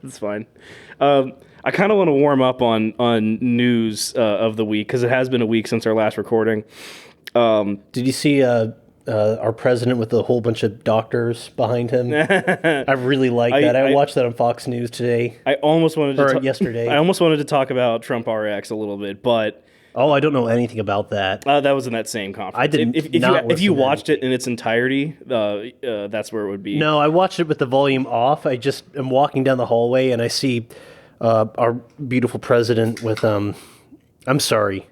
That's fine. I kind of want to warm up on news of the week because it has been a week since our last recording. Did you see our president with a whole bunch of doctors behind him? I really like that. I watched that on Fox News today. I almost wanted to yesterday. I almost wanted to talk about Trump RX a little bit, but I don't know anything about that. that was in that same conference. I didn't. If you watched it in its entirety, that's where it would be. No, I watched it with the volume off. I just am walking down the hallway and I see our beautiful president with I'm sorry.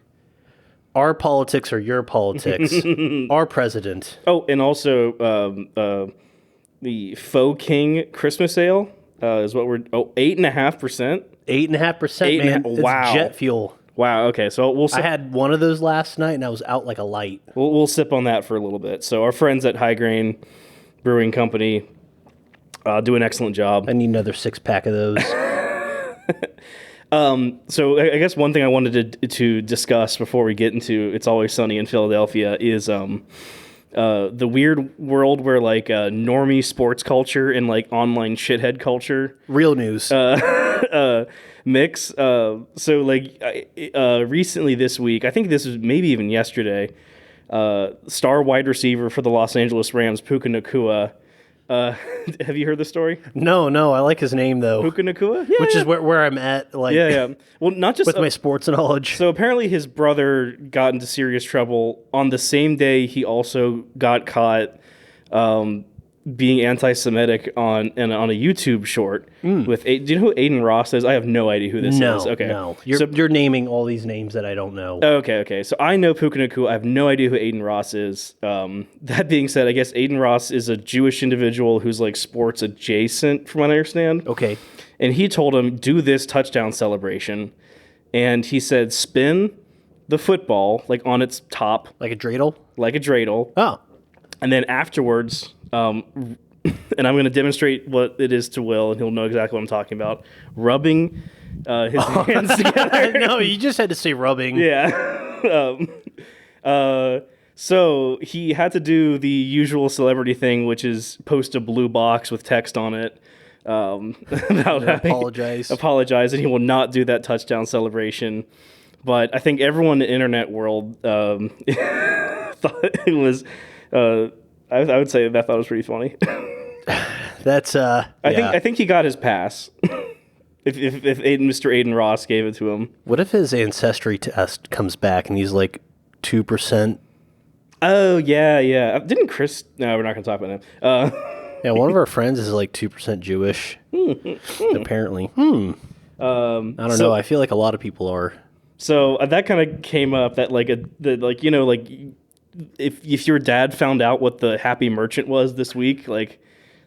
Our politics are your politics. Our president. Oh, and also the Faux King Christmas ale is what we're 8.5%. 8.5%, man. Wow. It's jet fuel. Wow. Okay, so I had one of those last night, and I was out like a light. We'll sip on that for a little bit. So our friends at High Grain Brewing Company do an excellent job. I need another 6-pack of those. So I guess one thing I wanted to discuss before we get into It's Always Sunny in Philadelphia is the weird world where like normie sports culture and like online shithead culture Real news. Mix. So like recently this week, I think this was maybe even yesterday, star wide receiver for the Los Angeles Rams, Puka Nacua. Have you heard the story? No, I like his name though. Puka Nacua? Yeah, which is where I'm at. Like, yeah. Well, not just with my sports knowledge. So apparently his brother got into serious trouble on the same day he also got caught being anti-Semitic on a YouTube short with. Do you know who Aiden Ross is? I have no idea who this is. Okay, no. You're naming all these names that I don't know. Okay. So I know Puka Nacua. I have no idea who Aiden Ross is. That being said, I guess Aiden Ross is a Jewish individual who's like sports adjacent, from what I understand. Okay. And he told him, do this touchdown celebration. And he said, spin the football like on its top. Like a dreidel? Like a dreidel. Oh. And then afterwards, and I'm going to demonstrate what it is to Will, and he'll know exactly what I'm talking about. Rubbing his hands together. No, you just had to say rubbing. Yeah. So he had to do the usual celebrity thing, which is post a blue box with text on it. About apologize, and he will not do that touchdown celebration. But I think everyone in the internet world thought it was. I would say that thought was pretty funny. That's I think he got his pass. if Mr. Aiden Ross gave it to him. What if his ancestry test comes back and he's like 2%? Oh yeah. Didn't Chris? No, we're not going to talk about him. Yeah, one of our friends is like 2% Jewish. Apparently. I don't know. I feel like a lot of people are. So that kind of came up that if your dad found out what the Happy Merchant was this week, like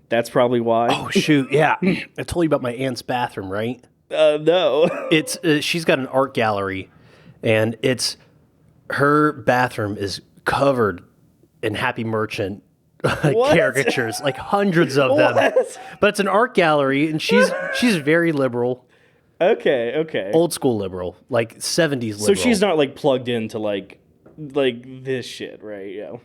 that's probably why. Oh shoot, yeah. I told you about my aunt's bathroom, right? No. It's she's got an art gallery, and her bathroom is covered in Happy Merchant caricatures, like hundreds of them. But it's an art gallery, and she's very liberal. Okay. Old school liberal, like 70s liberal. So she's not like plugged into like this shit, right? Yeah.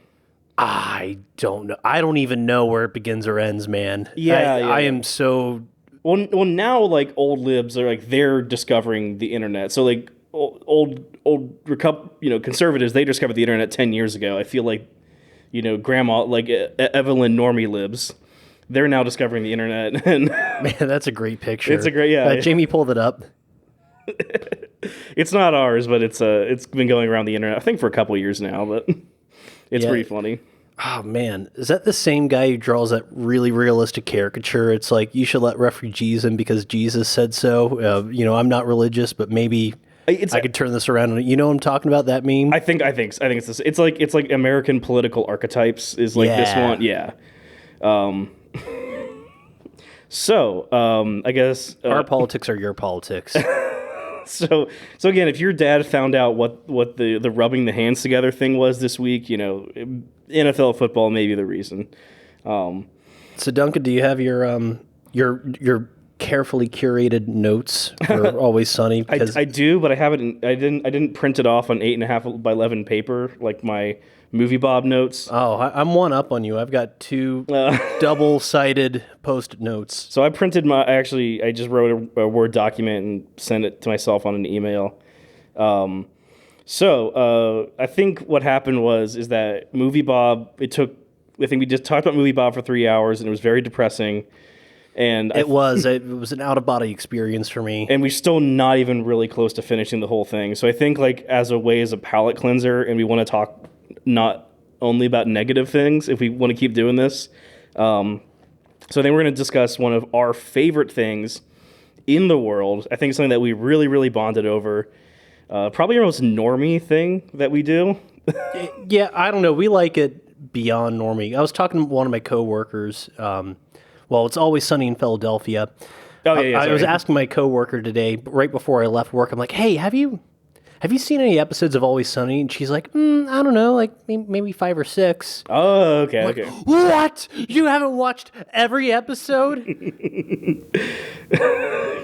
I don't know. I don't even know where it begins or ends, man. Yeah. I am so. Well, now like old libs are like they're discovering the internet. So like old conservatives, they discovered the internet 10 years ago. I feel like grandma like Evelyn normie libs, they're now discovering the internet. And man, that's a great picture. It's a great Jamie pulled it up. It's not ours, but it's been going around the internet I think for a couple of years now, but it's pretty funny. Oh man, is that the same guy who draws that really realistic caricature? It's like you should let refugees in because Jesus said so. I'm not religious, but maybe I could turn this around. You know what I'm talking about? That meme? I think it's this. It's like American political archetypes is like this one. Yeah. I guess our politics are your politics. So again, if your dad found out what the rubbing the hands together thing was this week, NFL football may be the reason. So Duncan, do you have your carefully curated notes for Always Sunny? I do, but I haven't. I didn't print it off on 8.5 by 11 paper like my Movie Bob notes. Oh, I'm one up on you. I've got two double-sided post-it notes. So I printed I just wrote a Word document and sent it to myself on an email. So I think what happened is that Movie Bob, I think we just talked about Movie Bob for 3 hours, and it was very depressing. And it was an out-of-body experience for me. And we're still not even really close to finishing the whole thing. So I think like as a palate cleanser, and we want to talk not only about negative things if we want to keep doing this. So I think we're going to discuss one of our favorite things in the world. I think it's something that we really, really bonded over. Probably our most normie thing that we do. Yeah, I don't know. We like it beyond normie. I was talking to one of my coworkers. It's Always Sunny in Philadelphia. Oh, yeah, I was asking my coworker today, right before I left work, I'm like, hey, have you seen any episodes of Always Sunny? And she's like, I don't know, like maybe 5 or 6. Oh, okay, like, okay. What? You haven't watched every episode?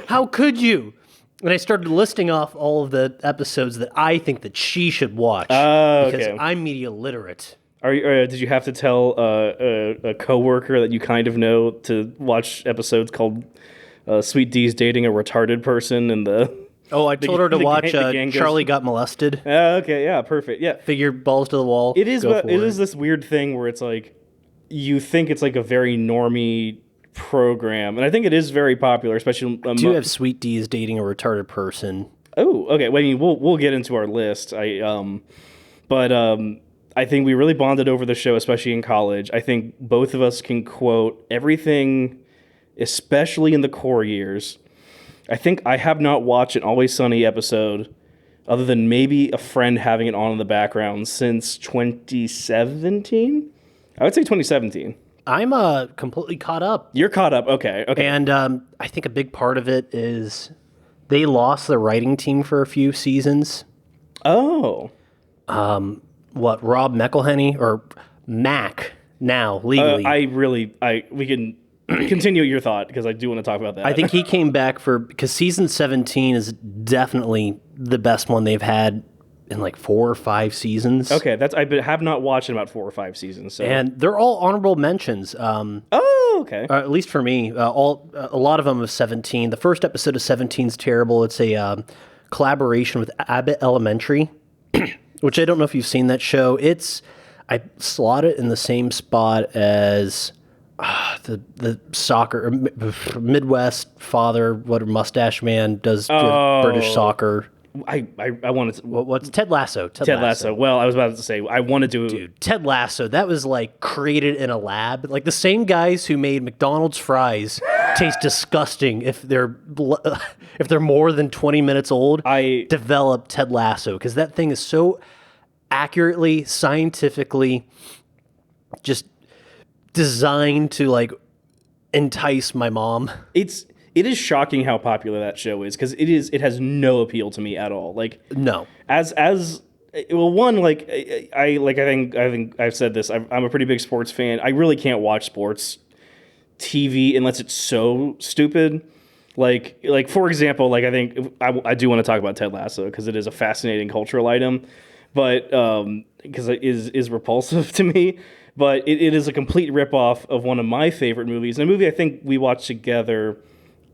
How could you? And I started listing off all of the episodes that I think that she should watch. Because I'm media literate. Did you have to tell a coworker that you kind of know to watch episodes called Sweet D's dating a retarded person and the... Oh, I told her to watch Charlie Got Molested. Okay, yeah, perfect. Yeah, figure balls to the wall. It is this weird thing where it's like you think it's like a very normie program, and I think it is very popular, especially. Do you have Sweet D's dating a retarded person? Oh, okay. Well, I mean, we'll get into our list. I think we really bonded over the show, especially in college. I think both of us can quote everything, especially in the core years. I think I have not watched an Always Sunny episode other than maybe a friend having it on in the background since 2017. I would say 2017. I'm completely caught up. You're caught up. Okay. And I think a big part of it is they lost the writing team for a few seasons. Oh. Rob McElhenney or Mac now legally. We can continue your thought because I do want to talk about that. I think he came back because season 17 is definitely the best one they've had in like 4 or 5 seasons. Okay, I have not watched in about 4 or 5 seasons. So. And they're all honorable mentions. Okay. At least for me, a lot of them of 17. The first episode of 17 is terrible. It's a collaboration with Abbott Elementary, which I don't know if you've seen that show. I slot it in the same spot as the soccer Midwest father, mustache man does British soccer. I wanted to. What's Ted Lasso? Ted Lasso. Well, I was about to say I wanted to. Dude, Ted Lasso. That was like created in a lab. Like the same guys who made McDonald's fries taste disgusting if they're more than 20 minutes old. I developed Ted Lasso because that thing is so accurately, scientifically, just designed to like entice my mom. It is shocking how popular that show is because it has no appeal to me at all. Like no. I think I've said this. I'm a pretty big sports fan. I really can't watch sports TV unless it's so stupid. Like for example, like I think I do want to talk about Ted Lasso because it is a fascinating cultural item, but because it is repulsive to me. But it is a complete ripoff of one of my favorite movies, and a movie I think we watched together.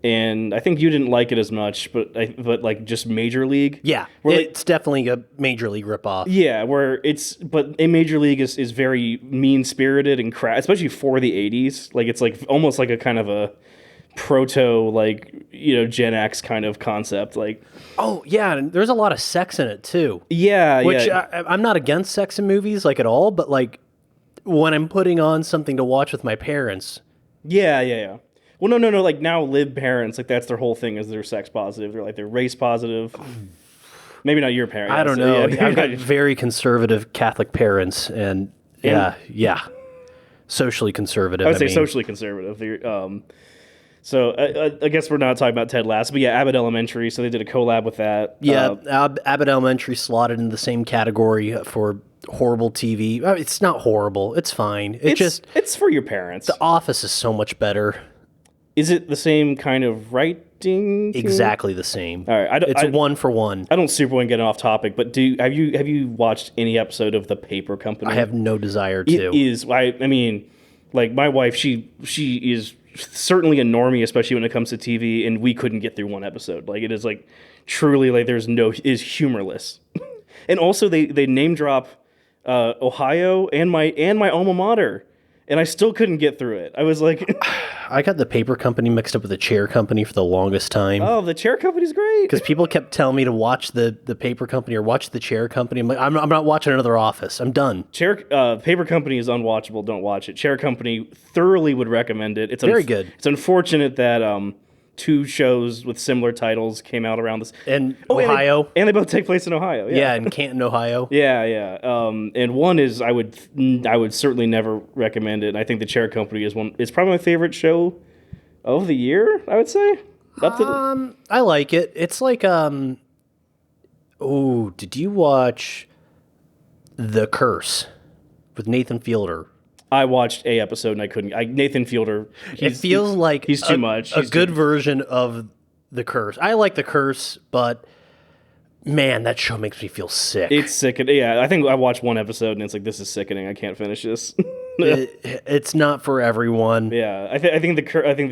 And I think you didn't like it as much, but like just Major League. Yeah, it's definitely a Major League ripoff. Yeah, but in Major League is very mean spirited and especially for the 80s. Like it's like almost like a kind of a proto Gen X kind of concept. Like and there's a lot of sex in it too. Yeah, which I'm not against sex in movies like at all, but like when I'm putting on something to watch with my parents. Yeah. Well, no. Like now, lib parents, like that's their whole thing is they're sex positive. They're race positive. Maybe not your parents. I don't know. Yeah, I've got very conservative Catholic parents, and socially conservative. I would say socially conservative. So I guess we're not talking about Ted Lasso, but yeah, Abbott Elementary. So they did a collab with that. Yeah, Abbott Elementary slotted in the same category for horrible TV. It's not horrible. It's fine. It's for your parents. The Office is so much better. Is it the same kind of ding, ding. exactly the same. All right, It's one for one. I don't super want to get off topic, but have you watched any episode of The Paper Company? I have no desire to. It is. I mean, like my wife, she is certainly a normie, especially when it comes to TV, and we couldn't get through one episode. Like it is like truly like is humorless, and also they name drop Ohio and my alma mater, and I still couldn't get through it. I was like, I got the Paper Company mixed up with the Chair Company for the longest time. oh, the Chair Company's great. Because people kept telling me to watch the Paper Company or watch the Chair Company. I'm like, I'm not watching another Office. I'm done. Paper Company is unwatchable. Don't watch it. Chair Company, thoroughly would recommend it. It's very good. It's unfortunate that two shows with similar titles came out around this. And Ohio. And they both take place in Ohio. Yeah, in Canton, Ohio. Yeah. And one is I would certainly never recommend it. And I think the Chair Company is one. It's probably my favorite show of the year, I would say. I like it. It's like did you watch The Curse with Nathan Fielder? I watched a episode and I couldn't. Nathan Fielder. It feels like he's too much. A good version of The Curse. I like The Curse, but man, that show makes me feel sick. It's sickening. Yeah, I think I watched one episode and it's like, this is sickening. I can't finish this. It's not for everyone. Yeah, I think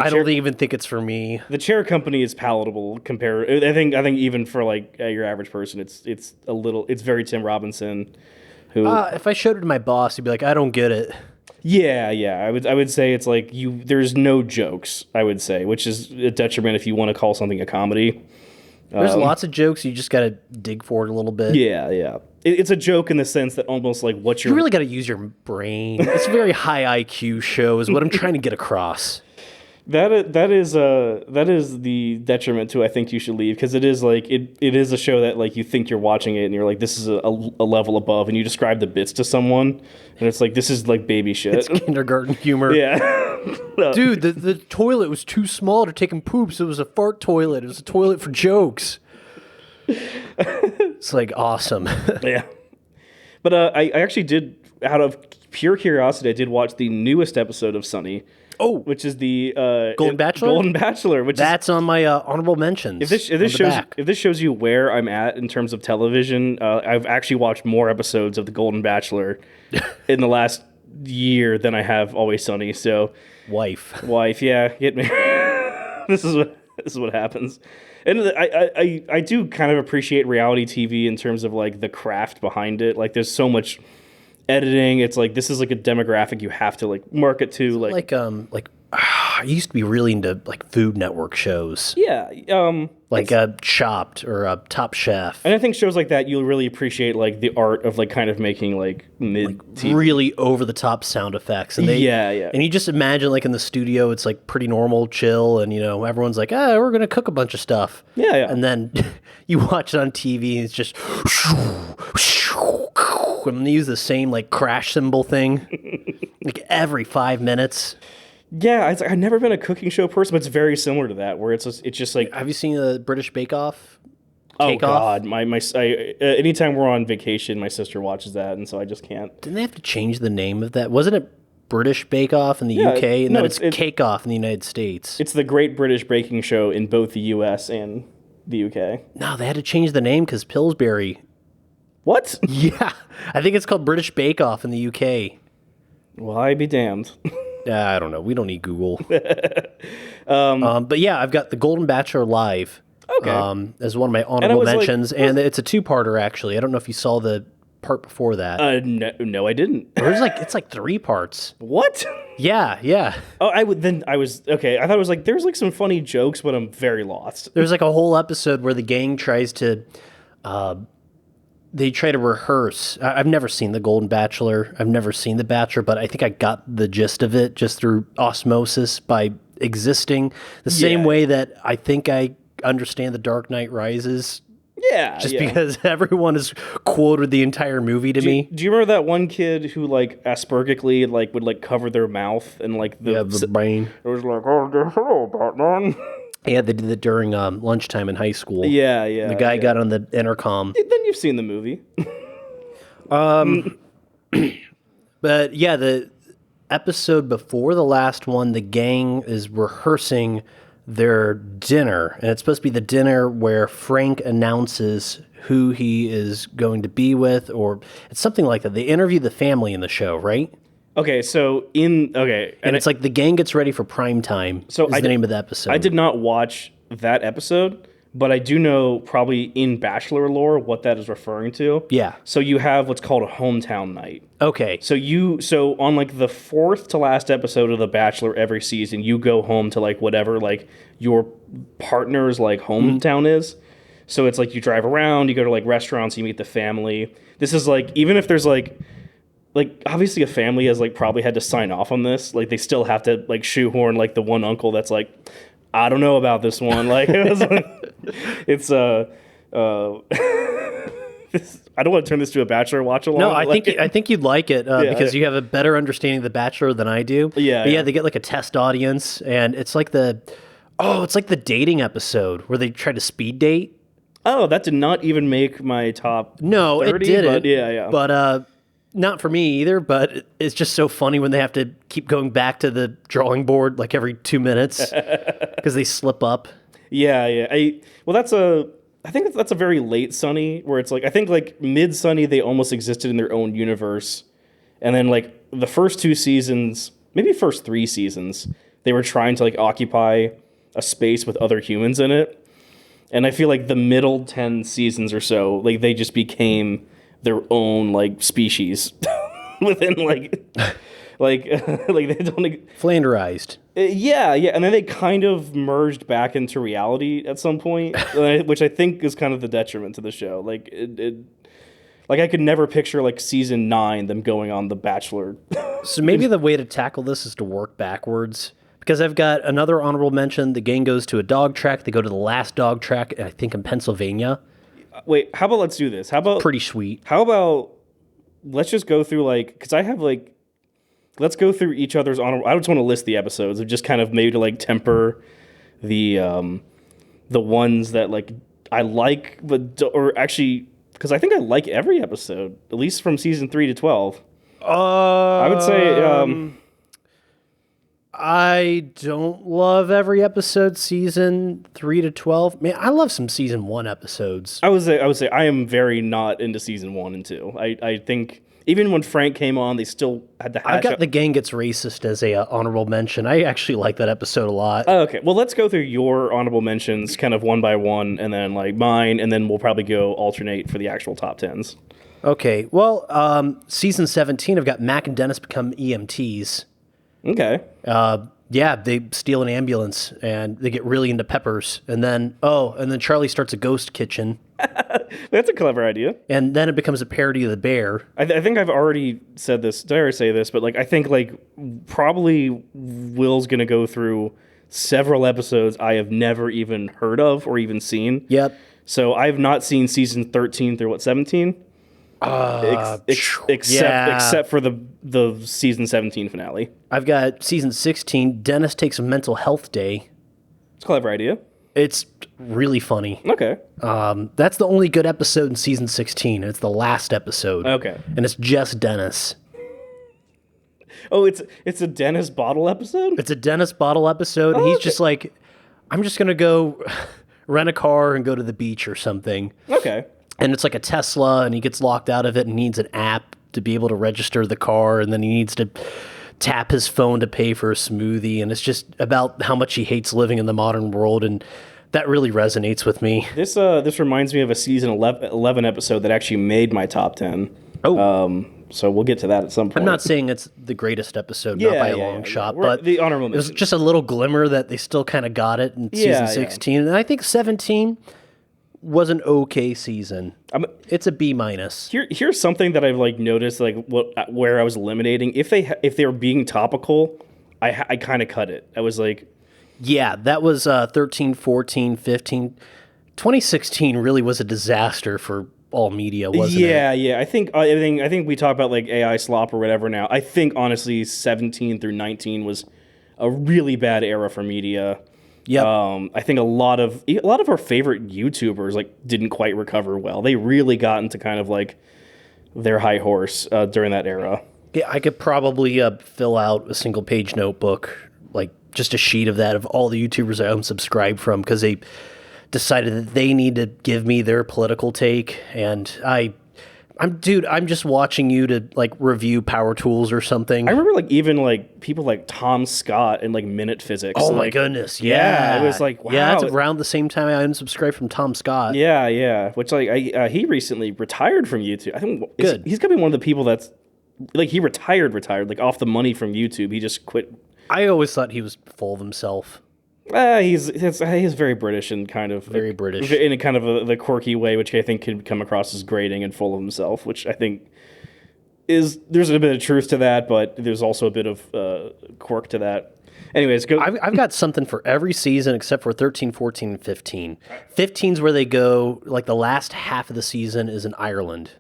I don't even think it's for me. The Chair Company is palatable compared. I think even for like your average person, it's very Tim Robinson. Who if I showed it to my boss, he'd be like, I don't get it. Yeah. I would say it's like there's no jokes, I would say, which is a detriment if you want to call something a comedy. There's lots of jokes. You just got to dig for it a little bit. Yeah. It's a joke in the sense that almost like what you really got to use your brain. It's a very high IQ show is what I'm trying to get across. That is the detriment to I think you should leave, because it is like it is a show that like you think you're watching it and you're like, this is a level above, and you describe the bits to someone and it's like, this is like baby shit. It's kindergarten humor. Yeah. No. Dude, the toilet was too small to take in poops. It was a fart toilet. It was a toilet for jokes. It's like awesome. Yeah. But I actually did, out of pure curiosity, I did watch the newest episode of Sunny. Oh, which is the Golden Bachelor. Golden Bachelor, that's on my honorable mentions. If this shows you where I'm at in terms of television, I've actually watched more episodes of the Golden Bachelor in the last year than I have Always Sunny. So, wife, yeah, get me. This is what happens. And I do kind of appreciate reality TV in terms of like the craft behind it. Like, there's so much editing. It's like, this is like a demographic you have to like market to. I used to be really into like Food Network shows. Yeah. Like Chopped or Top Chef. And I think shows like that, you'll really appreciate like the art of like kind of making like really over the top sound effects. And And you just imagine like in the studio, it's like pretty normal, chill, and everyone's like, we're gonna cook a bunch of stuff. Yeah. And then you watch it on TV, and it's just and they use the same like crash cymbal thing like every 5 minutes. Yeah, I've never been a cooking show person, but it's very similar to that, where it's just like. Have you seen the British Bake Off? Oh God, anytime we're on vacation, my sister watches that, and so I just can't. Didn't they have to change the name of that? Wasn't it British Bake Off in the UK, and then it's Cake Off in the United States? It's the Great British Baking Show in both the US and the UK. No, they had to change the name because Pillsbury. What? Yeah, I think it's called British Bake Off in the UK. Well, I'd be damned. I don't know. We don't need Google. But yeah, I've got The Golden Bachelor live. Okay. As one of my honorable mentions, and it's a two-parter actually. I don't know if you saw the part before that. No, I didn't. It's like 3 parts. What? Yeah. Oh, I thought it was like there's like some funny jokes, but I'm very lost. There's like a whole episode where the gang tries to. They try to rehearse. I've never seen The Golden Bachelor. I've never seen The Bachelor, but I think I got the gist of it just through osmosis by existing. The same way that I think I understand The Dark Knight Rises. Yeah. Because everyone has quoted the entire movie to me. Do you remember that one kid who like Aspergically like would like cover their mouth and like the brain? It was like, oh, hello, Batman. Yeah, they did it during lunchtime in high school. Yeah. The guy got on the intercom. Then you've seen the movie. But yeah, the episode before the last one, the gang is rehearsing their dinner, and it's supposed to be the dinner where Frank announces who he is going to be with, or it's something like that. They interview the family in the show, right? Okay, and it's like the gang gets ready for prime time. So is the name of the episode. I did not watch that episode, but I do know probably in Bachelor lore what that is referring to. Yeah. So you have what's called a hometown night. Okay. So on like the fourth to last episode of The Bachelor every season, you go home to like whatever like your partner's like hometown is. So it's like you drive around, you go to like restaurants, you meet the family. This is like, even if there's like obviously a family has like probably had to sign off on this. Like they still have to like shoehorn like the one uncle that's like, I don't know about this one. Like it was like, it's I don't want to turn this to a Bachelor watch along. No, I think you'd like it because you have a better understanding of The Bachelor than I do. Yeah, but they get like a test audience, and it's like the dating episode where they try to speed date. Oh, that did not even make my top. No, 30, it didn't. But yeah. But not for me either. But it's just so funny when they have to keep going back to the drawing board like every 2 minutes because they slip up. Yeah. I think that's a very late Sunny, where it's like, I think like mid Sunny, they almost existed in their own universe. And then like the first 2 seasons, maybe first 3 seasons, they were trying to like occupy a space with other humans in it. And I feel like the middle 10 seasons or so, like they just became their own like species within like they don't Flanderized. Yeah, and then they kind of merged back into reality at some point, which I think is kind of the detriment to the show. Like like I could never picture like season 9 them going on The Bachelor. So maybe the way to tackle this is to work backwards. Because I've got another honorable mention. The gang goes to a dog track. They go to the last dog track, I think in Pennsylvania. Wait, how about let's do this? How about pretty sweet? How about let's just go through like, because I have like. Let's go through each other's honorable. I just want to list the episodes of just kind of maybe to like temper the ones that like I like, but or actually because I think I like every episode, at least from season 3 to 12. I would say I don't love every episode season 3 to 12. Man, I love some season 1 episodes. I would say I am very not into season 1 and 2. I think. Even when Frank came on, they still had to hash I've got The Gang Gets Racist as a honorable mention. I actually like that episode a lot. Okay, well, let's go through your honorable mentions kind of one by one, and then like mine, and then we'll probably go alternate for the actual top 10s. Okay, well, season 17, I've got Mac and Dennis become EMTs. Okay. Yeah, they steal an ambulance, and they get really into peppers. And then Charlie starts a ghost kitchen. That's a clever idea. And then it becomes a parody of The Bear. I think I've already said this. Did I already say this? But like, I think like probably Will's going to go through several episodes I have never even heard of or even seen. Yep. So I have not seen season 13 through 17? Except for the season 17 finale. I've got season 16. Dennis takes a mental health day. It's a clever idea. It's really funny. Okay. That's the only good episode in season 16. It's the last episode. Okay. And it's just Dennis. Oh, it's a Dennis Bottle episode? It's a Dennis Bottle episode, and he's just like, I'm just going to go rent a car and go to the beach or something. Okay. And it's like a Tesla, and he gets locked out of it and needs an app to be able to register the car, and then he needs to tap his phone to pay for a smoothie, and it's just about how much he hates living in the modern world, and that really resonates with me. This reminds me of a season 11 episode that actually made my top 10. Oh. So we'll get to that at some point. I'm not saying it's the greatest episode, not by a long shot, but the honorable it was just a little glimmer that they still kind of got it in season 16. And I think 17 was an okay season. It's a B-. Here's something that I've like noticed, like where I was eliminating. If they were being topical, I kind of cut it. I was like, yeah, that was 13, 14, 15. 2016 really was a disaster for all media, wasn't it? Yeah. I think we talk about like AI slop or whatever now. I think honestly 17 through 19 was a really bad era for media. Yep. I think a lot of our favorite YouTubers like didn't quite recover well. They really got into kind of like their high horse during that era. Yeah, I could probably fill out a single page notebook like just a sheet of that of all the YouTubers I unsubscribed from because they decided that they need to give me their political take, and I'm just watching you to like review power tools or something. I remember like even like people like Tom Scott and like Minute Physics. Oh my like, goodness, yeah, it was like wow. Yeah, it's around the same time I unsubscribed from Tom Scott. Yeah. Which like he recently retired from YouTube. I think he's gonna be one of the people that's like he retired like off the money from YouTube. He just quit. I always thought he was full of himself. He's very British and kind of very British in a kind of the quirky way, which I think can come across as grating and full of himself, which I think there's a bit of truth to that, but there's also a bit of quirk to that. Anyways, go. I've got something for every season except for 13, 14, and 15. 15's where they go, like the last half of the season is in Ireland.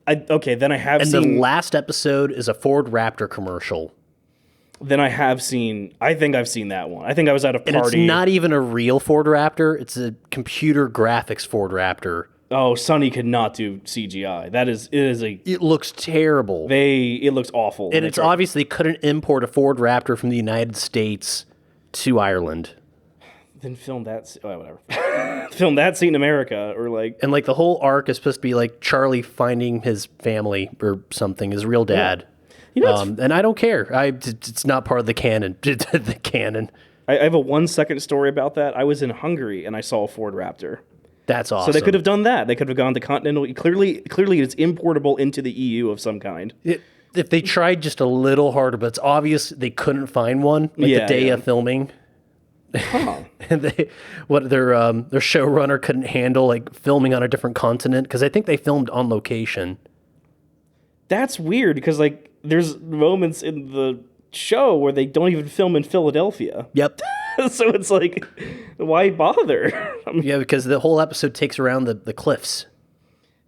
Then I have and seen... the last episode is a Ford Raptor commercial. Then I have seen... I think I've seen that one. I think I was at a party... And it's not even a real Ford Raptor. It's a computer graphics Ford Raptor. Oh, Sonny could not do CGI. It looks terrible. It looks awful. And it's obvious they couldn't import a Ford Raptor from the United States to Ireland. Then film that... Oh, whatever. Film that scene in America, or like... And like the whole arc is supposed to be like Charlie finding his family or something, his real dad. Yeah. You know, and I don't care. It's not part of the canon. The canon. I have a 1-second story about that. I was in Hungary and I saw a Ford Raptor. That's awesome. So they could have done that. They could have gone to Continental. Clearly, it's importable into the EU of some kind. If they tried just a little harder, but it's obvious they couldn't find one. Like the day of filming. Huh. And their showrunner couldn't handle like filming on a different continent because I think they filmed on location. That's weird because like there's moments in the show where they don't even film in Philadelphia. Yep. So it's like, why bother? Yeah, because the whole episode takes around the cliffs.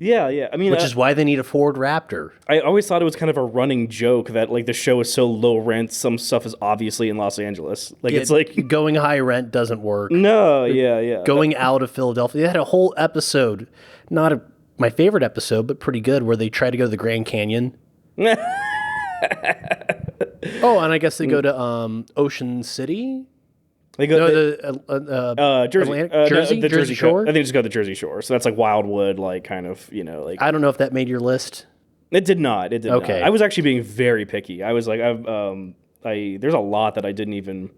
Yeah. I mean, which is why they need a Ford Raptor. I always thought it was kind of a running joke that like the show is so low rent, some stuff is obviously in Los Angeles. Like it's like going high rent doesn't work. No, yeah. Going out of Philadelphia, they had a whole episode, not my favorite episode, but pretty good, where they try to go to the Grand Canyon. Oh, and I guess they go to Ocean City. They go Jersey Shore. I think just go to the Jersey Shore. So that's like Wildwood, like kind of, like. I don't know if that made your list. It did not. It did not. Okay. I was actually being very picky. I was like, there's a lot that I didn't even.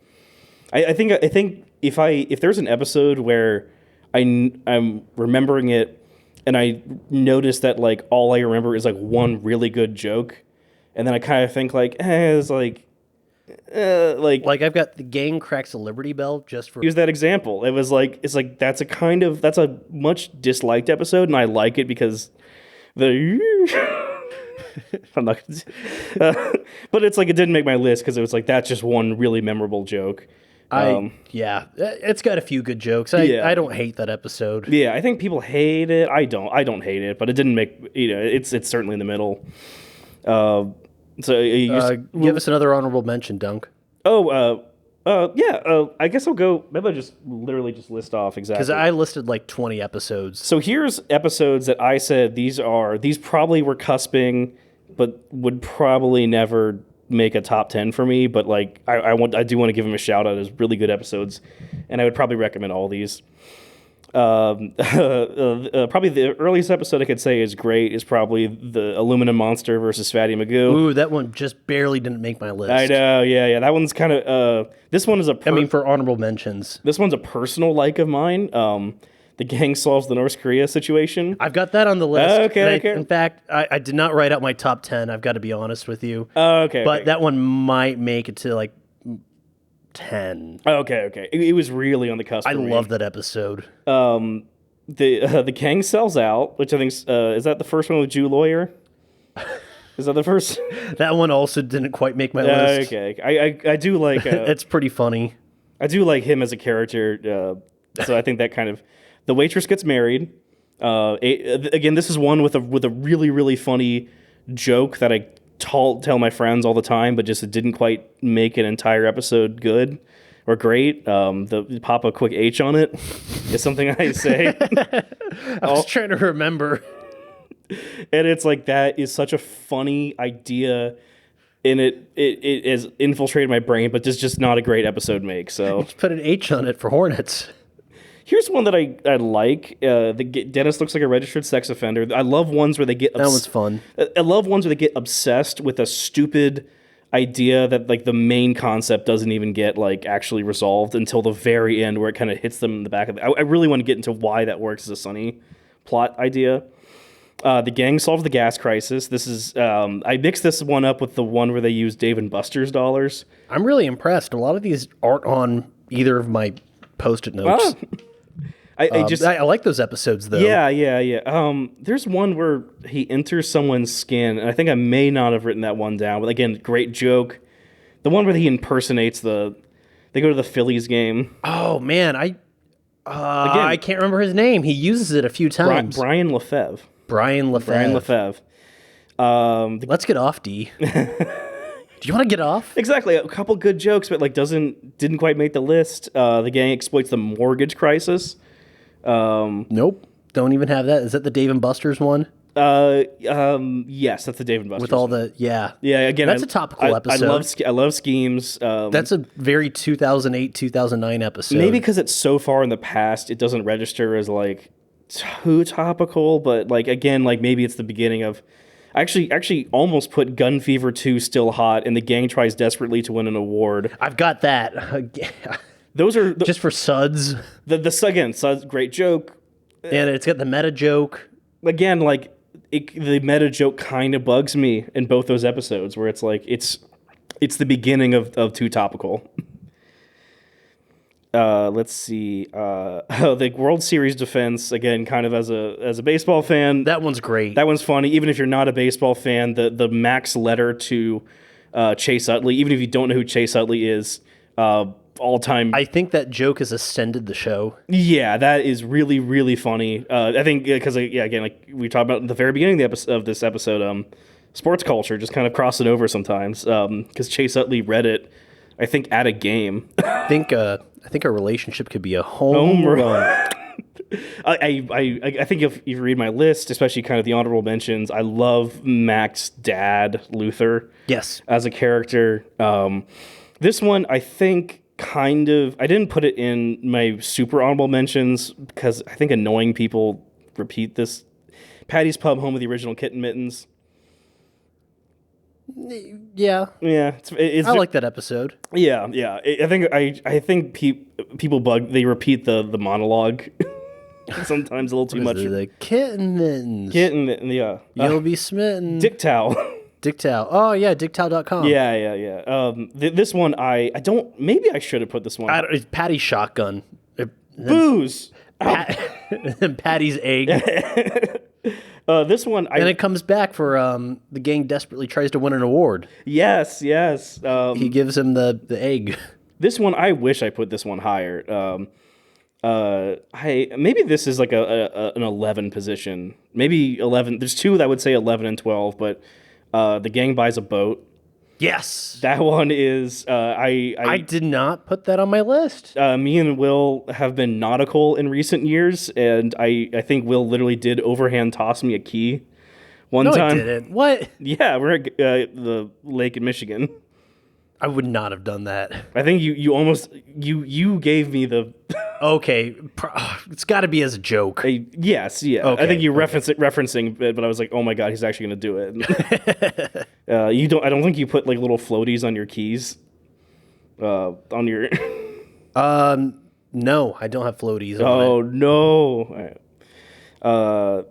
I think if there's an episode where I'm remembering it, and I notice that like all I remember is like one really good joke, and then I kind of think like, it's like. Like I've got the gang cracks a Liberty Bell just for use that example. It's like that's a much disliked episode, and I like it because I'm not but it's like it didn't make my list because it was like that's just one really memorable joke. It's got a few good jokes. I don't hate that episode. Yeah, I think people hate it. I don't hate it, but it didn't make it's certainly in the middle. So give us another honorable mention, Dunk. I guess I'll go. Maybe I'll just literally just list off exactly because I listed like 20 episodes. So here's episodes that I said these probably were cusping, but would probably never make a top 10 for me. But like I do want to give them a shout out as really good episodes, and I would probably recommend all these. Probably the earliest episode I could say is great is probably the Aluminum Monster versus Fatty Magoo. Ooh, that one just barely didn't make my list. I know, yeah. That one's kind of this one is for honorable mentions. This one's a personal like of mine. The gang solves the North Korea situation. I've got that on the list. Okay. In fact, I did not write out my top 10. I've got to be honest with you. Okay. But that one might make it to like 10. Okay. It was really on the cusp. I love that episode. The gang sells out, which I think is that the first one with Jew Lawyer? Is that the first? That one also didn't quite make my list. Okay. I do like. It's pretty funny. I do like him as a character. So I think that kind of the waitress gets married. Again, this is one with a really really funny joke that I tell my friends all the time, but just it didn't quite make an entire episode good or great. The pop a quick H on it is something I say. I was trying to remember. And it's like that is such a funny idea and it has infiltrated my brain, but just not a great episode make. So Just put an H on it for Hornets. here's one that I like. Dennis looks like a registered sex offender. I love ones where they get That was fun. I love ones where they get obsessed with a stupid idea that like the main concept doesn't even get like actually resolved until the very end, where it kind of hits them in the back of the. I really want to get into why that works as a Sunny plot idea. The gang solves the gas crisis. This is I mixed this one up with the one where they use Dave and Buster's dollars. I'm really impressed. A lot of these aren't on either of my post-it notes. I like those episodes though. Yeah. There's one where he enters someone's skin, and I think I may not have written that one down, but again, great joke. The one where he impersonates they go to the Phillies game. Oh man, I can't remember his name. He uses it a few times. Brian Lefebvre. Brian Lefebvre. Let's get off, D. Do you want to get off? Exactly. A couple good jokes, but like didn't quite make the list. The gang exploits the mortgage crisis. Nope. Don't even have that. Is that the Dave and Buster's one? Yes, that's the Dave and Buster's. With all the yeah. Again, that's a topical episode. I love schemes. That's a very 2008, 2009 episode. Maybe because it's so far in the past, it doesn't register as like too topical. But like again, like maybe it's the beginning of. I actually almost put Gun Fever 2 Still Hot, and the gang tries desperately to win an award. I've got that. Those are just for suds. Again, suds, great joke. And it's got the meta joke. Again, like the meta joke kind of bugs me in both those episodes, where it's like it's the beginning of Too Topical. Let's see. The World Series defense, again, kind of as a baseball fan. That one's great. That one's funny. Even if you're not a baseball fan, the Max letter to Chase Utley, even if you don't know who Chase Utley is, all time. I think that joke has ascended the show. Yeah, that is really, really funny. I think because, again, like we talked about at the very beginning of this episode, sports culture just kind of crossing over sometimes. Because Chase Utley read it, I think, at a game. I think a relationship could be a home run. I think if you read my list, especially kind of the honorable mentions, I love Mac's dad, Luther. Yes. As a character. This one, I think, kind of, I didn't put it in my super honorable mentions because I think annoying people repeat this. Patty's Pub, home of the original Kitten Mittens. Yeah. It's I like that episode. Yeah. I think people they repeat the monologue sometimes a little too much. The Kitten Mittens. Yeah. You'll be smitten. Dick Towel. Dick Towel. Oh yeah, dicktowel.com. Yeah. This one I don't. Maybe I should have put this one. It's Patty's shotgun. Booze. And Patty's egg. This one, and it comes back for the gang desperately tries to win an award. Yes. He gives him the egg. This one, I wish I put this one higher. Maybe this is like an 11 position. Maybe 11. There's two that I would say 11 and 12, but the gang buys a boat. Yes, that one is. I did not put that on my list. Me and Will have been nautical in recent years, and I think Will literally did overhand toss me a key one time. No, I didn't. What? Yeah, we're at the lake in Michigan. I would not have done that. I think you almost gave me the. Okay, it's got to be as a joke. Yes, yeah. Okay, I think you referencing it, but I was like, oh my god, he's actually going to do it. I don't think you put like little floaties on your keys. On your. No, I don't have floaties. Oh no. All right.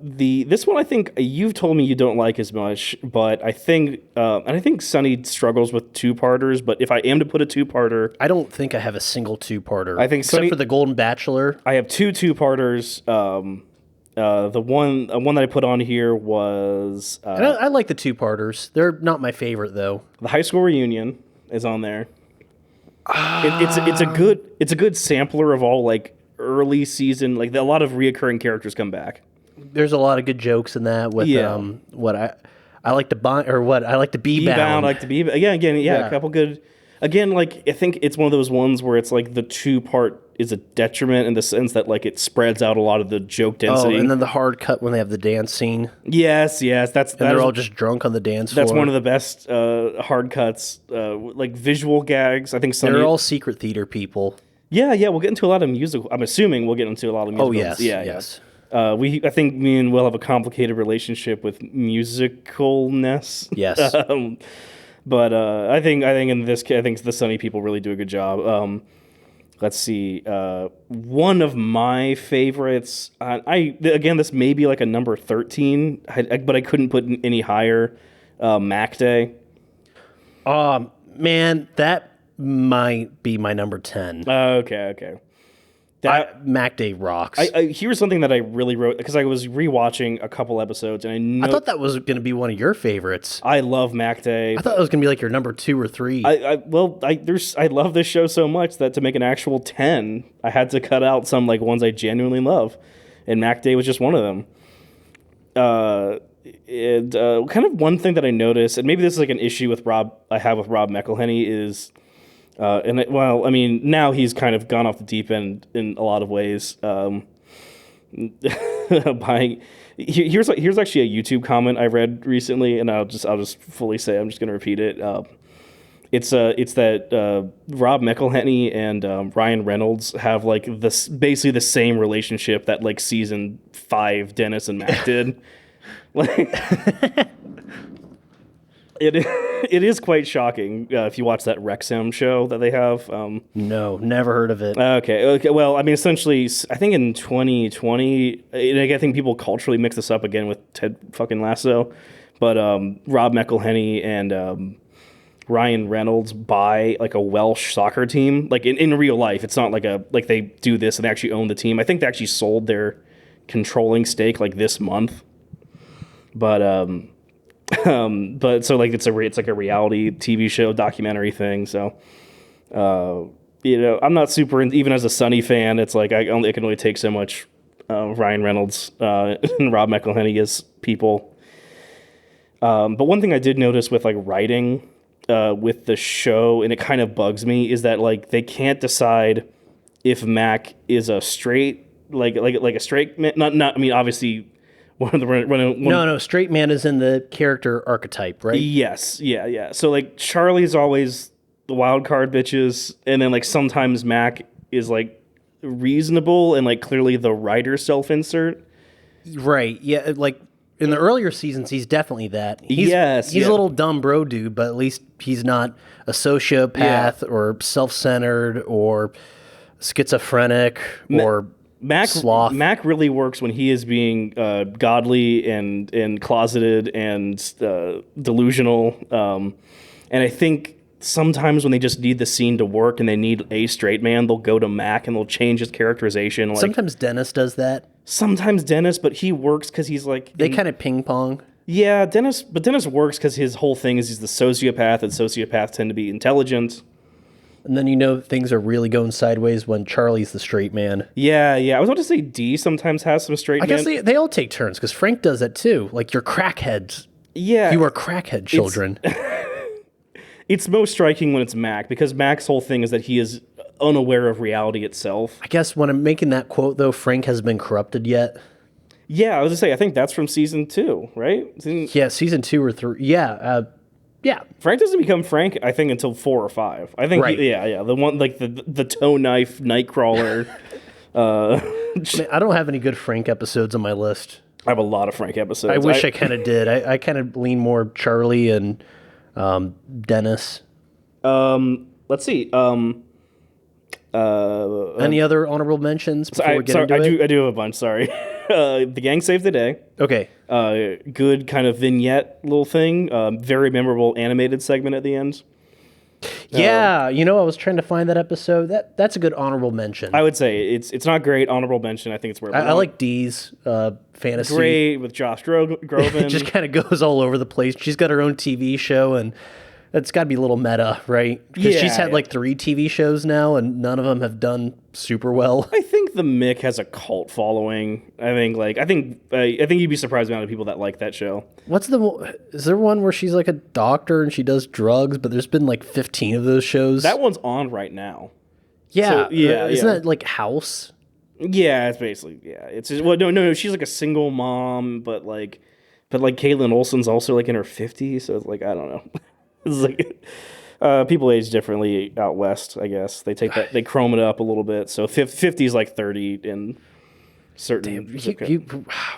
This one I think you've told me you don't like as much, but I think Sunny struggles with two-parters. But if I am to put a two-parter, I don't think I have a single two-parter. I think except for the Golden Bachelor, I have two two-parters. The one that I put on here was and I like the two-parters. They're not my favorite though. The high school reunion is on there. It's a good sampler of all like early season, like a lot of reoccurring characters come back. There's a lot of good jokes in that with what I like to buy or what I like to be bound. I like to be again, a couple good. Again, like I think it's one of those ones where it's like the two-part is a detriment in the sense that like it spreads out a lot of the joke density. Oh, and then the hard cut when they have the dance scene. Yes, They're all just drunk on the dance floor. That's one of the best hard cuts, like visual gags. I think they're all secret theater people. Yeah, we'll get into a lot of musical. I'm assuming we'll get into a lot of musical. Oh yes, yes. I think me and Will have a complicated relationship with musicalness. Yes. But I think in this case, I think the Sunny people really do a good job. Let's see. One of my favorites. Again, this may be like a number 13, but I couldn't put any higher. Mac Day. Man, that might be my number 10. Okay. Mac Day rocks. Here's something that I really wrote because I was rewatching a couple episodes and I thought that was going to be one of your favorites. I love Mac Day. I thought it was going to be like your number 2 or 3. I love this show so much that to make an actual 10, I had to cut out some like ones I genuinely love, and Mac Day was just one of them. Kind of one thing that I noticed, and maybe this is like an issue with Rob McElhenney is. Now he's kind of gone off the deep end in a lot of ways. Here's actually a YouTube comment I read recently, and I'll just fully say, I'm just going to repeat it. It's that Rob McElhenney and Ryan Reynolds have like this basically the same relationship that like season 5 Dennis and Mac did. Like. It is quite shocking if you watch that Wrexham show that they have. No, never heard of it. Okay. Well, I mean, essentially, I think in 2020, I think people culturally mix this up again with Ted fucking Lasso, but Rob McElhenney and Ryan Reynolds buy like a Welsh soccer team, like in real life. It's not like they do this and they actually own the team. I think they actually sold their controlling stake like this month, but so like it's like a reality TV show documentary thing. So, I'm not super even as a Sunny fan. It's like I can only take so much Ryan Reynolds and Rob McElhenney as people. But one thing I did notice with like writing with the show, and it kind of bugs me, is that like they can't decide if Mac is a straight like a straight man. Not. I mean, obviously. No, straight man is in the character archetype, right? Yes, yeah. So like Charlie's always the wild card bitches, and then like sometimes Mac is like reasonable and like clearly the writer self-insert. Right. Yeah. Like in the earlier seasons, he's definitely that. He's a little dumb bro dude, but at least he's not a sociopath or self-centered or schizophrenic or. Mac really works when he is being godly and closeted and delusional. And I think sometimes when they just need the scene to work and they need a straight man, they'll go to Mac and they'll change his characterization. Like, sometimes Dennis does that. But he works because he's like... They kind of ping pong. Yeah, Dennis works because his whole thing is he's the sociopath, and sociopaths tend to be intelligent. And then things are really going sideways when Charlie's the straight man. Yeah. I was about to say D sometimes has some straight men. I guess they all take turns, because Frank does that too. Like, you're crackheads. Yeah. You are crackhead children. It's most striking when it's Mac, because Mac's whole thing is that he is unaware of reality itself. I guess when I'm making that quote, though, Frank has been corrupted yet. Yeah, I was going to say, I think that's from season 2, right? Season 2 or 3. Yeah. Yeah, Frank doesn't become Frank, I think, until 4 or 5. I think, right. The one like the toe knife Nightcrawler. Man, I don't have any good Frank episodes on my list. I have a lot of Frank episodes. I wish I kind of did. I kind of lean more Charlie and Dennis. Let's see. Any other honorable mentions before we get into it? I do have a bunch. Sorry. The Gang Saved the Day. Okay. Good kind of vignette little thing. Very memorable animated segment at the end. Yeah, I was trying to find that episode. That's a good honorable mention. I would say it's not great honorable mention. I think it's where I like Dee's fantasy. Great with Josh Groban. It just kind of goes all over the place. She's got her own TV show, and it's got to be a little meta, right? Because she's had like 3 TV shows now, and none of them have done super well. I think the Mick has a cult following. I think you'd be surprised by the amount of people that like that show. Is there one where she's like a doctor and she does drugs, but there's been like 15 of those shows? That one's on right now. Yeah, So, yeah, isn't yeah. that like House? Yeah, it's basically It's just, well, no. She's like a single mom, but Caitlin Olsen's also like in her 50s, so it's like I don't know. It's like people age differently out west, I guess. They chrome it up a little bit. So 50 is like 30 in certain.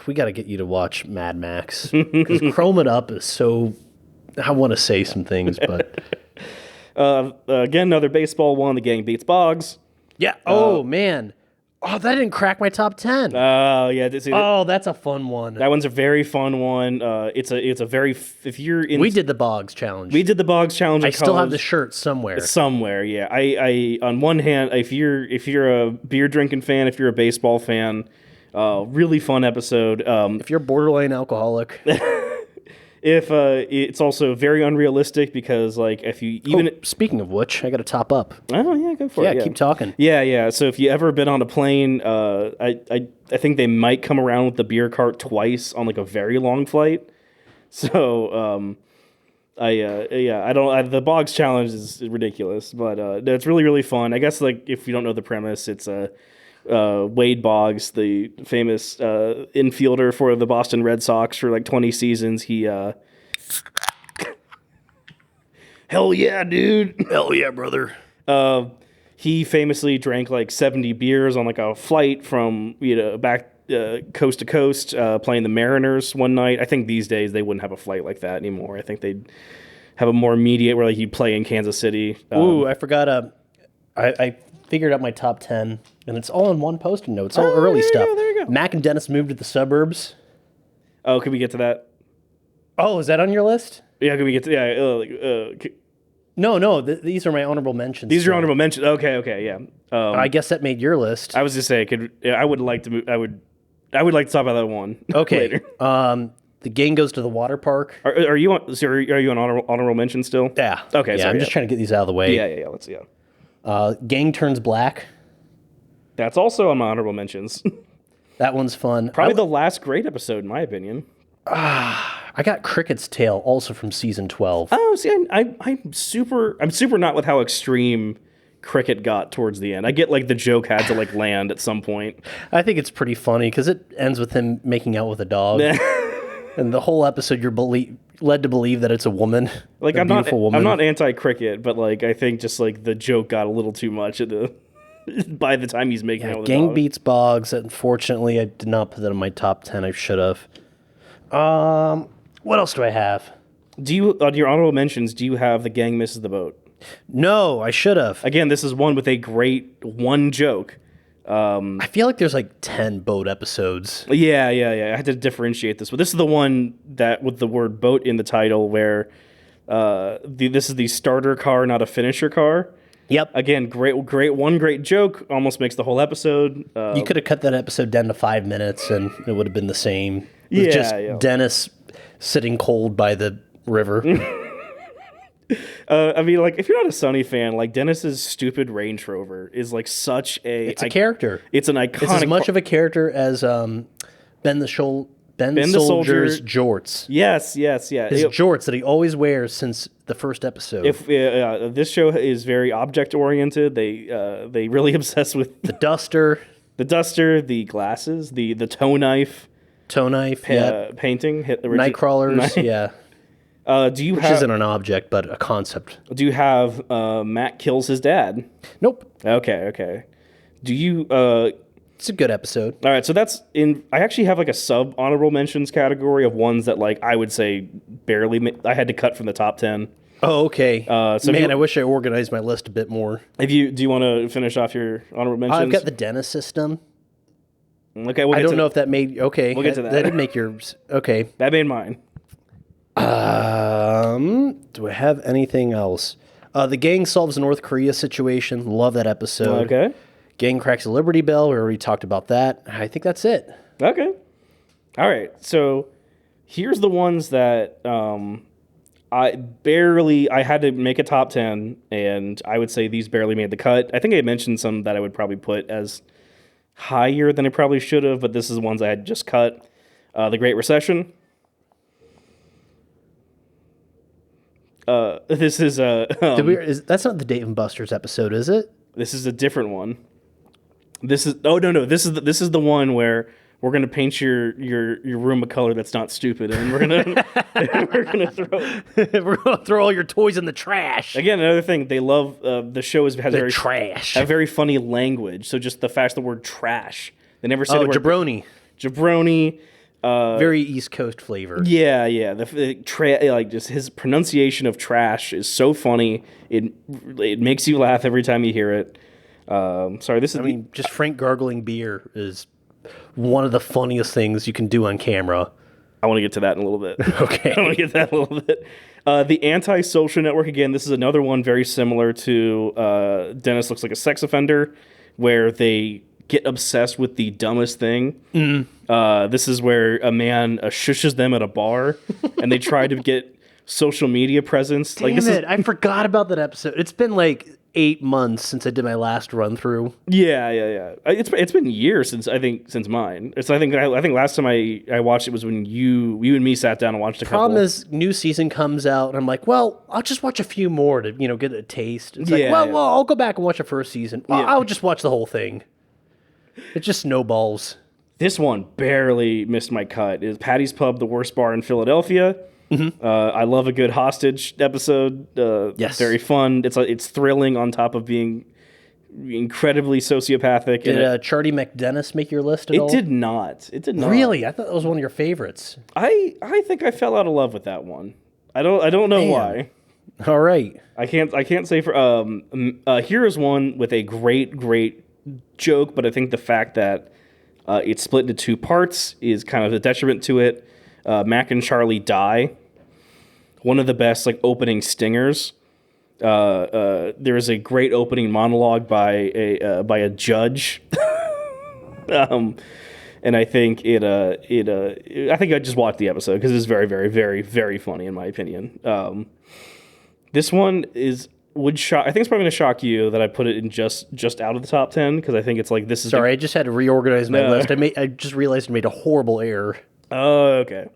We got to get you to watch Mad Max because Chrome It Up is so. I want to say some things, but Again, another baseball one. The gang beats Boggs. yeah. Oh man. Oh, that didn't crack my top 10. Oh yeah. Oh, that's a fun one. That one's a very fun one. It's a very if you're in. We did the Boggs challenge. We did the Boggs challenge. I still have the shirt somewhere. Somewhere, yeah. I on one hand, if you're a beer drinking fan, if you're a baseball fan, really fun episode. If you're borderline alcoholic. If it's also very unrealistic because like if you even Speaking of which, I got to top up. oh yeah, go for it. Yeah, keep talking. Yeah. So if you ever been on a plane, I think they might come around with the beer cart twice on like a very long flight. So the Boggs challenge is ridiculous, but it's really really fun. I guess like if you don't know the premise, it's Wade Boggs, the famous infielder for the Boston Red Sox for like 20 seasons. He hell yeah, dude. Hell yeah, brother. He famously drank like 70 beers on like a flight from back coast to coast, playing the Mariners one night. I think these days they wouldn't have a flight like that anymore. I think they'd have a more immediate where like he'd play in Kansas City. Ooh, I forgot. I figured out my top 10, and it's all in one post-it note. It's all early stuff. There you go. Mac and Dennis moved to the suburbs. Oh, can we get to that? Oh, is that on your list? Yeah, can we get to No. These are my honorable mentions. these are honorable mentions. Okay, yeah. I guess that made your list. I was just saying, I would like to move. I would like to talk about that one. Okay. later. The gang goes to the water park. Are you on? So are you on honorable mention still? Yeah. Okay. Yeah, sorry, I'm just trying to get these out of the way. Yeah. Let's see. Gang turns black. That's also on my honorable mentions. That one's fun. Probably the last great episode, in my opinion. I got Cricket's Tale, also from season 12. Oh, see, I'm super not with how extreme Cricket got towards the end. I get like the joke had to like land at some point. I think it's pretty funny because it ends with him making out with a dog. And the whole episode, you're led to believe that it's a woman, Like a beautiful woman. I'm not anti-Cricket, but like I think just like the joke got a little too much by the time he's making out with a Gang dog. beats Boggs. Unfortunately, I did not put that in my top 10. I should have. What else do I have? Do you on your honorable mentions? Do you have the gang misses the boat? No, I should have. Again, this is one with a great one joke. I feel like there's like 10 boat episodes. Yeah. I had to differentiate this, but this is the one that with the word boat in the title, where this is the starter car, not a finisher car. Yep. Again, great joke, almost makes the whole episode. You could have cut that episode down to 5 minutes and it would have been the same. With just Dennis sitting cold by the river. I mean, like, if you're not a Sonny fan, like, Dennis's stupid Range Rover is, like, such a... It's a character. It's an iconic... It's as much of a character as Ben the Soldier's jorts. Yes. His jorts that he always wears since the first episode. This show is very object-oriented. They really obsess with... The duster. The duster, the glasses, the toe knife. Painting. Night crawlers, yeah. Which isn't an object, but a concept. Do you have Matt kills his dad? Nope. Okay. Do you... It's a good episode. All right, so that's in... I actually have like a sub-honorable mentions category of ones that like I would say barely... I had to cut from the top 10. Oh, okay. I wish I organized my list a bit more. Do you want to finish off your honorable mentions? I've got the Dennis system. Okay, I don't know if that made... Okay. We'll get to that. That did make yours... Okay. That made mine. Do I have anything else? The gang solves the North Korea situation. Love that episode. Okay. Gang cracks the Liberty Bell. We already talked about that. I think that's it. Okay. All right. So here's the ones that I had to make a top 10, and I would say these barely made the cut. I think I mentioned some that I would probably put as higher than I probably should have, but this is the ones I had just cut. The Great Recession. This is that's not the Dave and Buster's episode, is it? This is a different one. This is no. This is the one where we're gonna paint your room a color that's not stupid, and we're gonna We're gonna throw all your toys in the trash. Again, another thing they love. The show has very trash. have very funny language. So just the fact the word trash. They never say the word jabroni. Jabroni. Very East Coast flavor. Yeah. Like just his pronunciation of trash is so funny. It makes you laugh every time you hear it. Sorry, this is. Just Frank gargling beer is one of the funniest things you can do on camera. I want to get to that in a little bit. Okay. I want to get to that in a little bit. The Anti-Social Network, again, this is another one very similar to Dennis Looks Like a Sex Offender, where they get obsessed with the dumbest thing. This is where a man shushes them at a bar, and they try to get social media presence. Damn it, I forgot about that episode. It's been like 8 months since I did my last run through. Yeah. It's been years since mine. I think last time I watched it was when you and me sat down and watched a couple. Problem is, new season comes out, and I'm like, well, I'll just watch a few more to get a taste. It's like, well, I'll go back and watch the first season. Well, I'll just watch the whole thing. It just snowballs. This one barely missed my cut. Is Patty's Pub the worst bar in Philadelphia? Mm-hmm. I love a good hostage episode. Yes, very fun. It's thrilling on top of being incredibly sociopathic. Did Charlie McDennis make your list at all? It did not. Really? I thought that was one of your favorites. I think I fell out of love with that one. I don't know why. All right. I can't say for here is one with a great joke, but I think the fact that it's split into two parts is kind of a detriment to it. Mac and Charlie die. One of the best opening stingers. There is a great opening monologue by a judge, and I think I think I just watched the episode because it's very very very very funny in my opinion. This one would shock. I think it's probably going to shock you that I put it in just out of the top 10 because I think it's like this is. Sorry, I just had to reorganize my list. I just realized I made a horrible error. Oh, okay.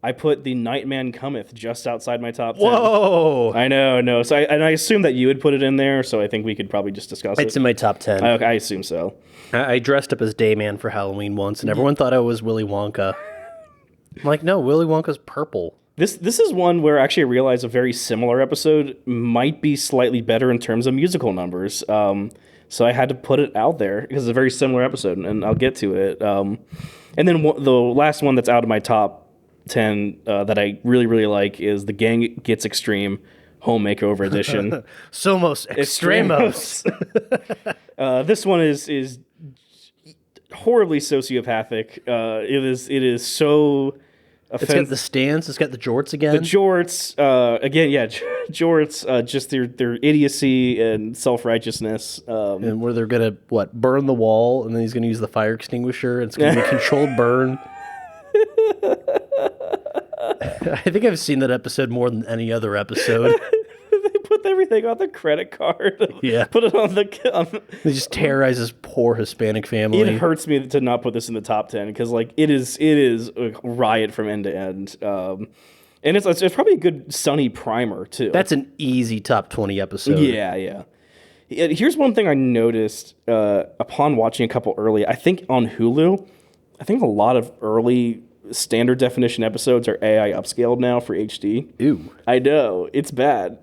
I put The Nightman Cometh just outside my top 10. Whoa! I know. So I assume that you would put it in there, so I think we could probably just discuss it. It's in my top 10. I assume so. I dressed up as Dayman for Halloween once, and everyone thought I was Willy Wonka. I'm like, no, Willy Wonka's purple. This is one where actually I realized a very similar episode might be slightly better in terms of musical numbers. So I had to put it out there because it's a very similar episode, and I'll get to it. And then the last one that's out of my top 10 that I really, really like is The Gang Gets Extreme Home Makeover Edition. Somos Extremos. This one is horribly sociopathic. It is so... It's got the stance. It's got the jorts again. The jorts, again, yeah, jorts, just their idiocy and self-righteousness. And where they're going to, burn the wall, and then he's going to use the fire extinguisher, and it's going to be a controlled burn. I think I've seen that episode more than any other episode. They put everything on the credit card. Yeah. Put it on the... They just terrorize this poor Hispanic family. It hurts me to not put this in the top 10 because it is a riot from end to end. And it's probably a good Sunny primer too. That's an easy top 20 episode. Yeah. Here's one thing I noticed upon watching a couple early. I think on Hulu, I think a lot of early standard definition episodes are AI upscaled now for HD. Ew. I know. It's bad.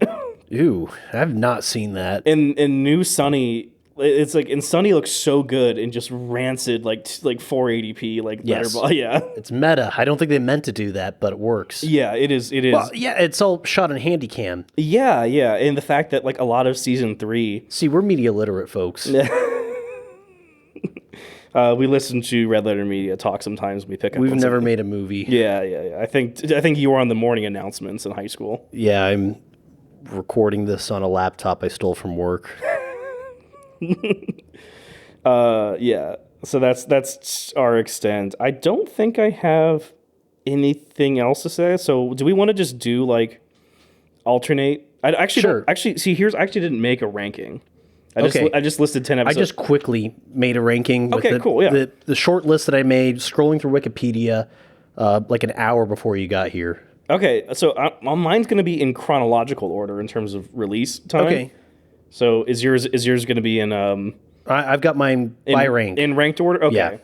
Ew. I've not seen that. And new Sunny, it's like, and Sunny looks so good and just rancid, like 480p, yes. Yeah. It's meta. I don't think they meant to do that, but it works. Yeah, it is. Well, yeah, it's all shot on Handycam. Yeah. And the fact that a lot of season 3. See, we're media literate, folks. We listen to Red Letter Media talk sometimes. We pick up. We've never made a movie. Yeah. I think you were on the morning announcements in high school. Yeah, I'm recording this on a laptop I stole from work. Yeah. So that's our extent. I don't think I have anything else to say. So do we want to just do alternate? I actually sure. I actually didn't make a ranking. I just listed 10 episodes. I just quickly made a ranking. Okay, cool. Yeah. The short list that I made, scrolling through Wikipedia, an hour before you got here. Okay, so mine's going to be in chronological order in terms of release time. Okay. So is yours going to be in I've got mine by rank. in ranked order? Okay. Yeah.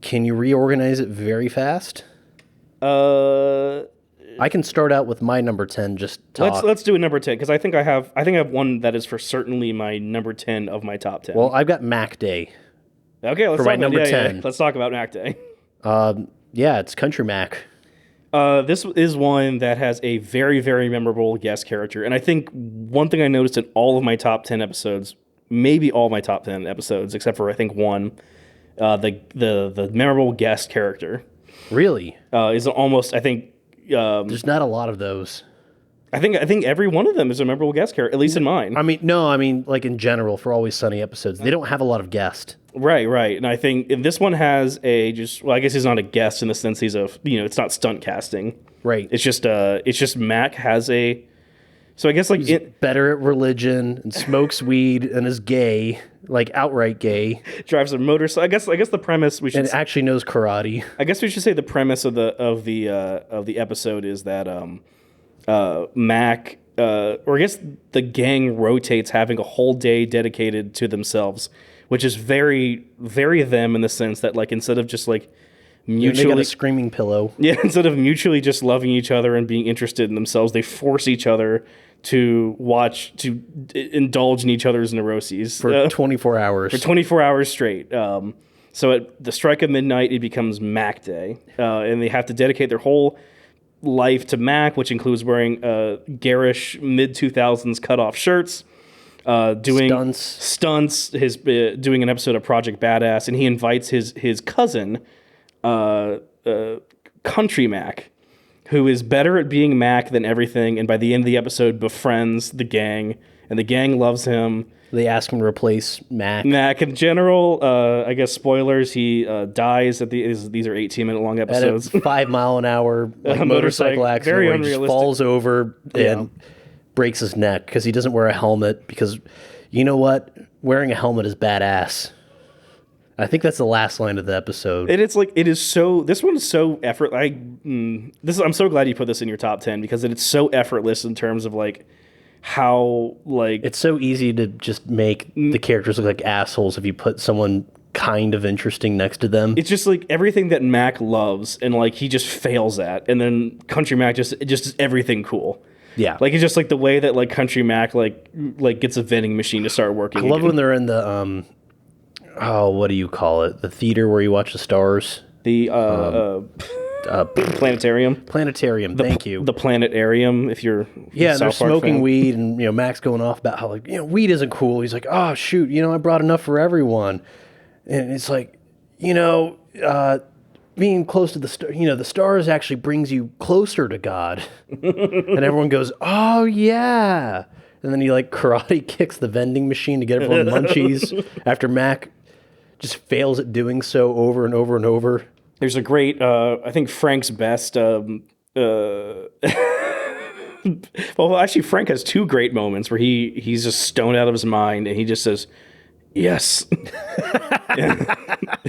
Can you reorganize it very fast? I can start out with my number 10. Just talk. Let's do a number 10 because I think I have one that is for certainly my number 10 of my top 10. Well, I've got Mac Day. Okay, let's for talk my number 10. Yeah. Let's talk about Mac Day. Yeah, it's Country Mac. This is one that has a very, very memorable guest character. And I think one thing I noticed in all of my top 10 episodes, maybe all my top 10 episodes, except for I think one, the memorable guest character. Really? Is almost, I think... There's not a lot of those. I think every one of them is a memorable guest character, at least in mine. I mean, like in general, for Always Sunny episodes, they don't have a lot of guests. Right. And I think this one has I guess he's not a guest in the sense he's it's not stunt casting. Right. It's just Mac has a, so I guess like he's better at religion and smokes weed and is gay, like outright gay. Drives a motorcycle. I guess the premise we should and actually knows karate. I guess we should say the premise of the episode is that Mac or I guess the gang rotates having a whole day dedicated to themselves, which is very, very them in the sense that like instead of just like mutually they got a screaming pillow. Yeah, instead of mutually just loving each other and being interested in themselves, they force each other to indulge in each other's neuroses for 24 hours. For 24 hours straight. So at the strike of midnight, it becomes Mac Day, and they have to dedicate their whole life to Mac, which includes wearing garish mid-2000s cut-off shirts, doing stunts, doing an episode of Project Badass, and he invites his cousin, Country Mac, who is better at being Mac than everything, and by the end of the episode befriends the gang, and the gang loves him. They ask him to replace Mac. Mac, in general, I guess spoilers, he dies at these are 18-minute long episodes. At a 5 mile an hour motorcycle accident very where he just falls over and breaks his neck because he doesn't wear a helmet because, you know what? Wearing a helmet is badass. I think that's the last line of the episode. And it's like, this one is so I'm so glad you put this in your top 10 because it's so effortless in terms of like, how like it's so easy to just make the characters look like assholes if you put someone kind of interesting next to them. It's just like everything that Mac loves and like he just fails at, and then Country Mac just is everything cool. Yeah, like it's just like the way that like Country Mac like gets a vending machine to start working. I love when they're in the what do you call it? The theater where you watch the stars. The planetarium. Thank you. The planetarium. If you're they're smoking weed, and Mac's going off about how like weed isn't cool. He's like, oh shoot, I brought enough for everyone, and it's like, being close to the the stars actually brings you closer to God, and everyone goes, oh yeah, and then he like karate kicks the vending machine to get everyone munchies after Mac just fails at doing so over and over and over. There's a great, I think Frank's best, well, actually Frank has two great moments where he's just stoned out of his mind and he just says, yes.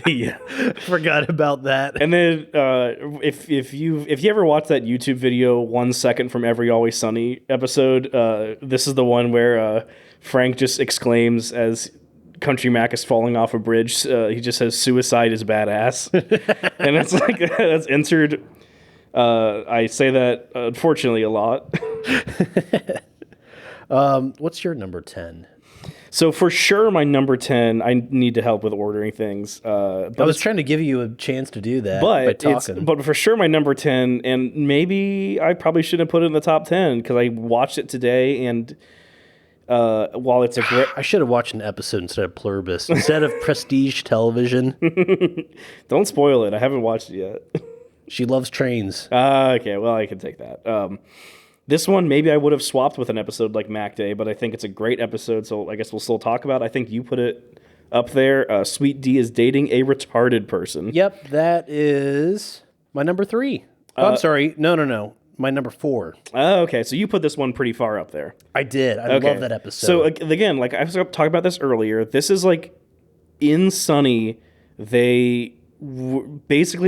Yeah. Forgot about that. And then if you ever watch that YouTube video, 1 second from every Always Sunny episode, this is the one where Frank just exclaims as Country Mac is falling off a bridge. He just says, "Suicide is badass," and it's like that's entered. I say that unfortunately a lot. What's your number 10? So for sure, my number 10. I need to help with ordering things. But I was trying to give you a chance to do that by talking. But for sure, my number 10, and maybe I probably shouldn't have put it in the top 10 because I watched it today and. While it's a great... I should have watched an episode instead of Pluribus. Instead of Prestige Television. Don't spoil it. I haven't watched it yet. She loves trains. Okay, well, I can take that. This one, maybe I would have swapped with an episode like Mac Day, but I think it's a great episode, so I guess we'll still talk about it. I think you put it up there. Sweet D is dating a retarded person. Yep, that is my number 3. I'm sorry. No. My number 4. Oh, okay. So you put this one pretty far up there. I did. I love that episode. So again, like I was talking about this earlier, this is like in Sunny, basically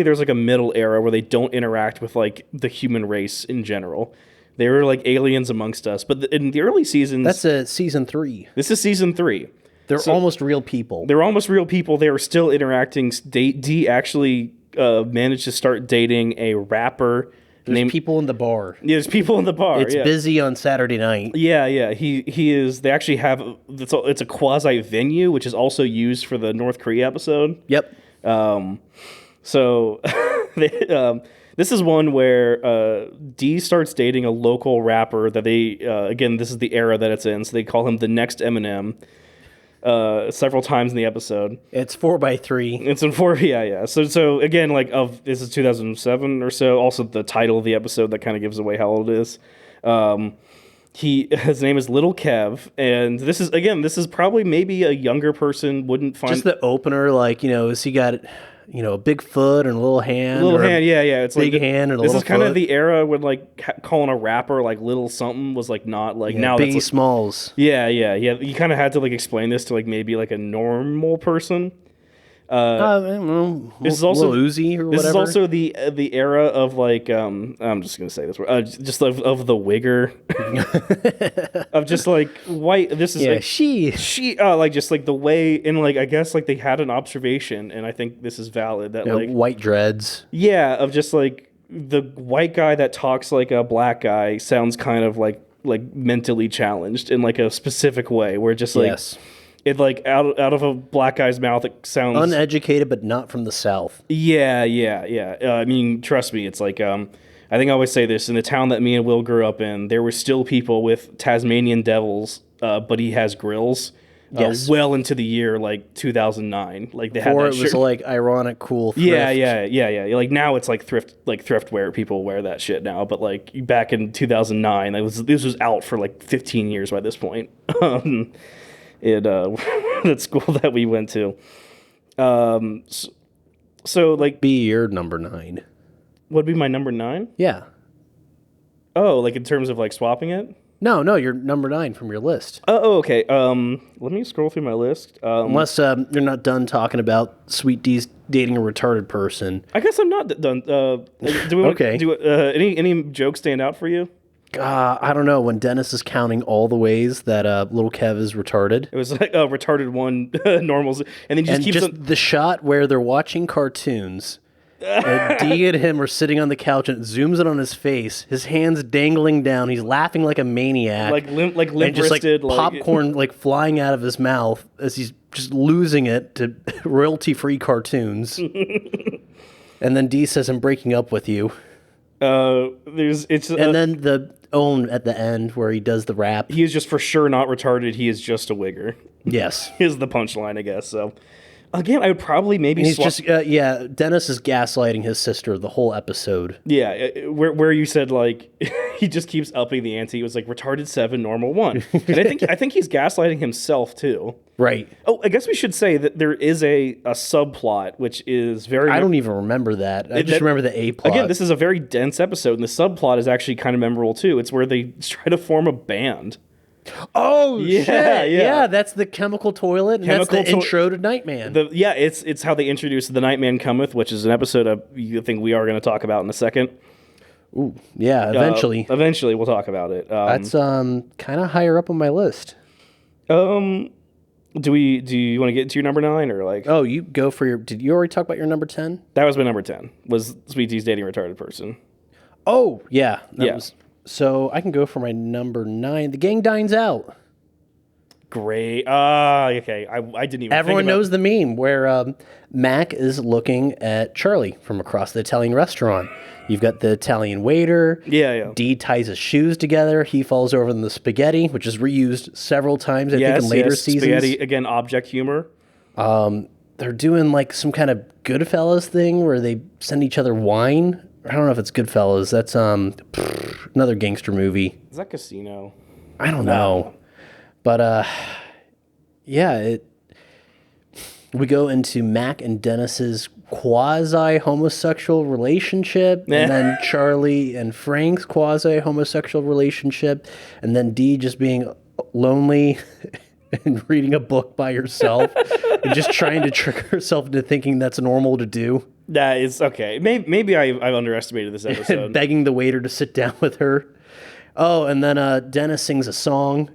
there's like a middle era where they don't interact with like the human race in general. They were like aliens amongst us. But in the early seasons, That's season 3. this is season 3. They're almost real people. They're almost real people. They were still interacting. Dee actually managed to start dating a rapper. There's people in the bar. Yeah, there's people in the bar. It's busy on Saturday night. Yeah. He is. They actually have. It's a quasi venue, which is also used for the North Korea episode. Yep. So this is one where Dee starts dating a local rapper that they again. This is the era that it's in, so they call him the next Eminem. Several times in the episode. It's 4x3. It's in 4, yeah. So again, like this is 2007 or so. Also, the title of the episode that kind of gives away how old it is. His name is Little Kev, and this is probably maybe a younger person wouldn't find. Just the opener, like, has he got, a big foot and a little hand? Yeah. It's big like hand and a this little is kind foot. of the era when like calling a rapper like Little Something was like not like now. Biggie that's like, Smalls. Yeah. You kind of had to like explain this to like maybe like a normal person. This is also Lil Uzi or whatever. This is also the era of like I'm just gonna say this word just of the wigger of just like white. This is like, she like just like the way and like I guess like they had an observation and I think this is valid that like white dreads. Yeah, of just like the white guy that talks like a black guy sounds kind of like mentally challenged in like a specific way where just like. Yes. It like out of a black guy's mouth, it sounds uneducated, but not from the South. Yeah. I mean, trust me, it's like I think I always say this in the town that me and Will grew up in. There were still people with Tasmanian devils, but he has grills. Yes. Well into the year like 2009, like they had that it was shirt. like ironic, cool. Thrift. Yeah. Like now it's like thrift wear. People wear that shit now, but like back in 2009, this was out for like 15 years by this point. That school that we went to. So like be your number 9. Would be my number 9? Yeah. Oh, like in terms of like swapping it? No, you're number 9 from your list. Oh, okay. Let me scroll through my list. Unless you're not done talking about Sweet D's dating a retarded person. I guess I'm not done. Do we okay. Any jokes stand out for you? I don't know. When Dennis is counting all the ways that little Kev is retarded. It was like retarded 1, normals, and then just keeps the shot where they're watching cartoons. Dee and him are sitting on the couch, and it zooms in on his face. His hands dangling down. He's laughing like a maniac, like limp just wristed, like popcorn like flying out of his mouth as he's just losing it to royalty-free cartoons. And then Dee says, "I'm breaking up with you." Then the own at the end where he does the rap. He is just for sure not retarded. He is just a wigger. Yes, is the punchline, I guess. So again, I would probably maybe. He's just Dennis is gaslighting his sister the whole episode. Yeah, where you said like he just keeps upping the ante. It was like retarded 7, normal 1, and I think he's gaslighting himself too. Right. Oh, I guess we should say that there is a subplot which is very. I don't even remember that. I just remember the A plot. Again, this is a very dense episode, and the subplot is actually kind of memorable too. It's where they try to form a band. Oh shit! Yeah, that's the chemical toilet. And that's the intro to Nightman. It's how they introduced the Nightman Cometh, which is an episode I think we are going to talk about in a second. Ooh, yeah, eventually. Eventually, we'll talk about it. That's kind of higher up on my list. Do you want to get to your number 9 or like? Oh, you go for your. Did you already talk about your number 10? That was my number 10. Was Sweet D's dating a retarded person? Oh yeah, so I can go for my number 9. The Gang Dines Out. Great. Okay. I didn't even. Everyone knows the meme where Mac is looking at Charlie from across the Italian restaurant. You've got the Italian waiter. Yeah. Dee ties his shoes together. He falls over in the spaghetti, which is reused several times, I think, in later seasons. Spaghetti, again, object humor. They're doing like some kind of Goodfellas thing where they send each other wine. I don't know if it's Goodfellas. That's another gangster movie. Is that Casino? I don't know. But we go into Mac and Dennis's quasi-homosexual relationship, and then Charlie and Frank's quasi-homosexual relationship, and then Dee just being lonely and reading a book by herself and just trying to trick herself into thinking that's normal to do. That is okay. Maybe I underestimated this episode. Begging the waiter to sit down with her. Oh, and then Dennis sings a song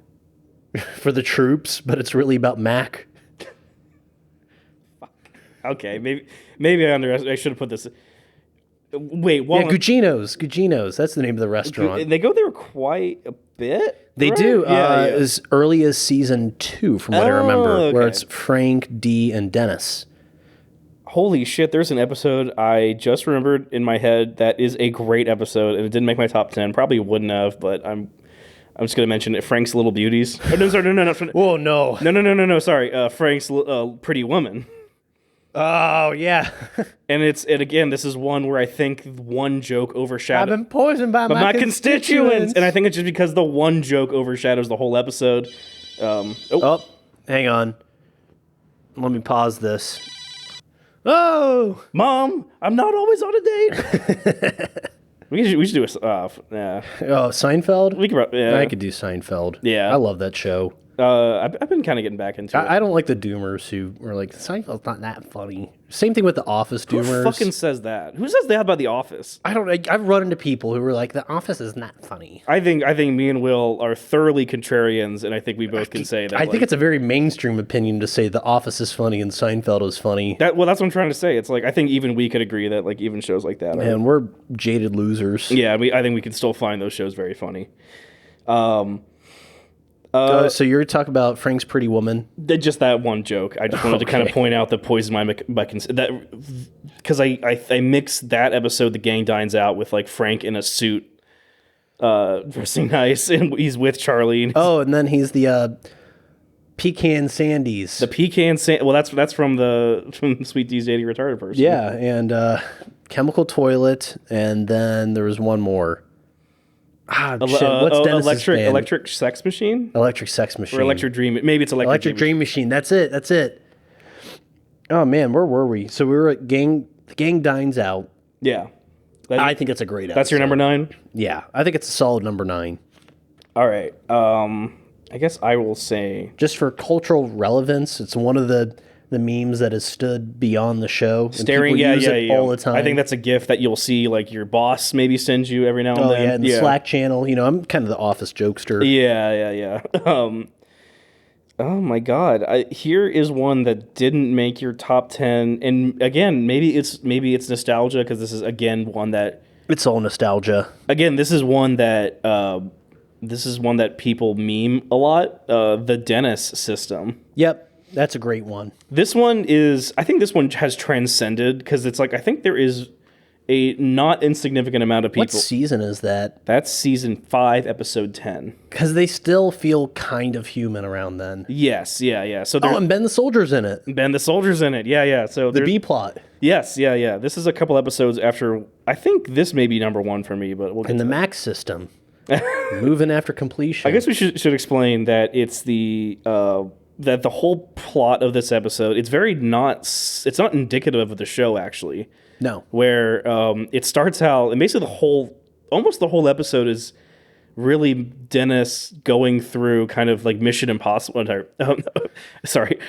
for the troops, but it's really about Mac. Okay, maybe I should have put this. Wait, Yeah, Gugino's. That's the name of the restaurant. they go there quite a bit. They right? do. Yeah, As early as season 2, from what I remember, where okay. it's Frank, Dee, and Dennis. Holy shit! There's an episode I just remembered in my head that is a great episode, and it didn't make my top 10. Probably wouldn't have, but I'm just gonna mention it. Frank's Little Beauties. Oh, no, sorry, no. Whoa, no. No. Sorry, Frank's Pretty Woman. Oh, yeah. And again, this is one where I think one joke overshadows. I've been poisoned by my constituents. And I think it's just because the one joke overshadows the whole episode. Oh, hang on. Let me pause this. Oh! Mom, I'm not always on a date. we should do a... yeah. Oh, Seinfeld? Yeah. I could do Seinfeld. Yeah. I love that show. I've been kind of getting back into it. I don't like the doomers who were like, Seinfeld's not that funny. Same thing with the Office doomers. Who fucking says that? Who says that about The Office? I've run into people who were like, The Office is not funny. I think me and Will are thoroughly contrarians, and I think we both can say that. I think it's a very mainstream opinion to say The Office is funny and Seinfeld is funny. That's what I'm trying to say. It's like, I think even we could agree that like even shows like that. And we're jaded losers. Yeah, I think we can still find those shows very funny. So you're talking about Frank's Pretty Woman? Just that one joke. I just wanted to kind of point out the poison my that because I mixed that episode, The Gang Dines Out, with like Frank in a suit, dressing nice, and he's with Charlie. And then he's the Pecan Sandies. The Pecan Sand. Well, that's from Sweet Dee's Dating Retarded Person. Yeah, and Chemical Toilet, and then there was one more. What's Dennis's band? Electric Sex Machine? Electric Sex Machine. Or Electric Dream. Maybe it's Electric Dream Machine. That's it. Oh, man, where were we? So we were at The Gang Dines Out. Yeah. I think it's a great episode. That's your number 9? Yeah, I think it's a solid number 9. All right. I guess I will say... Just for cultural relevance, it's one of the memes that has stood beyond the show. Staring, all the time. I think that's a GIF that you'll see, like your boss maybe sends you every now and then. Oh yeah, in the Slack channel. You know, I'm kind of the Office jokester. Yeah. Oh my God, here is one that didn't make your top 10, and again, maybe it's nostalgia because this is again one that it's all nostalgia. Again, this is one that people meme a lot. The Dennis system. Yep. That's a great one. I think this one has transcended because it's like, I think there is a not insignificant amount of people. What season is that? That's season 5, episode 10. Because they still feel kind of human around then. Yes, yeah. So and Ben the Soldier's in it. Yeah. So the B plot. Yes, yeah. This is a couple episodes after, I think this may be number 1 for me, but we'll get in the that. Max system. Moving after completion. I guess we should explain that it's that the whole plot of this episode, it's not indicative of the show, actually. No. Where it starts out, and basically almost the whole episode is really Dennis going through kind of like Mission Impossible,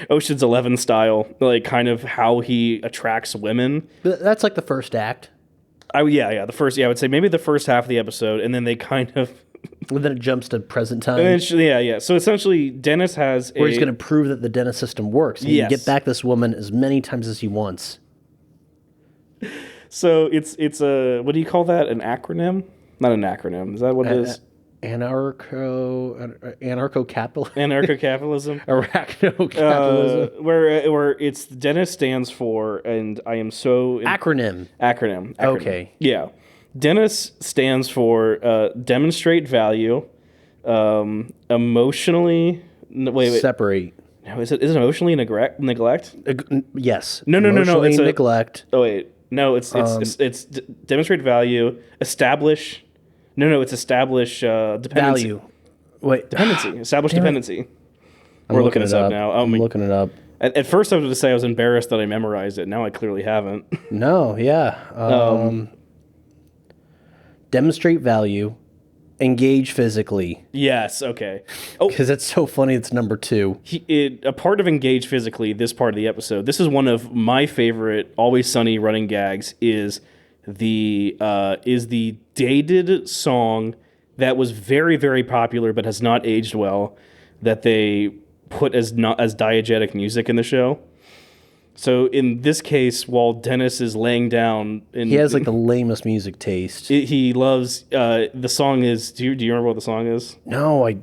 Ocean's 11 style, like kind of how he attracts women. But that's like the first act. I would say maybe the first half of the episode, and then they kind of... And then it jumps to present time. Yeah. So essentially, Dennis has where he's going to prove that the Dennis system works. He can get back this woman as many times as he wants. So it's a, what do you call that? An acronym? Not an acronym. Is that what it is? Anarcho-capitalism. Anarcho-capitalism. Arachno-capitalism. Where it's Dennis stands for, and I am so... Acronym. Okay. Yeah. Dennis stands for demonstrate value, emotionally... Wait. Separate. No, is it emotionally neglect? Yes. No. It's neglect. Oh, wait. No, it's demonstrate value, establish... No, it's establish dependency. Value. Wait. Dependency. Establish dependency. We're looking this up now. I'm looking it up. At first, I was going to say I was embarrassed that I memorized it. Now I clearly haven't. No, yeah. Demonstrate value. Engage physically. Yes, okay. Because it's so funny it's number 2. A part of engage physically, this part of the episode, this is one of my favorite Always Sunny running gags, is the dated song that was very, very popular but has not aged well that they put as diegetic music in the show. So in this case, while Dennis is laying down, he has like the lamest music taste. He loves the song is. Do you remember what the song is? No, I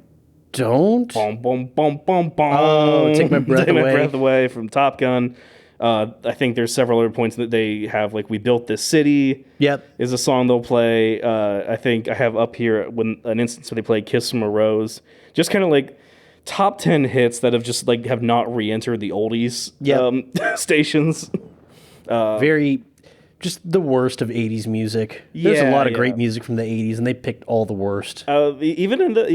don't. Bum, bum, bum, bum, bum. Oh, Take My Breath Away. My Breath Away from Top Gun. I think there's several other points that they have, like We Built This City. Yep. Is a song they'll play. I think I have up here when an instance where they play Kiss from a Rose. Just kind of like top 10 hits that have just like have not re-entered the oldies stations. Very just the worst of 80s music. There's a lot of great music from the 80s, and they picked all the worst. Even in the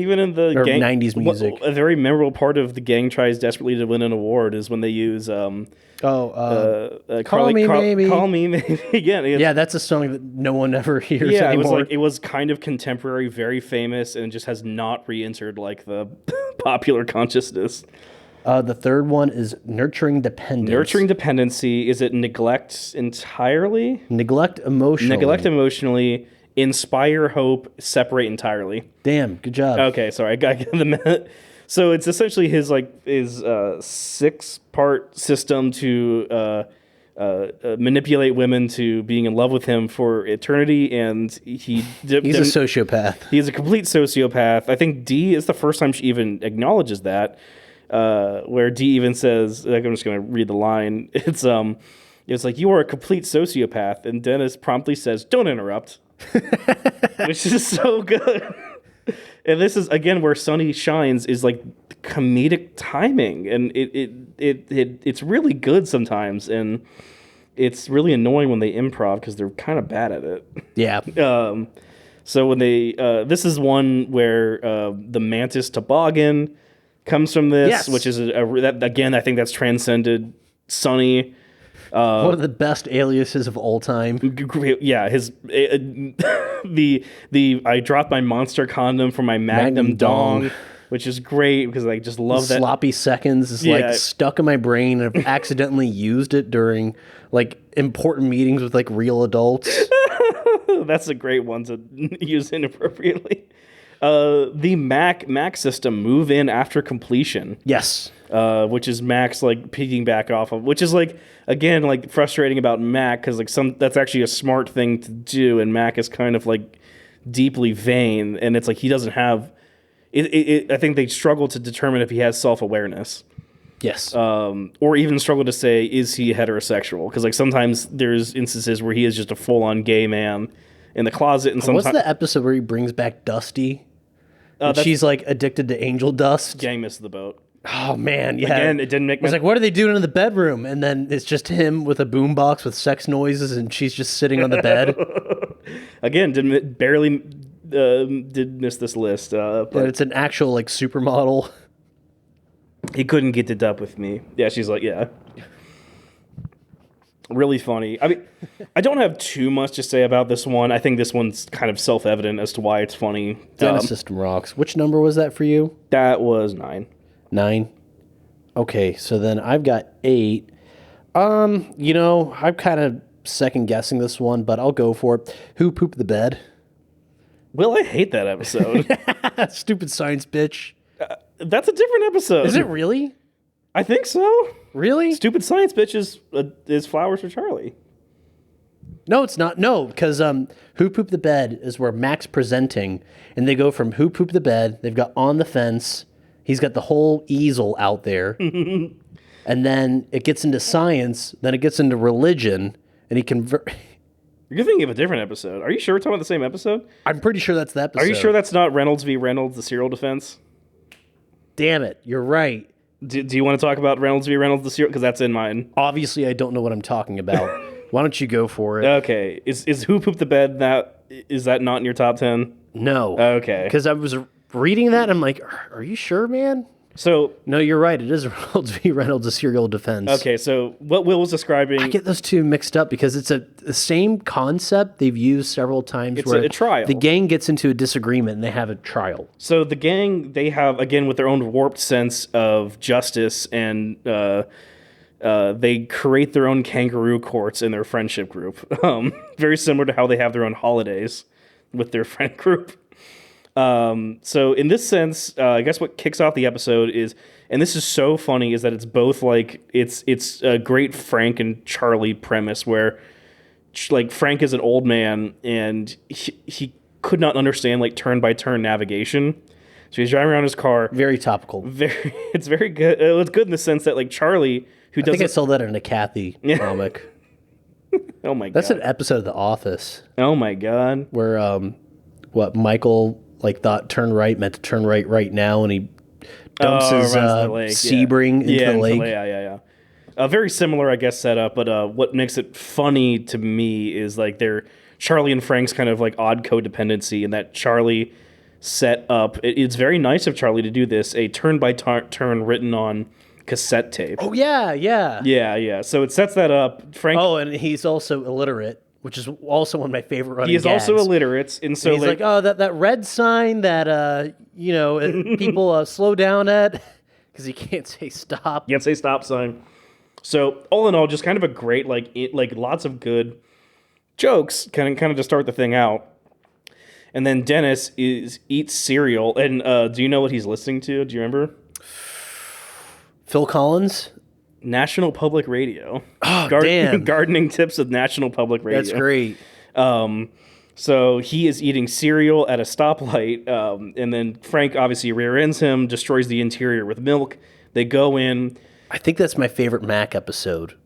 or gang 90s music. A very memorable part of The Gang Tries Desperately to Win an Award is when they use Call Me Maybe. Call Me Maybe again. Yeah, that's a song that no one ever hears anymore. It was kind of contemporary, very famous, and just has not re-entered like the popular consciousness. The third one is Nurturing Dependence. Nurturing Dependency. Is it Neglect Entirely? Neglect Emotionally. Neglect Emotionally. Inspire Hope. Separate Entirely. Damn, good job. Okay, sorry, I got the. So it's essentially his 6-part system to manipulate women to being in love with him for eternity, and he's a sociopath. He is a complete sociopath. I think Dee is the first time she even acknowledges that. Where Dee even says, like, I'm just going to read the line. It's like, you are a complete sociopath, and Dennis promptly says, "Don't interrupt," which is so good. And this is again where Sonny shines, is like comedic timing, and it's really good sometimes, and it's really annoying when they improv because they're kind of bad at it. Yeah. So when they this is one where the Mantis Toboggan comes from this, which is that again, I think that's transcended Sonny. One of the best aliases of all time. Yeah, his the I dropped my monster condom for my Magnum dong, which is great because I just love that. Sloppy seconds is like stuck in my brain, and I've accidentally used it during like important meetings with like real adults. That's a great one to use inappropriately. The Mac system, move in after completion. Yes. Which is Mac's like picking back off of, which is like, again, like frustrating about Mac because like that's actually a smart thing to do, and Mac is kind of like deeply vain, and it's like he doesn't have I think they struggle to determine if he has self-awareness. Yes. Or even struggle to say, is he heterosexual? Because like sometimes there's instances where he is just a full-on gay man in the closet, and sometimes what's the episode where he brings back Dusty? She's like addicted to angel dust. Gang missed the boat. Oh man, yeah. Again, it didn't make. It's like, what are they doing in the bedroom? And then it's just him with a boombox with sex noises, and she's just sitting on the bed. Again, did miss this list. But it's an actual like supermodel. He couldn't get it up with me. Yeah, she's like, yeah. Really funny. I mean, I don't have too much to say about this one. I think this one's kind of self-evident as to why it's funny. Dennis System rocks. Which number was that for you? That was 9. 9? Okay, so then I've got 8. I'm kind of second-guessing this one, but I'll go for it. Who Pooped the Bed? Will, I hate that episode. Stupid science bitch. That's a different episode. Is it really? I think so. Really? Stupid Science Bitch is Flowers for Charlie. No, it's not. No, because Who Pooped the Bed is where Mac's presenting, and they go from Who Pooped the Bed, they've got On the Fence, he's got the whole easel out there, and then it gets into science, then it gets into religion, and he You're thinking of a different episode. Are you sure we're talking about the same episode? I'm pretty sure that's the episode. Are you sure that's not Reynolds v. Reynolds, the serial defense? Damn it, you're right. Do you want to talk about Reynolds v. Reynolds, the serial? Because that's in mine. Obviously, I don't know what I'm talking about. Why don't you go for it? Okay. Is Who Pooped the Bed, is that not in your top 10? No. Okay. Because I was reading that, and I'm like, are you sure, man? So no, you're right. It is Reynolds v. Reynolds, a serial defense. Okay, so what Will was describing... I get those two mixed up because it's the same concept they've used several times. It's a trial. The gang gets into a disagreement and they have a trial. So the gang, they have, again, with their own warped sense of justice, and they create their own kangaroo courts in their friendship group. Very similar to how they have their own holidays with their friend group. So in this sense, I guess what kicks off the episode is, and this is so funny, is that it's both like it's a great Frank and Charlie premise where like Frank is an old man and he could not understand like turn by turn navigation. So he's driving around his car. Very topical. It's very good. It's good in the sense that like Charlie, who doesn't. I think I saw that in a Kathy comic. Oh my god. That's an episode of The Office. Oh my god. Where Michael like thought turn right meant to turn right now, and he dumps his Sebring into the lake. Yeah. Very similar, I guess, setup. But what makes it funny to me is like Charlie and Frank's kind of like odd codependency, in that Charlie set up. It's very nice of Charlie to do this. A turn by turn written on cassette tape. Oh yeah. Yeah. So it sets that up. Frank. Oh, and he's also illiterate, which is also one of my favorite running gags. He is also illiterate, and so and he's like, oh, that red sign that people slow down at, because he can't say stop. Can't say stop sign. So all in all, just kind of a great like lots of good jokes, kind of to start the thing out. And then Dennis eats cereal, and do you know what he's listening to? Do you remember? Phil Collins? National Public Radio. Oh, damn. Gardening tips with National Public Radio. That's great. So he is eating cereal at a stoplight, and then Frank obviously rear ends him, destroys the interior with milk. They go in. I think that's my favorite Mac episode.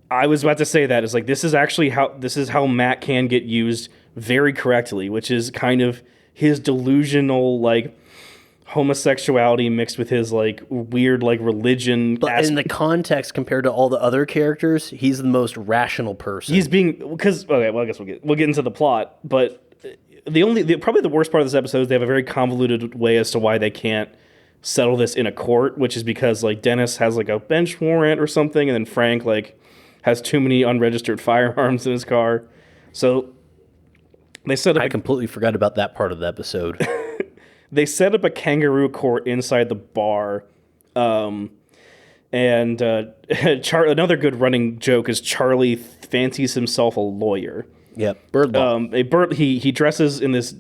I was about to say that. It's like this is how Mac can get used very correctly, which is kind of his delusional like homosexuality mixed with his like weird like religion. But in the context compared to all the other characters, he's the most rational person. He's being okay. Well, I guess we'll get into the plot, but probably the worst part of this episode is they have a very convoluted way as to why they can't settle this in a court, which is because like Dennis has like a bench warrant or something, and then Frank like has too many unregistered firearms in his car. So they set up. I completely forgot about that part of the episode. They set up a kangaroo court inside the bar, and another good running joke is Charlie fancies himself a lawyer. Yep, bird law. He dresses in this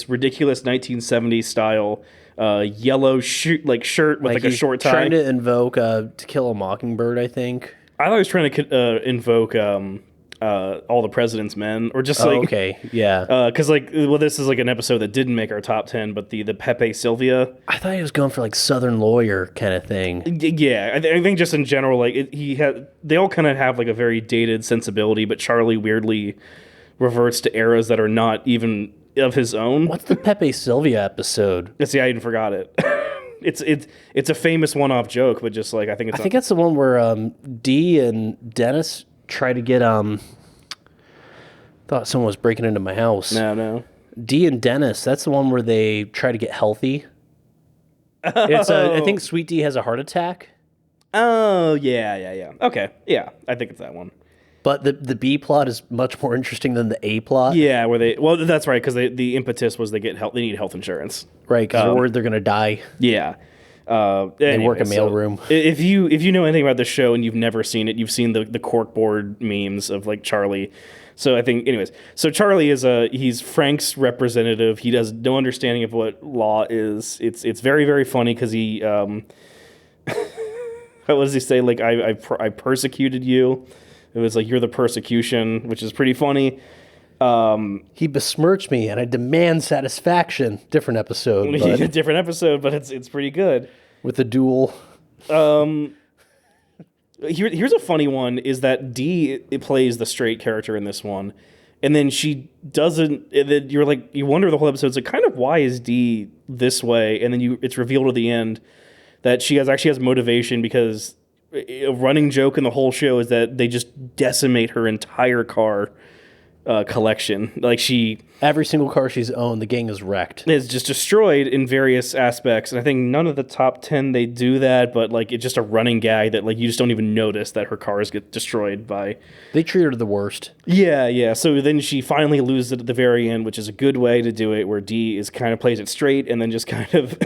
ridiculous 1970s style yellow shirt with like a short tie. Trying to invoke To Kill a Mockingbird, I think. I thought he was trying to invoke All the President's Men, or just like okay, yeah. Because this is like an episode that didn't make our top 10, but the Pepe Sylvia. I thought he was going for like Southern lawyer kind of thing. Yeah, I think just in general, like they all kind of have like a very dated sensibility, but Charlie weirdly reverts to eras that are not even of his own. What's the Pepe Sylvia episode? See, I even forgot it. It's a famous one-off joke, but just like I think that's the one where Dee and Dennis try to get thought someone was breaking into my house. No. Dee and Dennis, that's the one where they try to get healthy. It's I think Sweet Dee has a heart attack. Oh, yeah. Okay. Yeah, I think it's that one. But the B plot is much more interesting than the A plot. Yeah, that's right, because the impetus was they need health insurance. Right, because they're worried they're going to die. Yeah. They work a mailroom. If you know anything about the show and you've never seen it, you've seen the corkboard memes of like Charlie. So I think, anyways, so Charlie he's Frank's representative. He has no understanding of what law is. It's very, very funny because he what does he say? Like I persecuted you. It was like you're the persecution, which is pretty funny. He besmirched me, and I demand satisfaction. Different episode, but it's pretty good with the duel. Here's a funny one: is that Dee plays the straight character in this one, and then she doesn't. And then you're like, you wonder the whole episode. It's like, kind of why is Dee this way? And then it's revealed at the end that she actually has motivation, because a running joke in the whole show is that they just decimate her entire car collection. Like every single car she's owned, the gang is wrecked. Is just destroyed in various aspects. And I think none of the top 10 they do that, but like it's just a running gag that like you just don't even notice that her cars get destroyed by. They treat her the worst. Yeah. So then she finally loses it at the very end, which is a good way to do it, where Dee is kind of plays it straight, and then just kind of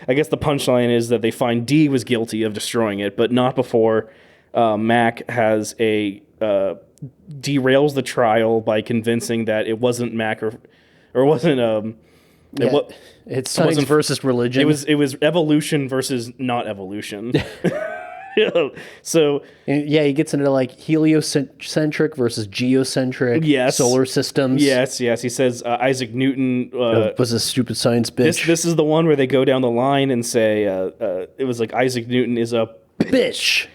I guess the punchline is that they find Dee was guilty of destroying it, but not before Mac has derails the trial by convincing that it wasn't Mac or it wasn't And what it's science versus religion. It was evolution versus not evolution. So yeah, he gets into like heliocentric versus geocentric solar systems. Yes. He says Isaac Newton was a stupid science bitch. This is the one where they go down the line and say it was like Isaac Newton is a bitch.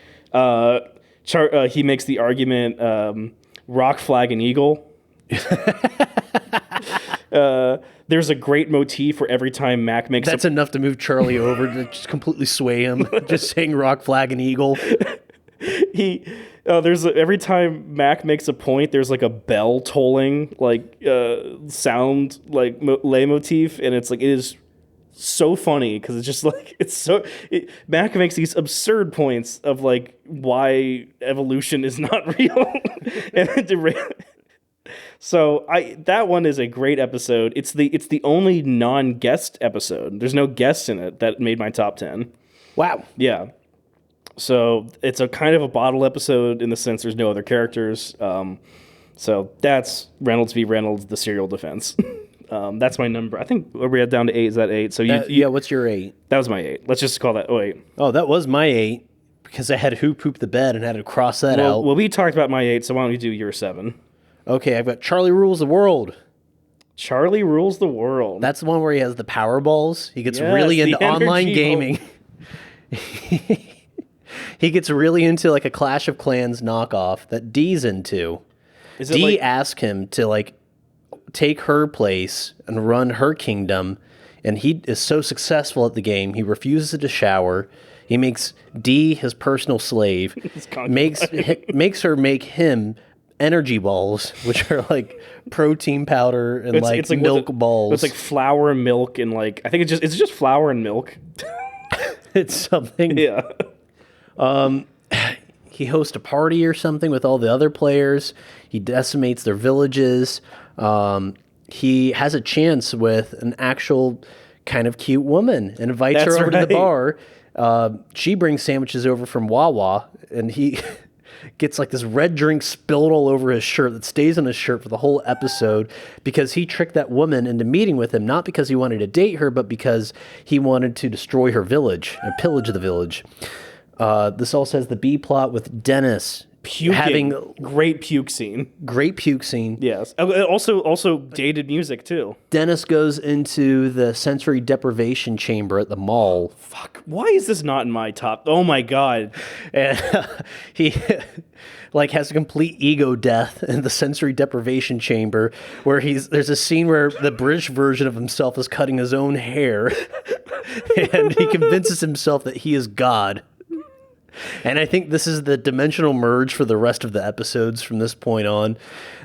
He makes the argument rock, flag, and eagle. There's a great motif for every time Mac makes. That's enough to move Charlie over to just completely sway him. Just saying rock, flag, and eagle. Every time Mac makes a point, there's like a bell tolling like sound like leitmotif, and it's like it is so funny because it's just like Mac makes these absurd points of like why evolution is not real, and so that one is a great episode. It's the only non-guest episode. There's no guests in it that made my top 10. Wow. Yeah. So it's a kind of a bottle episode in the sense there's no other characters. So that's Reynolds v. Reynolds, the serial defense. That's my number. I think we had down to 8. Is that 8? So yeah. What's your 8? That was my 8. Let's just call that 8. Oh, that was my 8 because I had Who Pooped the Bed and had to cross that out. Well, we talked about my 8, so why don't you do your 7? Okay, I've got Charlie Rules the World. Charlie Rules the World. That's the one where he has the power balls. He gets really into online gaming. He gets really into like a Clash of Clans knockoff that Dee's into. Dee asks him to like take her place and run her kingdom, and he is so successful at the game, he refuses to shower. He makes Dee his personal slave, makes her make him energy balls, which are like protein powder and it's like milk balls. It's like flour and milk and like I think it's just flour and milk. It's something. Yeah. He hosts a party or something with all the other players. He decimates their villages. He has a chance with an actual kind of cute woman and invites her over to the bar. She brings sandwiches over from Wawa, and he gets like this red drink spilled all over his shirt that stays on his shirt for the whole episode because he tricked that woman into meeting with him, not because he wanted to date her, but because he wanted to destroy her village and pillage the village. This also has the B plot with Dennis having great puke scene. Great puke scene. Yes. Also dated music too. Dennis goes into the sensory deprivation chamber at the mall. Fuck. Why is this not in my top? Oh my god. And he like has a complete ego death in the sensory deprivation chamber where there's a scene where the British version of himself is cutting his own hair and he convinces himself that he is God. And I think this is the dimensional merge for the rest of the episodes from this point on.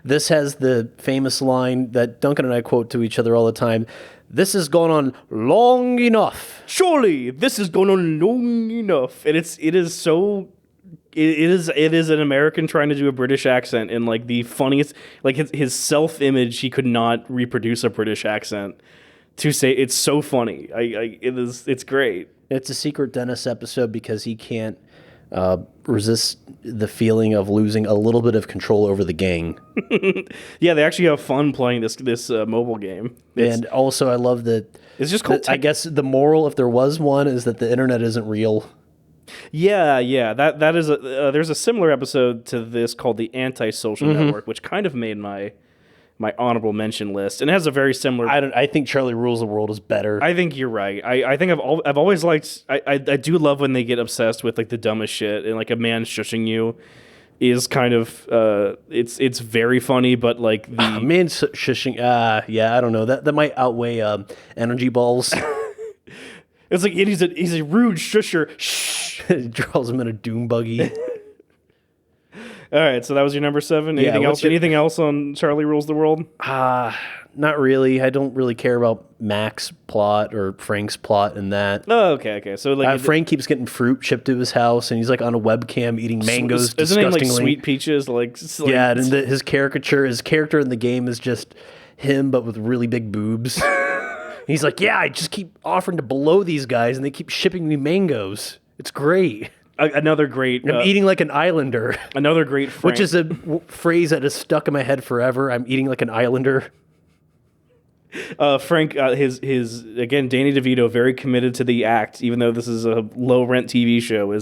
This has the famous line that Duncan and I quote to each other all the time. This has gone on long enough. Surely this has gone on long enough. And it is an American trying to do a British accent and like the funniest, like his self-image, he could not reproduce a British accent to say it's so funny. It's great. It's a secret Dennis episode because he can't resist the feeling of losing a little bit of control over the gang. Yeah, they actually have fun playing this mobile game. And also, I love that. It's just called. I guess the moral, if there was one, is that the internet isn't real. Yeah. That is there's a similar episode to this called The Antisocial Network, which kind of made my honorable mention list, and it has a very similar. I think Charlie Rules the World is better. I think you're right. I think I've always liked. I do love when they get obsessed with like the dumbest shit, and like a man shushing you is kind of it's very funny, but like the man shushing. Yeah, I don't know that might outweigh energy balls. It's like he's a rude shusher. Shh. He draws him in a doom buggy. All right, so that was your number 7. Anything else? Anything else on Charlie Rules the World? Not really. I don't really care about Mac's plot or Frank's plot in that. Oh, okay. So like Frank keeps getting fruit shipped to his house, and he's like on a webcam eating mangoes. Isn't it disgustingly. like Sweet Peaches? Yeah, and his character in the game is just him, but with really big boobs. He's like, yeah, I just keep offering to blow these guys, and they keep shipping me mangoes. It's great. Another great... I'm eating like an islander. Another great... Which is a phrase that is stuck in my head forever. I'm eating like an islander. Frank, his again, Danny DeVito, very committed to the act, even though this is a low rent TV show.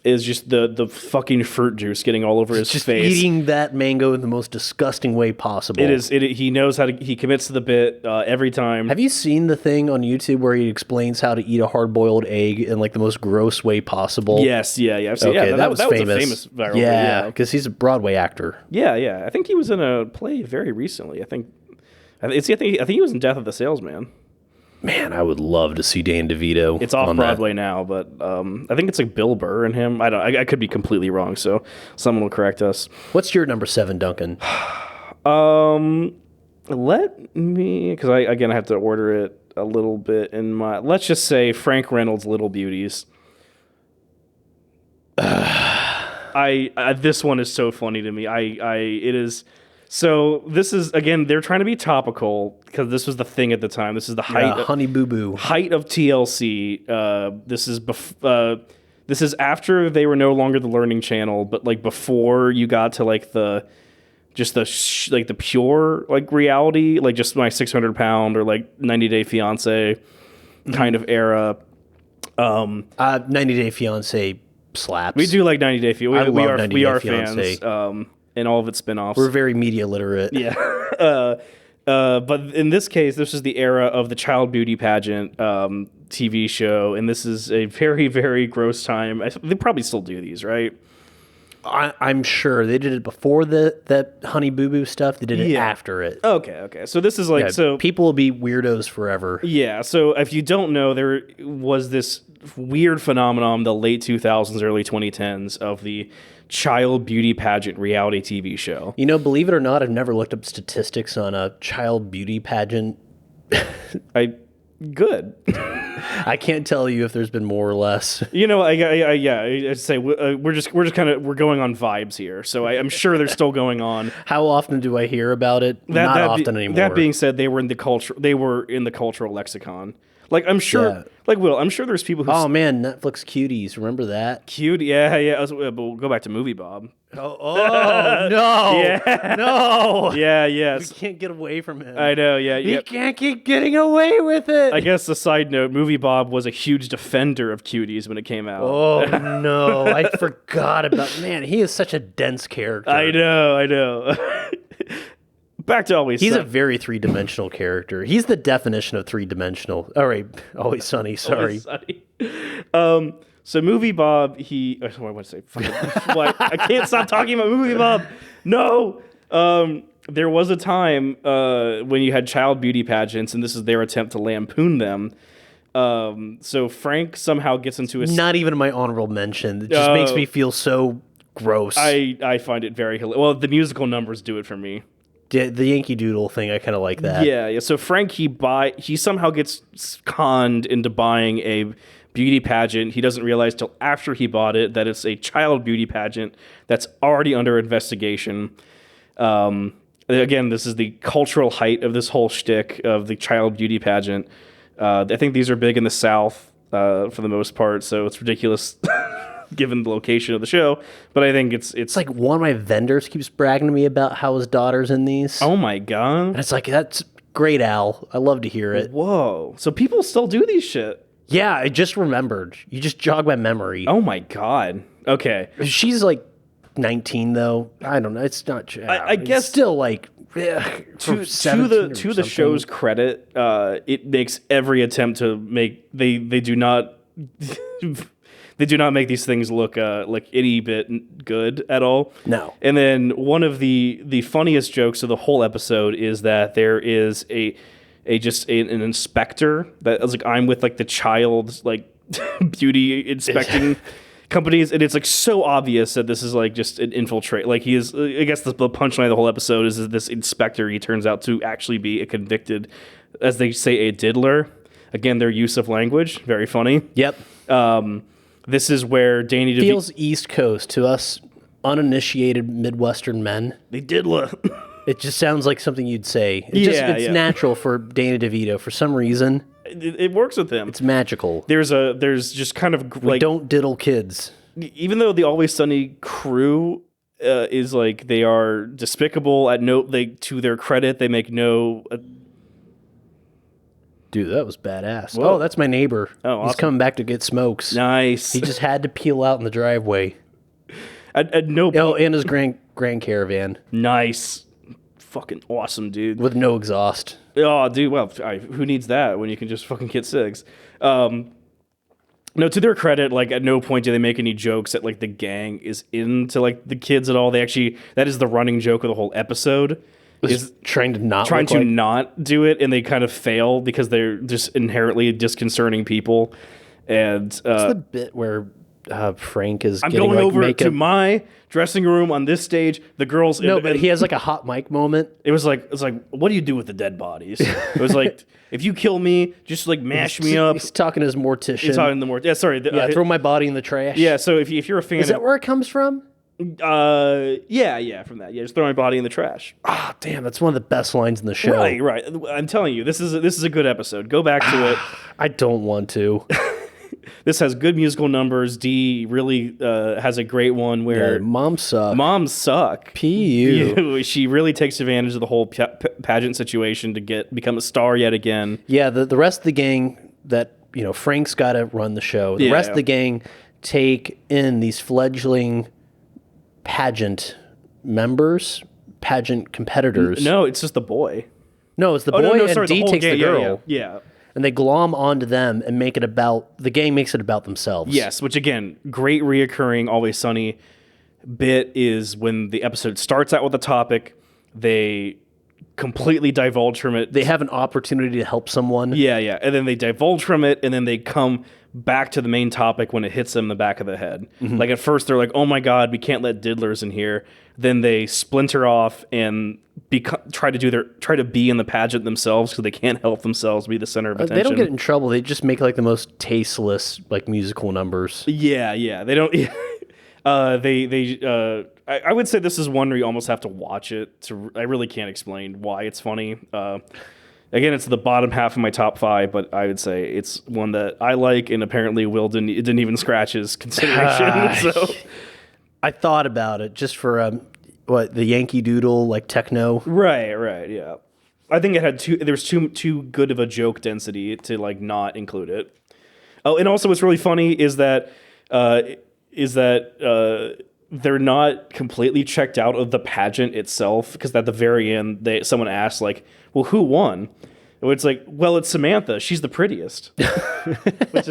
Is just the fucking fruit juice getting all over his Just face. eating that mango in the most disgusting way possible. It is. He knows how to. He commits to the bit every time. Have you seen the thing on YouTube where he explains how to eat a hard-boiled egg in like the most gross way possible? Yes. Yeah. I've seen, Okay, yeah, that was famous. a famous viral. Yeah, because he's a Broadway actor. Yeah. I think he was in a play very recently. I think he was in Death of the Salesman. Man, I would love to see Dan DeVito. It's off on Broadway now, but I think it's like Bill Burr and him. I could be completely wrong, so someone will correct us. What's your number 7, Duncan? Let me, because I have to order it a little bit in my. Let's just say Frank Reynolds' Little Beauties. This one is so funny to me. It is. So this is, again, they're trying to be topical because this was the thing at the time. This is the height, Honey Boo Boo, height of TLC. This is after they were no longer the Learning Channel, but like before you got to like the pure like reality, like just My 600 Pound or like 90 Day Fiance kind of era. 90 Day Fiance slaps. We do like 90 Day Fiance. I love 90 we Day are Fiance. fans. And all of its spinoffs. We're very media literate. Yeah. But in this case, this is the era of the child beauty pageant TV show, and this is a very, very gross time. They probably still do these, right? I'm sure they did it before that Honey Boo Boo stuff. They did it after it. Okay. So this is like so people will be weirdos forever. Yeah. So if you don't know, there was this weird phenomenon in the late 2000s, early 2010s of the child beauty pageant reality TV show. You know, believe it or not, I've never looked up statistics on a child beauty pageant. Good. I can't tell you if there's been more or less. You know, I say we're just kind of going on vibes here. So I'm sure they're still going on. How often do I hear about it? Not often anymore. That being said, they were in the cultural lexicon. Like I'm sure, I'm sure there's people who. Oh man, Netflix cuties, remember that? Cute, yeah. But we'll go back to Movie Bob. Oh no, yeah, no, yes. We can't get away from him. I know, yeah. We can't keep getting away with it. I guess a side note: Movie Bob was a huge defender of cuties when it came out. Oh no, I forgot about. Man, he is such a dense character. I know. Back to Always Sunny. He's a very three-dimensional character. He's the definition of three-dimensional. All right, Always Sunny, sorry. So Movie Bob, what do I want to say? What? I can't stop talking about Movie Bob. No. There was a time when you had child beauty pageants, and this is their attempt to lampoon them. So Frank somehow gets into a... Not even my honorable mention. It just makes me feel so gross. I find it very hilarious. Well, the musical numbers do it for me. The Yankee Doodle thing, I kind of like that. Yeah. So Frank, he somehow gets conned into buying a beauty pageant. He doesn't realize till after he bought it that it's a child beauty pageant that's already under investigation. Again, this is the cultural height of this whole shtick of the child beauty pageant. I think these are big in the South for the most part, so it's ridiculous given the location of the show. But I think it's like one of my vendors keeps bragging to me about how his daughter's in these. Oh my God. And it's like, that's great, Al. I love to hear it. Whoa. So people still do these shit. Yeah, I just remembered. You just jogged my memory. Oh my God. Okay. She's like 19 though. I don't know. It's not. I guess still like to the show's credit, it makes every attempt to make they do not they do not make these things look like any bit good at all. No. And then one of the funniest jokes of the whole episode is that there is an inspector that is like, I'm with like the child's like beauty inspecting companies, and it's like so obvious that this is like just an infiltrate. Like he is, I guess the punchline of the whole episode is that this inspector, he turns out to actually be a convicted, as they say, a diddler. Again, their use of language, very funny. Yep. This is where Danny DeVito feels East Coast to us uninitiated Midwestern men. They diddler. It just sounds like something you'd say. It's natural for Danny DeVito for some reason. It works with him. It's magical. There's just kind of we don't diddle kids. Even though the Always Sunny crew is like, they are despicable to their credit, they make no Dude, that was badass. Whoa. Oh, that's my neighbor. Oh, He's awesome. coming back to get smokes. Nice. He just had to peel out in the driveway. At no Oh, point. and his grand caravan Nice. Fucking awesome, dude. with no exhaust. Oh, dude. Well, who needs that when you can just fucking get SIGs? No, to their credit, like at no point do they make any jokes that like the gang is into like the kids at all. They actually, that is the running joke of the whole episode. Is trying to not Trying look to like, not do it, and they kind of fail because they're just inherently disconcerting people. And What's the bit where Frank is I'm getting going like over makeup? to my dressing room on this stage. The girls, No, but he has like a hot mic moment. it was like, what do you do with the dead bodies? It was like, if you kill me, just like mash me up. He's talking to his mortician. He's talking the more. Yeah, sorry. Throw my body in the trash. Yeah, so if you're a fan, Is that where it comes from? yeah, from that. Yeah, just throw my body in the trash. Ah, damn, that's one of the best lines in the show. Right. I'm telling you, this is a good episode. Go back to it. I don't want to. This has good musical numbers. Dee really has a great one where Moms suck. moms suck. P.U. She really takes advantage of the whole pageant situation to become a star yet again. Yeah, the rest of the gang that, Frank's got to run the show. The rest of the gang take in these fledgling pageant members, pageant competitors. No, it's just the boy. No, it's the Oh, boy no, and sorry, the Dee whole takes the gang. girl. Yeah. And they glom onto them and make it about, the gang makes it about themselves. Yes, which again, great reoccurring Always Sunny bit is when the episode starts out with a topic, they completely divulge from it. They have an opportunity to help someone. Yeah, and then they divulge from it, and then they come back to the main topic when it hits them in the back of the head. Mm-hmm. Like at first they're like, "Oh my god, we can't let diddlers in here." Then they splinter off and try to be in the pageant themselves because they can't help themselves be the center of attention. They don't get in trouble. They just make like the most tasteless like musical numbers. Yeah. They don't. I would say this is one where you almost have to watch it. I really can't explain why it's funny. Again, it's the bottom half of my top 5, but I would say it's one that I like, and apparently Will didn't even scratch his consideration. So I thought about it just for the Yankee Doodle like techno. right, yeah. I think it had there's too good of a joke density to like not include it. Oh, and also what's really funny is that they're not completely checked out of the pageant itself, because at the very end someone asks like, well, who won? And it's like, well, it's Samantha. She's the prettiest, which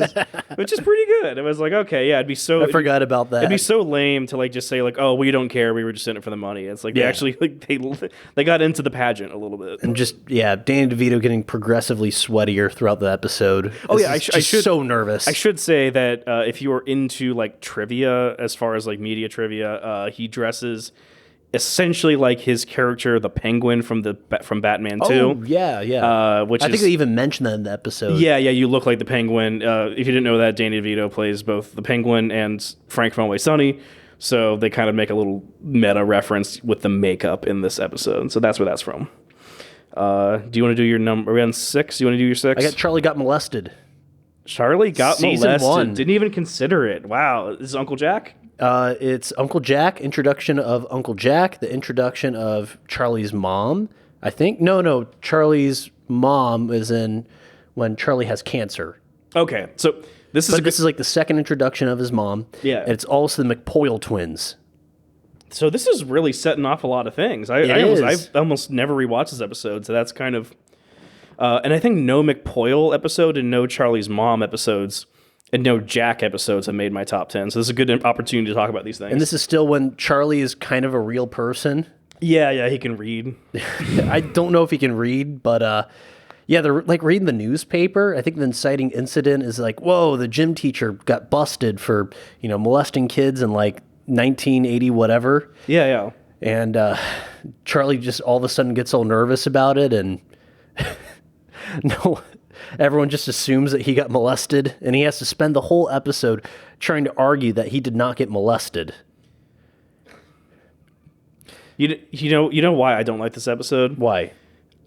is pretty good. It was like, okay, yeah, I forgot about that. It'd be so lame to like just say like, oh, we don't care. We were just in it for the money. It's like they actually like they got into the pageant a little bit. And just Danny DeVito getting progressively sweatier throughout the episode. Oh yeah, I should so nervous. I should say that if you are into like trivia, as far as like media trivia, he dresses essentially like his character, the Penguin from Batman 2. Oh yeah. Which I think they even mentioned that in the episode. Yeah, you look like the Penguin. If you didn't know that, Danny DeVito plays both the Penguin and Frank from Always Sunny. So they kind of make a little meta reference with the makeup in this episode. So that's where that's from. Do you want to do your number? Are we on 6? Do you want to do your 6? I got Charlie Got Molested. Charlie Got Season Molested. 1. Didn't even consider it. Wow. This is Uncle Jack? It's Uncle Jack, introduction of Uncle Jack, the introduction of Charlie's mom, I think. No, Charlie's mom is in when Charlie has cancer. Okay, so this is like the second introduction of his mom. Yeah. And it's also the McPoyle twins. So this is really setting off a lot of things. I almost never rewatched this episode, so that's kind of... and I think no McPoyle episode and no Charlie's mom episodes and no Jack episodes have made my top 10. So this is a good opportunity to talk about these things. And this is still when Charlie is kind of a real person. Yeah, he can read. I don't know if he can read, but they're like reading the newspaper. I think the inciting incident is like, whoa, the gym teacher got busted for, molesting kids in like 1980 whatever. Yeah. And Charlie just all of a sudden gets all nervous about it, and everyone just assumes that he got molested, and he has to spend the whole episode trying to argue that he did not get molested. You know why I don't like this episode? Why?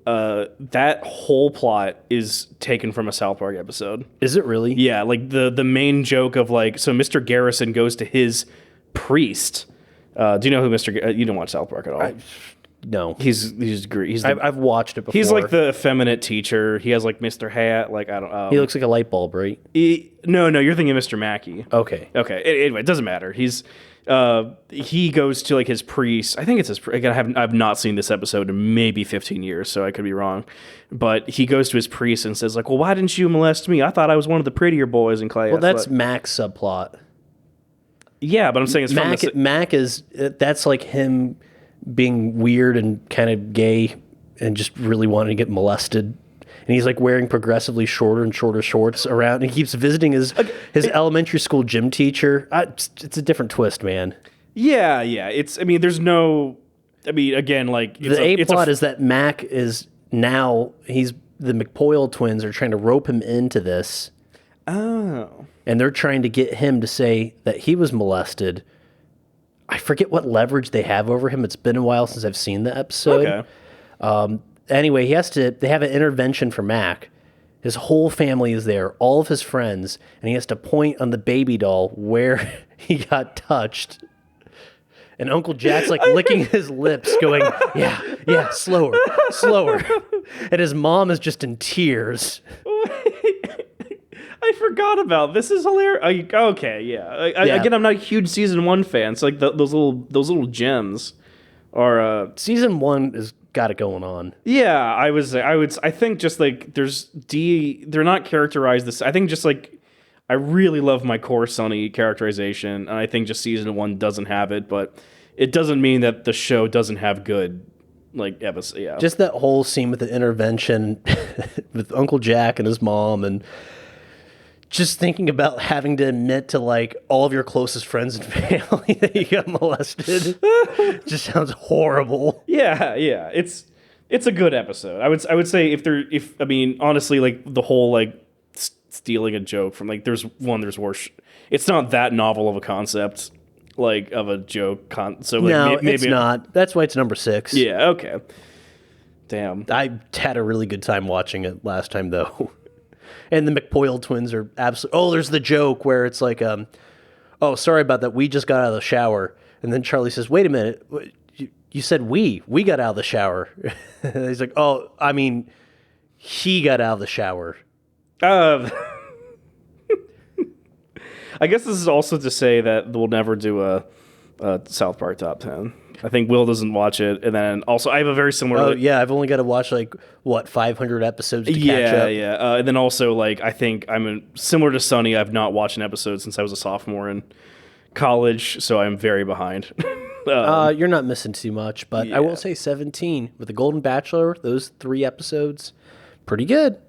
That whole plot is taken from a South Park episode. Is it really? Yeah, like the main joke of like, so Mr. Garrison goes to his priest. Do you know who Mr. You don't watch South Park at all? No. He's great. I've watched it before. He's like the effeminate teacher. He has like Mr. Hat. Like I don't. He looks like a light bulb, right? No, you're thinking of Mr. Mackey. Okay. Anyway, it doesn't matter. He goes to like his priest. I think it's his. Again, I've not seen this episode in maybe 15 years, so I could be wrong. But he goes to his priest and says like, "Well, why didn't you molest me? I thought I was one of the prettier boys in class." Well, that's Mac's subplot. Yeah, but I'm saying it's Mac is that's like him being weird and kind of gay and just really wanting to get molested. And he's like wearing progressively shorter and shorter shorts around. And he keeps visiting his elementary school gym teacher. It's a different twist, man. Yeah. There's no. Again, like the A plot is that Mac is now the McPoyle twins are trying to rope him into this. Oh. And they're trying to get him to say that he was molested. I forget what leverage they have over him. It's been a while since I've seen the episode. Okay. Anyway, they have an intervention for Mac. His whole family is there, all of his friends, and he has to point on the baby doll where he got touched. And Uncle Jack's like licking his lips, going, yeah, slower. And his mom is just in tears. I forgot about this. Is hilarious. Okay, yeah. Again, I'm not a huge season 1 fan, so like those little gems are. Season 1 has got it going on. Yeah, I think just like they're not characterized this. I think just like I really love my core Sonny characterization, and I think just season 1 doesn't have it, but it doesn't mean that the show doesn't have good like episodes. Yeah, just that whole scene with the intervention with Uncle Jack and his mom and. Just thinking about having to admit to like all of your closest friends and family that you got molested just sounds horrible. Yeah. It's a good episode. I would say honestly, like the whole like stealing a joke from like there's worse. It's not that novel of a concept, like of a joke. So like, no, maybe it's not. That's why it's number 6. Yeah. Okay. Damn. I had a really good time watching it last time though. And the McPoyle twins are absolutely... Oh, there's the joke where it's like, oh, sorry about that. We just got out of the shower. And then Charlie says, wait a minute. You said we got out of the shower. He's like, oh, I mean, he got out of the shower. I guess this is also to say that we'll never do a South Park top 10. I think Will doesn't watch it, and then also I have a very similar. Oh yeah, I've only got to watch 500 episodes to catch up. Yeah. And then also I think similar to Sonny. I've not watched an episode since I was a sophomore in college, so I'm very behind. You're not missing too much, but yeah. I will say 17 with the Golden Bachelor. Those 3 episodes, pretty good.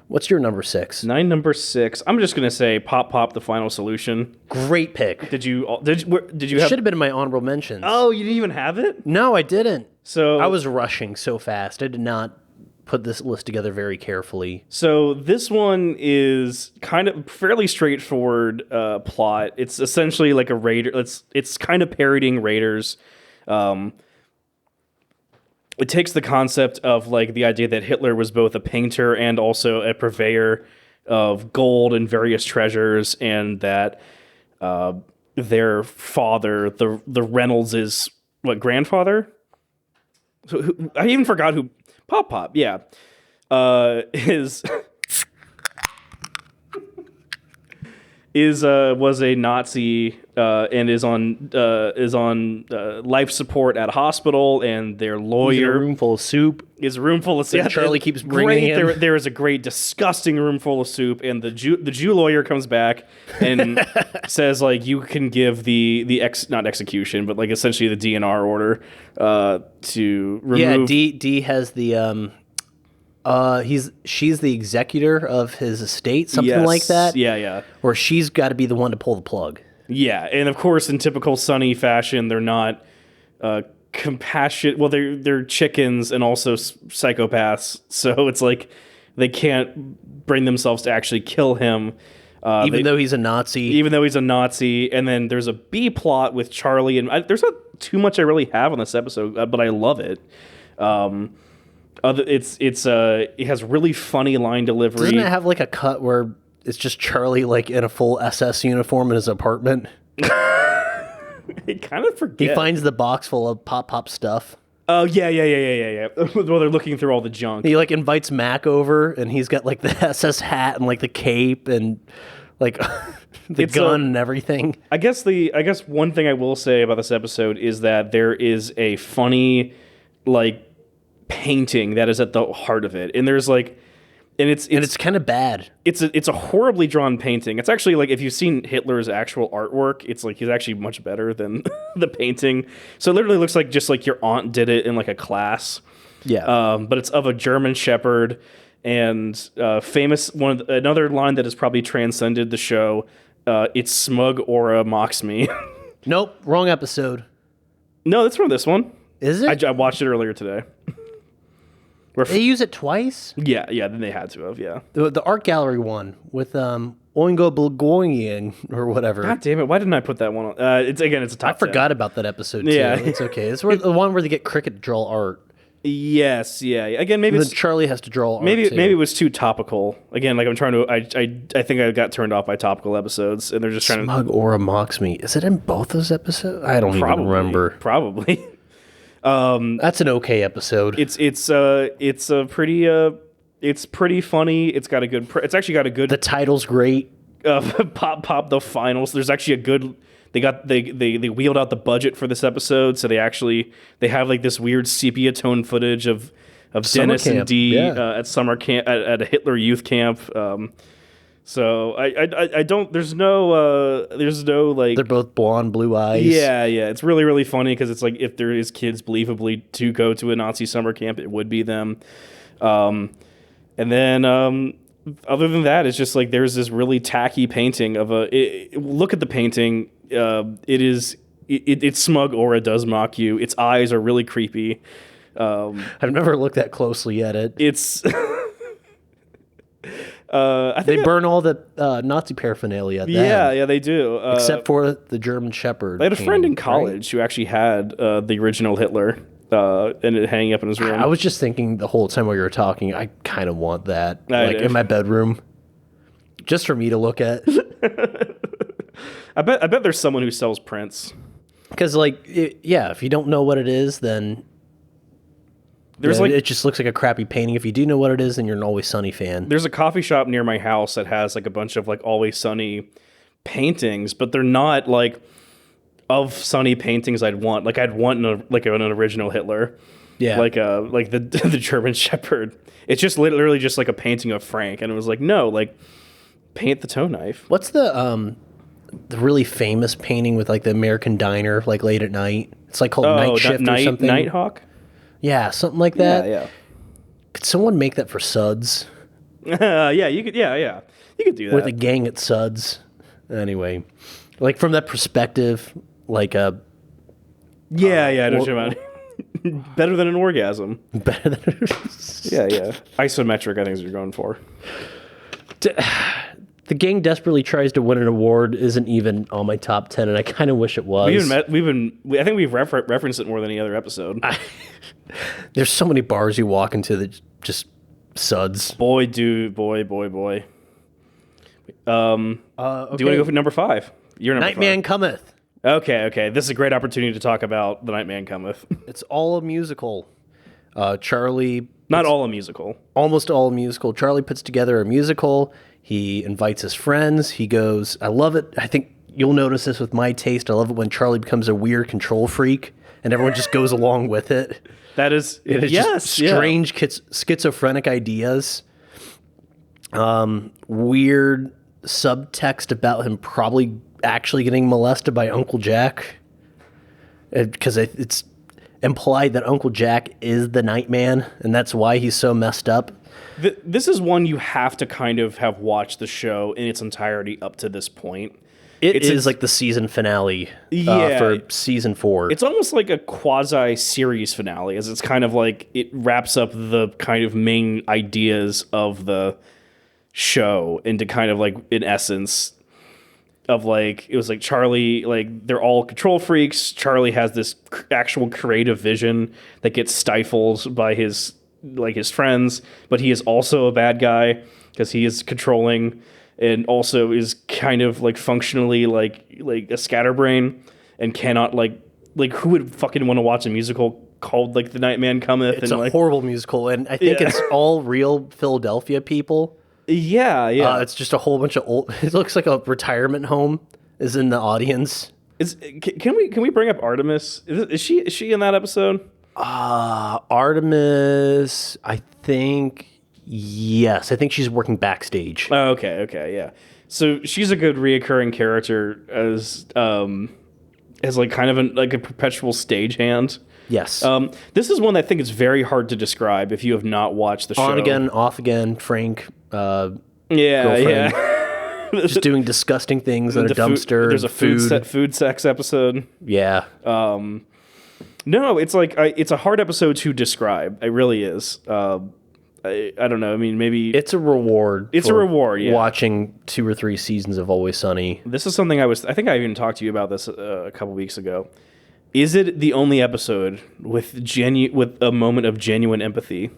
What's your number 6? Number 6. I'm just gonna say Pop, the final solution. Great pick. Did you have? Should have been in my honorable mentions. Oh, you didn't even have it? No, I didn't. So I was rushing so fast. I did not put this list together very carefully. So this one is kind of fairly straightforward plot. It's essentially like a Raider. It's kind of parodying Raiders. It takes the concept of like the idea that Hitler was both a painter and also a purveyor of gold and various treasures, and that their father, the Reynolds, is grandfather. So I even forgot who Pop. Yeah, was a Nazi and is on life support at a hospital, and their lawyer He's in a room full of soup. Is a room full of soup. Yeah, Charlie keeps bringing him. There is a great, disgusting room full of soup, and the Jew lawyer comes back and says like you can give the not execution, but like essentially the DNR order to remove. Yeah, D has the she's the executor of his estate, something like that. Yeah. Or she's got to be the one to pull the plug. Yeah, and of course, in typical Sonny fashion, they're not compassionate. Well, they're chickens and also psychopaths, so it's like they can't bring themselves to actually kill him, even though he's a Nazi. Even though he's a Nazi, and then there's a B plot with Charlie, and there's not too much I really have on this episode, but I love it. It has really funny line delivery. Doesn't it have like a cut where it's just Charlie like in a full SS uniform in his apartment? I kind of forget. He finds the box full of pop stuff. Oh yeah. While they're looking through all the junk. He like invites Mac over, and he's got like the SS hat and like the cape and like the gun and everything. I guess one thing I will say about this episode is that there is a funny like painting that is at the heart of it, and there's like. And it's kind of bad. It's a horribly drawn painting. It's actually like if you've seen Hitler's actual artwork, it's like he's actually much better than the painting. So it literally looks like just like your aunt did it in like a class. Yeah. But it's of a German Shepherd and famous another line that has probably transcended the show. Its smug aura mocks me. Nope, wrong episode. No, that's from this one. Is it? I watched it earlier today. They use it twice? Yeah, then they had to have, yeah. The art gallery one with Oingo Bulgoian or whatever. God damn it, why didn't I put that one on? It's a top 10. I forgot about that episode too. Yeah. It's okay. It's the one where they get Cricket to draw art. Yes, yeah. Again, maybe it's, Charlie has to draw art maybe too. it was too topical. Again, like I'm trying to I think I got turned off by topical episodes and they're just trying Smug aura mocks me. Is it in both those episodes? I don't even remember. Probably. That's an okay episode. It's pretty funny. It's got a good. It's actually got a good. The title's great. Pop the finals. There's actually a good. They wheeled out the budget for this episode, so they have like this weird sepia tone footage of Dennis and Dee at summer camp at a Hitler youth camp. So I don't. There's no like. They're both blonde, blue eyes. Yeah. It's really, really funny because it's like if there is kids believably to go to a Nazi summer camp, it would be them. And then other than that, it's just like there's this really tacky painting of look at the painting. Its smug aura does mock you. Its eyes are really creepy. I've never looked that closely at it. It's. They burn all the Nazi paraphernalia. Yeah, they do. Except for the German Shepherd. I had a friend in college who actually had the original Hitler and it hanging up in his room. I was just thinking the whole time while you were talking, I kind of want that, in my bedroom, just for me to look at. I bet there's someone who sells prints. Because, if you don't know what it is, then it just looks like a crappy painting. If you do know what it is, then you're an Always Sunny fan. There's a coffee shop near my house that has like a bunch of like Always Sunny paintings, but they're not like of Sunny paintings I'd want. Like I'd want an original Hitler. Yeah. Like the German Shepherd. It's just literally just like a painting of Frank, and it was like, no, like paint the toe knife. What's the really famous painting with like the American diner, like late at night? It's like called Night Shift or something. Nighthawk? Yeah, something like that. Yeah. Could someone make that for Suds? Yeah, you could. Yeah, you could do that with a gang at Suds. Anyway, like from that perspective, like a. Yeah, I know what you're about. Better than an orgasm. Better than. Yeah. Isometric, I think, is what you're going for. The gang desperately tries to win an award isn't even on my top 10, and I kind of wish it was. I think we've referenced it more than any other episode. There's so many bars you walk into that just Suds. Boy. Do you want to go for number 5? You're number 5. Nightman Cometh. Okay. This is a great opportunity to talk about The Nightman Cometh. It's all a musical. Charlie... Not all a musical. Almost all a musical. Charlie puts together a musical. He invites his friends. He goes, I love it. I think you'll notice this with my taste. I love it when Charlie becomes a weird control freak and everyone just goes along with it. That is, it's just strange schizophrenic ideas. Weird subtext about him probably actually getting molested by Uncle Jack. Because it's implied that Uncle Jack is the Nightman, and that's why he's so messed up. This is one you have to kind of have watched the show in its entirety up to this point. It's like the season finale for season 4. It's almost like a quasi-series finale, as it's kind of like it wraps up the kind of main ideas of the show into kind of like, in essence, of like, it was like Charlie, like they're all control freaks. Charlie has this actual creative vision that gets stifled by his friends, but he is also a bad guy because he is controlling and also is kind of like functionally like a scatterbrain and cannot like who would fucking want to watch a musical called like The Nightman Cometh. It's a horrible musical, and I think it's all real Philadelphia people. Yeah. It's just a whole bunch of old. It looks like a retirement home is in the audience. Can we bring up Artemis? Is she in that episode? Artemis, I think. Yes, I think she's working backstage. Oh, okay, yeah. So she's a good reoccurring character as like kind of like a perpetual stagehand. Yes. This is one that I think is very hard to describe if you have not watched the show. On again, off again, Frank. Girlfriend, just doing disgusting things in a dumpster. There's a food sex episode. Yeah. No, it's like it's a hard episode to describe. It really is. I don't know. I mean, maybe it's a reward. It's a reward. Yeah. Watching 2 or 3 seasons of Always Sunny. This is something I think I even talked to you about this a couple weeks ago. Is it the only episode with a moment of genuine empathy,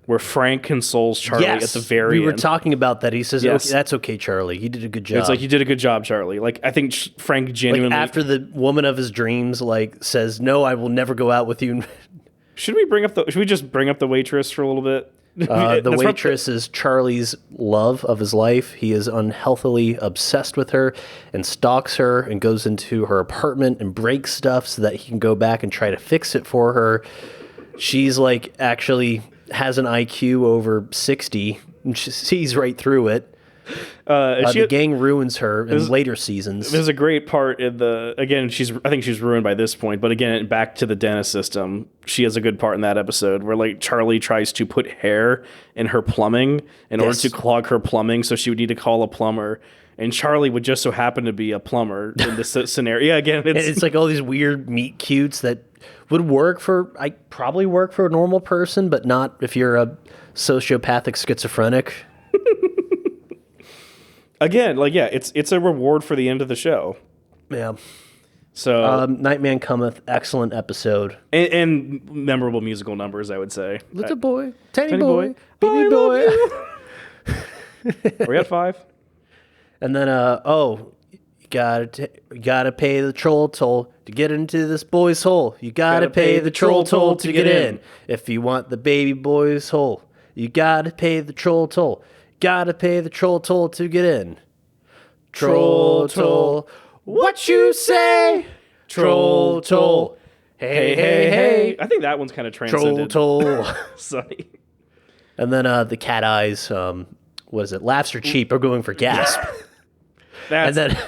where Frank consoles Charlie at the very end? We were talking about that. He says, yes. Okay, that's okay, Charlie. You did a good job. It's like, you did a good job, Charlie. Like, I think Frank genuinely... Like, after the woman of his dreams, like, says, no, I will never go out with you. Should we just bring up the waitress for a little bit? The waitress is Charlie's love of his life. He is unhealthily obsessed with her and stalks her and goes into her apartment and breaks stuff so that he can go back and try to fix it for her. She's like actually has an IQ over 60 and she sees right through it. The gang ruins her in later seasons. There's a great part in I think she's ruined by this point, but again, back to the dentist system, she has a good part in that episode where like Charlie tries to put hair in her plumbing in order to clog her plumbing, so she would need to call a plumber. And Charlie would just so happen to be a plumber in this scenario. Yeah, again, it's like all these weird meet cutes that would probably work for a normal person, but not if you're a sociopathic schizophrenic. Again, like, yeah, it's a reward for the end of the show. Yeah. So Nightman Cometh, excellent episode. And memorable musical numbers, I would say. Little boy, tiny boy, baby boy. Are we at 5? And then, you gotta pay the troll toll to get into this boy's hole. You gotta pay the troll toll to get in. If you want the baby boy's hole, you gotta pay the troll toll. Gotta pay the troll toll to get in. Troll toll, what you say? Troll toll, hey, hey, hey. I think that one's kind of transcended. Troll toll. Sorry. And then the cat eyes, what is it? Laughs are cheap, are going for gasp. And then...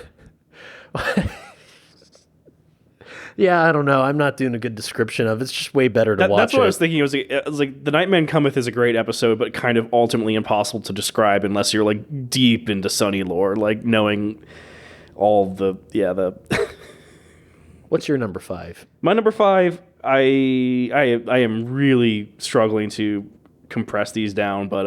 Yeah, I don't know. I'm not doing a good description of it. It's just way better to watch it. That's what I was thinking. It was like The Nightman Cometh is a great episode, but kind of ultimately impossible to describe unless you're like deep into Sunny lore, like knowing all the... What's your number 5? My number 5, I am really struggling to compress these down, but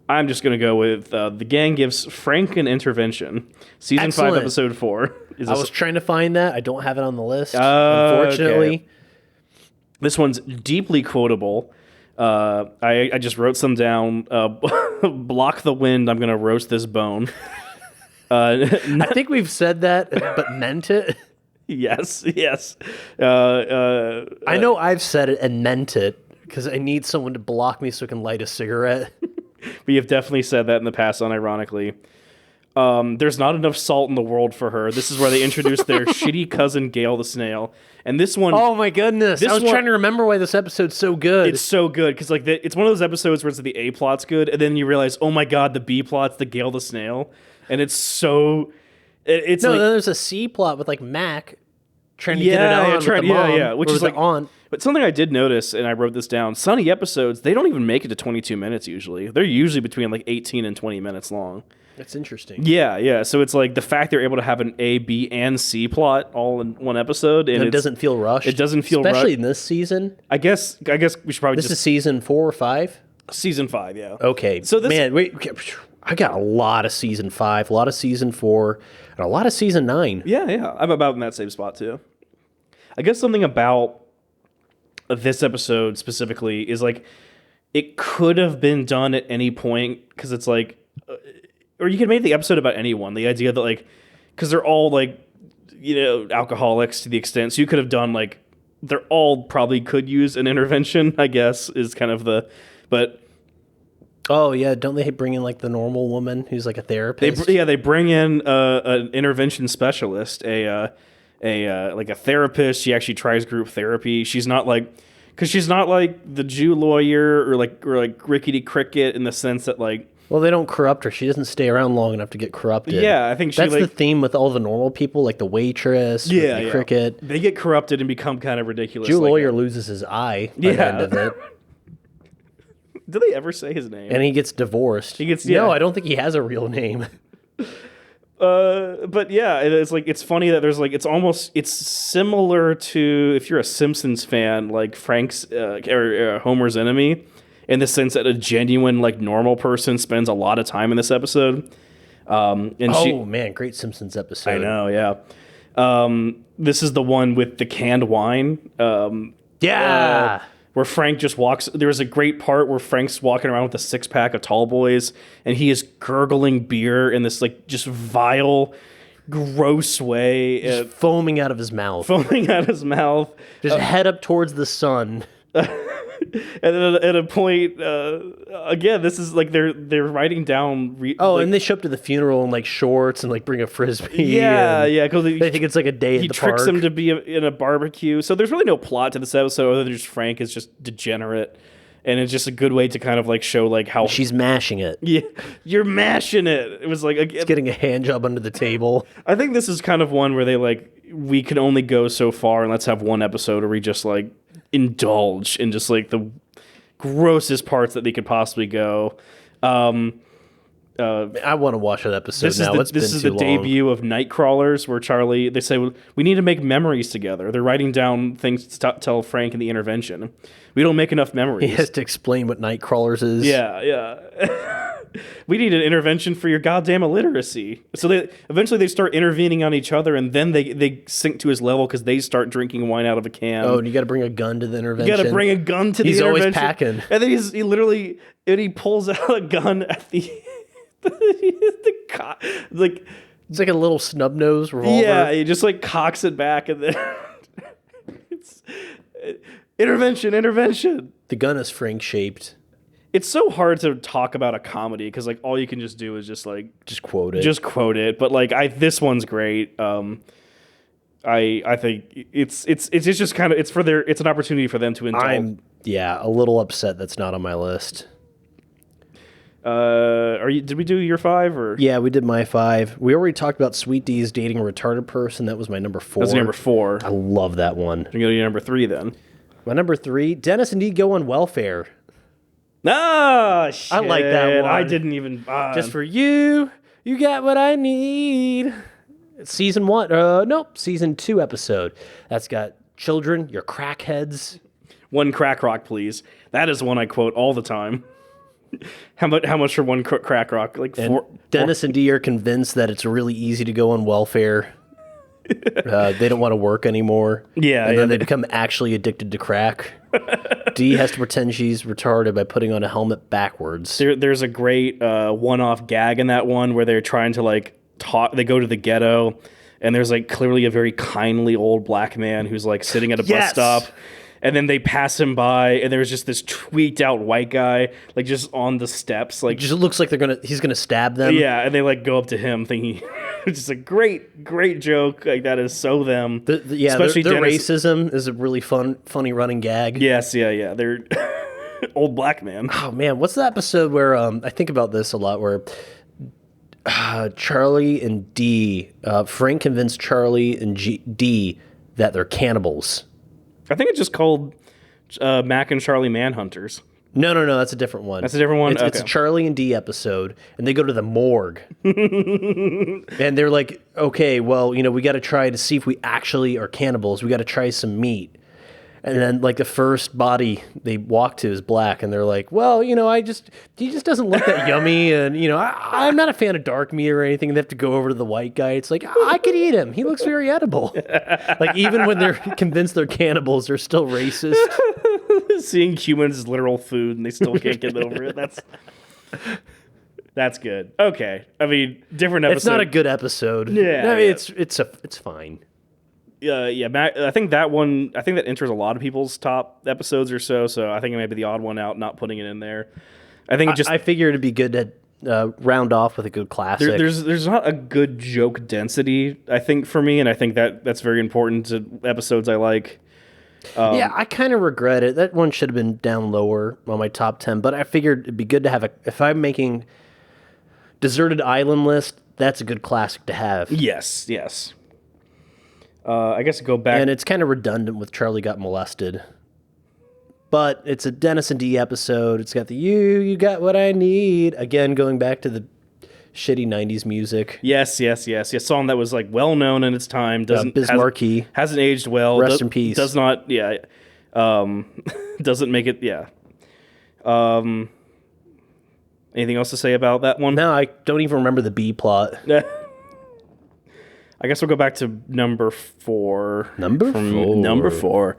I'm just going to go with The Gang Gives Frank an Intervention. Season 5, Episode 4. I was trying to find that. I don't have it on the list, unfortunately. Okay. This one's deeply quotable. I just wrote some down. Block the wind, I'm going to roast this bone. I think we've said that, but meant it. Yes. I know I've said it and meant it because I need someone to block me so I can light a cigarette. We have definitely said that in the past, unironically. There's not enough salt in the world for her. This is where they introduced their shitty cousin, Gail the Snail. And this one... Oh my goodness. I was trying to remember why this episode's so good. It's so good, because like it's one of those episodes where the A plot's good, and then you realize, oh my god, the B plot's the Gail the Snail. And it's so... It's no, then there's a C plot with like Mac trying to get it on with the mom, which is like on. But something I did notice, and I wrote this down, Sunny episodes, they don't even make it to 22 minutes usually. They're usually between like 18 and 20 minutes long. That's interesting. Yeah. So it's like the fact they're able to have an A, B, and C plot all in one episode, and it doesn't feel rushed. It doesn't feel rushed, especially in this season. I guess we should probably. This is season 4 or 5. Season 5, yeah. Okay. So I got a lot of season 5, a lot of season 4, and a lot of season 9. Yeah. I'm about in that same spot too. I guess something about this episode specifically is like it could have been done at any point, because it's like, or you could make the episode about anyone. The idea that like, because they're all like, alcoholics to the extent, so you could have done like they're all probably could use an intervention, I guess, is kind of but Oh yeah, don't they bring in like the normal woman who's like a therapist? they bring in an intervention specialist, like a therapist. She actually tries group therapy. She's not like, because she's not like the Jew lawyer or like Rickety Cricket in the sense that like. Well, they don't corrupt her. She doesn't stay around long enough to get corrupted. Yeah, I think that's the theme with all the normal people, like the waitress, the Cricket. They get corrupted and become kind of ridiculous. Jew lawyer loses his eye by the end of it. Did they ever say his name? And he gets divorced. No, I don't think he has a real name. But yeah, it's funny that there's like it's similar to, if you're a Simpsons fan, like Frank's or Homer's enemy, in the sense that a genuine like normal person spends a lot of time in this episode. Man, great Simpsons episode. I know, yeah. This is the one with the canned wine. Where Frank just walks. There's a great part where Frank's walking around with a 6-pack of Tall Boys, and he is gurgling beer in this like just vile, gross way, just foaming out of his mouth. Just head up towards the sun. And then at a point, again, this is like they're writing down. And they show up to the funeral in like shorts and like bring a frisbee. Yeah, because they think it's like a day. He tricks them to be in a barbecue. So there's really no plot to this episode other than just Frank is just degenerate, and it's just a good way to kind of like show like how she's mashing it. Yeah, you're mashing it. It was like it's getting a hand job under the table. I think this is kind of one where they like, we can only go so far, and let's have one episode where we just like indulge in just like the grossest parts that they could possibly go. I want to watch that episode now. This is the debut of Nightcrawlers, where Charlie, they say, we need to make memories together. They're writing down things to tell Frank in the intervention. We don't make enough memories. He has to explain what Nightcrawlers is. Yeah. We need an intervention for your goddamn illiteracy. So they eventually start intervening on each other, and then they sink to his level because they start drinking wine out of a can. Oh, and you got to bring a gun to the intervention. You got to bring a gun to the intervention. He's always packing. And then he pulls out a gun at the like, it's like a little snub nose revolver. Yeah, he just like cocks it back, and then it's intervention. The gun is Frank shaped. It's so hard to talk about a comedy because like all you can just do is just quote it. But like this one's great. I think it's just kind of it's an opportunity for them to indulge. I'm a little upset that's not on my list. Did we do your 5 or? Yeah, we did my 5. We already talked about Sweet D's dating a retarded person. That was my number 4. That's number 4. I love that one. You go to your number 3 then. My number 3, Dennis and Dee go on welfare. Ah, shit. I like that one. I didn't even. Just for you, you got what I need. Season 2 episode. That's got children, you're crackheads. One crack rock, please. That is one I quote all the time. How much for one crack rock? Like Dennis and Dee are convinced that it's really easy to go on welfare. They don't want to work anymore. Yeah, and then they become actually addicted to crack. Dee has to pretend she's retarded by putting on a helmet backwards. There's a great one-off gag in that one where they're trying to like talk. They go to the ghetto, and there's like clearly a very kindly old black man who's like sitting at a bus stop. And then they pass him by, and there's just this tweaked out white guy, like just on the steps, like just looks like he's gonna stab them. Yeah, and they like go up to him, thinking it's just a great joke. Like that is so them. Especially their racism is a really funny running gag. Yes, yeah. They're old black man. Oh man, what's the episode where I think about this a lot, where Charlie and Dee, Frank convinced Charlie and Dee that they're cannibals. I think it's just called Mac and Charlie Manhunters. No, that's a different one. That's a different one? It's a Charlie and Dee episode, and they go to the morgue. And they're like, okay, well, we got to try to see if we actually are cannibals. We got to try some meat. And then, like, the first body they walk to is black, and they're like, well, he just doesn't look that yummy, and, I'm not a fan of dark meat or anything. They have to go over to the white guy. It's like, I could eat him. He looks very edible. Like, even when they're convinced they're cannibals, they're still racist. Seeing humans as literal food, and they still can't get over it. That's good. Okay. I mean, different episode. It's not a good episode. Yeah. I mean, it's fine. I think that one. I think that enters a lot of people's top episodes or so. So I think it may be the odd one out, not putting it in there. I think I figured it'd be good to round off with a good classic. There's not a good joke density, I think, for me, and I think that's very important to episodes I like. Yeah, I kind of regret it. That one should have been down lower on my top 10, but I figured it'd be good to have if I'm making Deserted Island list, that's a good classic to have. Yes. I guess go back. And it's kind of redundant with Charlie Got Molested. But it's a Dennis and D episode. It's got the you got what I need. Again, going back to the shitty 90s music. Yes. A song that was like well known in its time. Bismarcky. Hasn't aged well. Rest in peace. Does not, doesn't make it, anything else to say about that one? No, I don't even remember the B plot. I guess we'll go back to number 4. Number 4.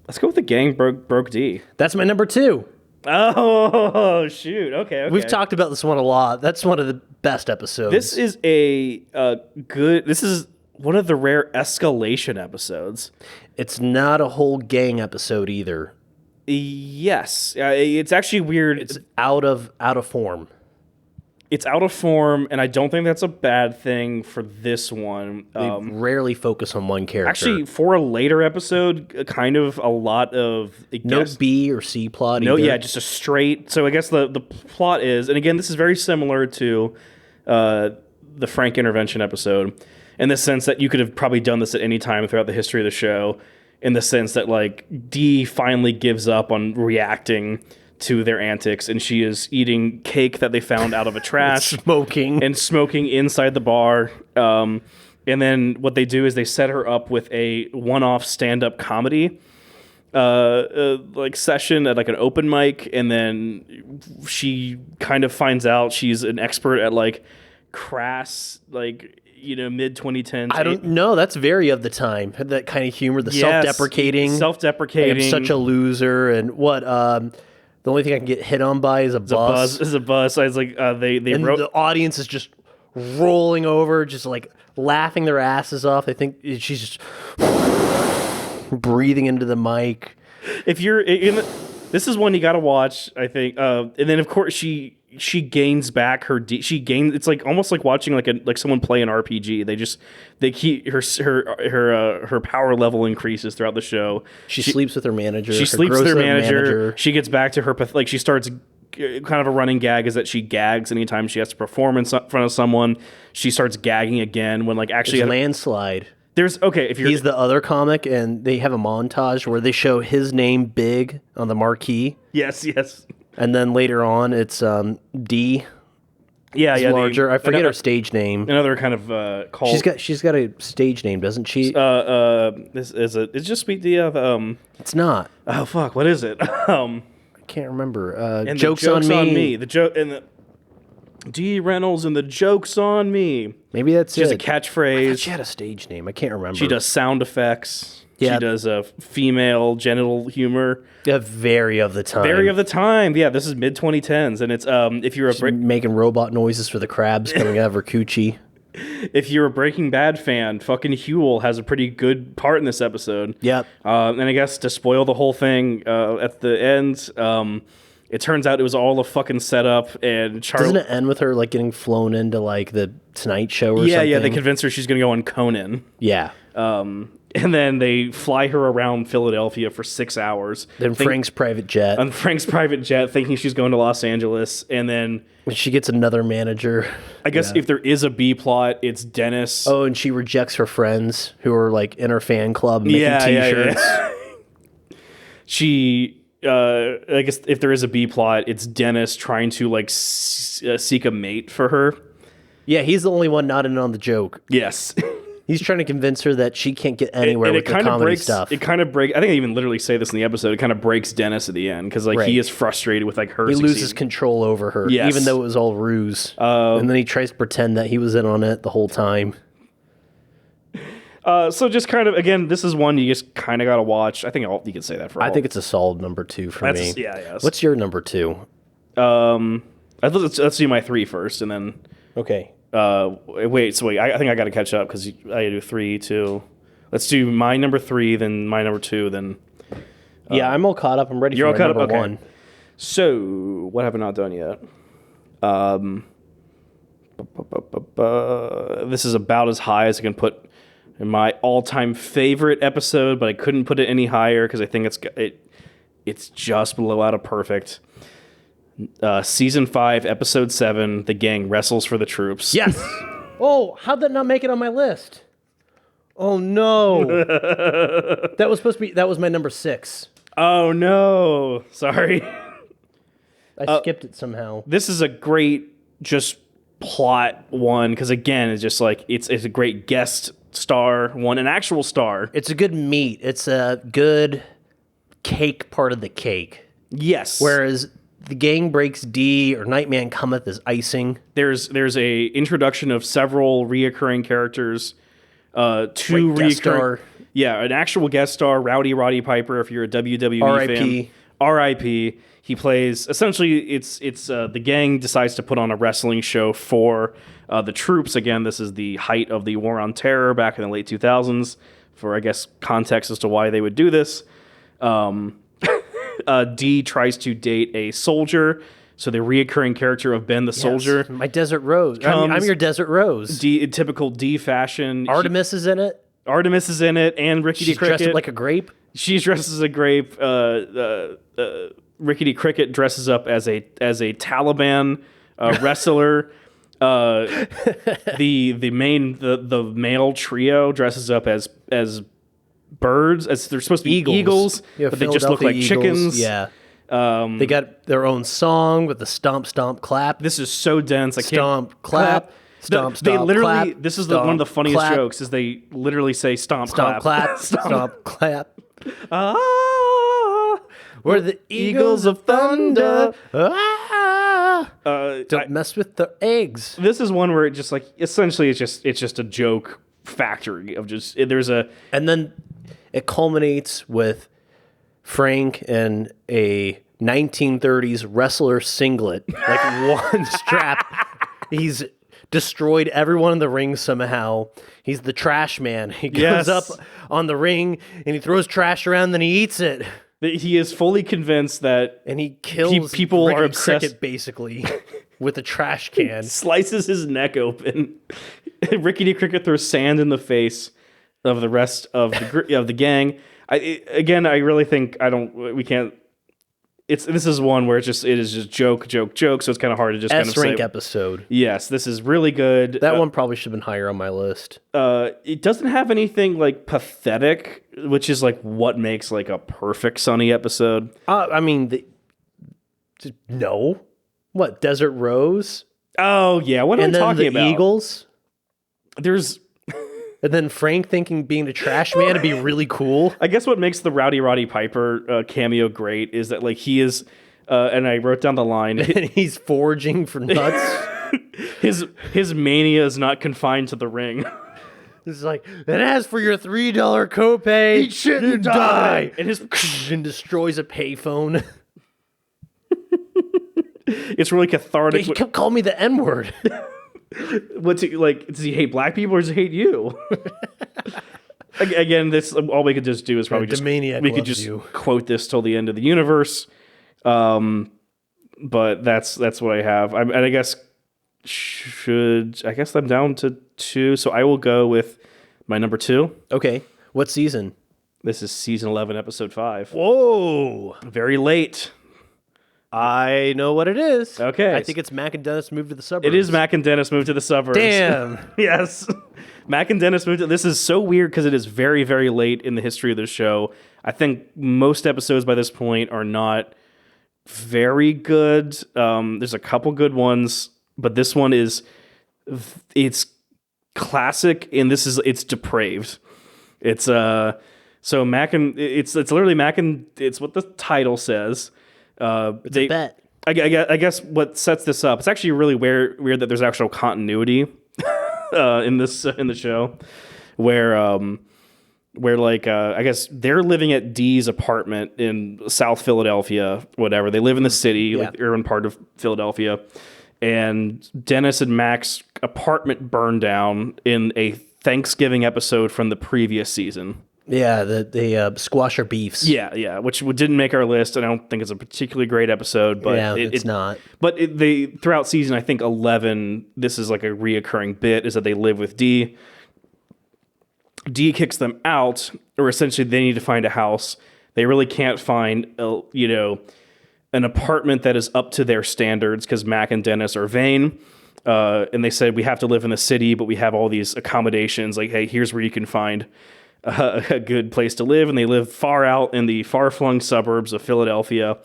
Let's go with the Gang Broke D. That's my number 2. Oh, shoot. Okay. We've talked about this one a lot. That's one of the best episodes. This is this is one of the rare escalation episodes. It's not a whole gang episode either. Yes. It's actually weird. It's out of form. It's out of form, and I don't think that's a bad thing for this one. They rarely focus on one character. Actually, for a later episode, kind of a lot of... No B or C plot No, either. yeah, just a straight... So I guess the plot is... And again, this is very similar to the Frank intervention episode, in the sense that you could have probably done this at any time throughout the history of the show, in the sense that, like, Dee finally gives up on reacting to their antics, and she is eating cake that they found out of a trash, smoking inside the bar. And then what they do is they set her up with a one-off stand-up comedy like session at like an open mic, and then she kind of finds out she's an expert at like crass, like, you know, mid 2010s. I don't know. That's very of the time. Had that kind of humor, the self-deprecating. Like, I'm such a loser, and what? The only thing I can get hit on by is a bus. Is a bus. I was like, they and wrote. The audience is just rolling over, just like laughing their asses off. I think she's just breathing into the mic. If you're in, this is one you got to watch, I think. And then of course she gains back her. It's like almost like watching like someone play an RPG. They keep her power level increases throughout the show. She sleeps with her manager. She sleeps with her manager. She gets back to her like she starts. Kind of a running gag is that she gags anytime she has to perform in front of someone. She starts gagging again when like actually landslide. He's the other comic, and they have a montage where they show his name big on the marquee. Yes. And then later on, it's D. Yeah, larger. I forget her stage name. Another kind of call. She's got a stage name, doesn't she? This is it's just Sweet D of It's not. Oh fuck! What is it? I can't remember. And Joke's on me. The joke and the D Reynolds and the joke's on me. Maybe that's she has a it. catchphrase. I thought she had a stage name. I can't remember. She does sound effects. Yeah. She does female genital humor. Yeah, very of the time. Yeah, this is mid 2010s, and it's if you're making robot noises for the crabs coming out of her coochie. If you're a Breaking Bad fan, fucking Huel has a pretty good part in this episode. Yep. And I guess to spoil the whole thing at the end, it turns out it was all a fucking setup, and Charlie... Doesn't it end with her like getting flown into like the Tonight Show or something? Yeah, they convince her she's going to go on Conan. Yeah. And then they fly her around Philadelphia for 6 hours. Then Frank's private jet. On Frank's private jet, thinking she's going to Los Angeles, and then... She gets another manager. I guess if there is a B plot, it's Dennis. Oh, and she rejects her friends who are like in her fan club making T-shirts. Yeah. She... I guess if there is a B plot, it's Dennis trying to like seek a mate for her. Yeah, he's the only one not in on the joke. Yes. He's trying to convince her that she can't get anywhere with the comedy stuff. It kind of breaks. I think I even literally say this in the episode. It kind of breaks Dennis at the end because like he is frustrated with like her. He loses control over her, even though it was all ruse. And then he tries to pretend that he was in on it the whole time. So just kind of again, this is one you just kind of got to watch. I think you could say that for. I think it's a solid number 2 for me. Yeah. What's your number 2? Let's do my 3 first, and then. Okay. Wait. I think I got to catch up because I got to do 3, 2. Let's do my number 3, then my number 2, then. Yeah, I'm all caught up. I'm ready for my number 1. So, what have I not done yet? This is about as high as I can put in my all-time favorite episode, but I couldn't put it any higher because I think it's just below out of perfect. Season 5, episode 7, the gang wrestles for the troops. Yes. Oh, how'd that not make it on my list? Oh no. That was my number 6. Oh no. Sorry. I skipped it somehow. This is a great just plot one because again, it's just like it's a great guest star one, an actual star. It's a good meat. It's a good cake part of the cake. Yes. Whereas the gang breaks D or Nightman cometh as icing. There's a introduction of several reoccurring characters. Two guest star. Yeah, an actual guest star, Roddy Piper. If you're a WWE fan, R.I.P. He plays essentially. It's the gang decides to put on a wrestling show for the troops. Again, this is the height of the War on Terror back in the late 2000s. For I guess context as to why they would do this. D tries to date a soldier. So the reoccurring character of Ben the Soldier. My Desert Rose. I'm your Desert Rose. In typical D fashion. Artemis is in it. Artemis is in it, and Ricky D. Cricket. She's dressed up like a grape. She's dressed as a grape. Ricky D. Cricket dresses up as a Taliban wrestler. The male trio dresses up as birds, as they're supposed to be eagles, yeah, but they just look like chickens. Yeah. They got their own song with the stomp, stomp, clap. This is so dense. Stomp, clap. Stomp, they stomp, literally, clap. this is Stomp, one of the funniest clap. jokes, is they literally say stomp, Stomp, clap. Stomp. Stomp, clap. Ah, We're the Eagles of Thunder. Ah. Don't mess with the eggs. This is one where it just like, essentially it's just a joke factory of just, And then it culminates with Frank in a 1930s wrestler singlet, like one strap. He's destroyed everyone in the ring somehow. He's the trash man. He goes up on the ring and he throws trash around, then he eats it. He is fully convinced that, and he kills people Ricky are obsessed. Cricket basically with a trash can. Slices his neck open. Ricky D. Cricket throws sand in the face of the rest of the gang. I really think we can't. This is one where it is just joke. So it's kind of hard to just kind of say. S-rank episode. Yes, this is really good. That one probably should have been higher on my list. It doesn't have anything like pathetic, which is like what makes like a perfect Sunny episode. No. What, Desert Rose? Oh yeah, what am I talking about? And then the Eagles. There's. And then Frank thinking being the trash man to be really cool. I guess what makes the Roddy Piper cameo great is that like he is, and I wrote down the line. And he's foraging for nuts. his mania is not confined to the ring. It's like, and as for your $3 copay, eat shit and die. And destroys a payphone. It's really cathartic. He kept calling me the N-word. What's it like? Does he hate black people or does he hate you? Again, this all we could just do is probably quote this till the end of the universe. But that's what I have. And I guess I'm down to 2. So I will go with my number 2. Okay, what season? This is season 11, episode 5. Whoa, very late. I know what it is. Okay. I think it's Mac and Dennis moved to the suburbs. It is Mac and Dennis moved to the suburbs. Damn. Yes. Mac and Dennis moved to... This is so weird because it is very, very late in the history of the show. I think most episodes by this point are not very good. There's a couple good ones, but this one is... It's classic, and it's depraved. It's... So Mac and... It's literally Mac and... It's what the title says. It's a bet. I guess what sets this up, it's actually really weird that there's actual continuity in the show, where like I guess they're living at Dee's apartment in South Philadelphia, whatever. They live in the city, like the urban part of Philadelphia, and Dennis and Mac's apartment burned down in a Thanksgiving episode from the previous season. Yeah, the squash our beefs. Yeah, which didn't make our list, and I don't think it's a particularly great episode. But yeah, it's not. But they throughout season, I think 11, this is like a reoccurring bit, is that they live with Dee. Dee kicks them out, or essentially they need to find a house. They really can't find, an apartment that is up to their standards because Mac and Dennis are vain. And they said, we have to live in the city, but we have all these accommodations. Like, hey, here's where you can find a good place to live. And they live far out in the far-flung suburbs of Philadelphia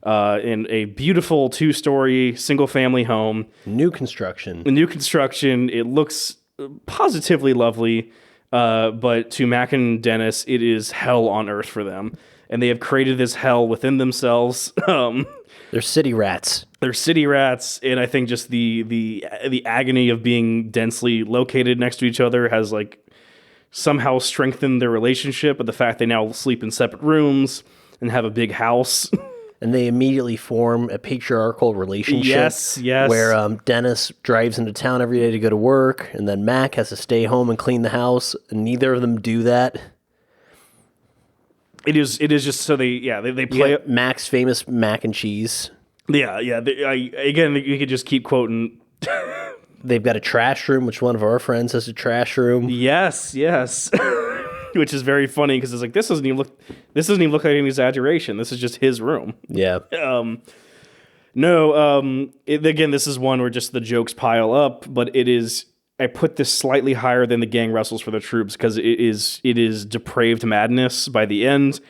in a beautiful 2-story single-family home. New construction. It looks positively lovely. But to Mac and Dennis, it is hell on earth for them. And they have created this hell within themselves. They're city rats. And I think just the agony of being densely located next to each other has like somehow strengthened their relationship. But the fact they now sleep in separate rooms and have a big house. And they immediately form a patriarchal relationship. Yes. Where Dennis drives into town every day to go to work, and then Mac has to stay home and clean the house, and neither of them do that. It is just so they play it. Mac's famous mac and cheese. Yeah. Again, you could just keep quoting. They've got a trash room, which one of our friends has a trash room. Yes. Which is very funny because it's like this doesn't even look like an exaggeration. This is just his room. Yeah. Again, this is one where just the jokes pile up, but it is. I put this slightly higher than the gang wrestles for the troops because it is depraved madness by the end.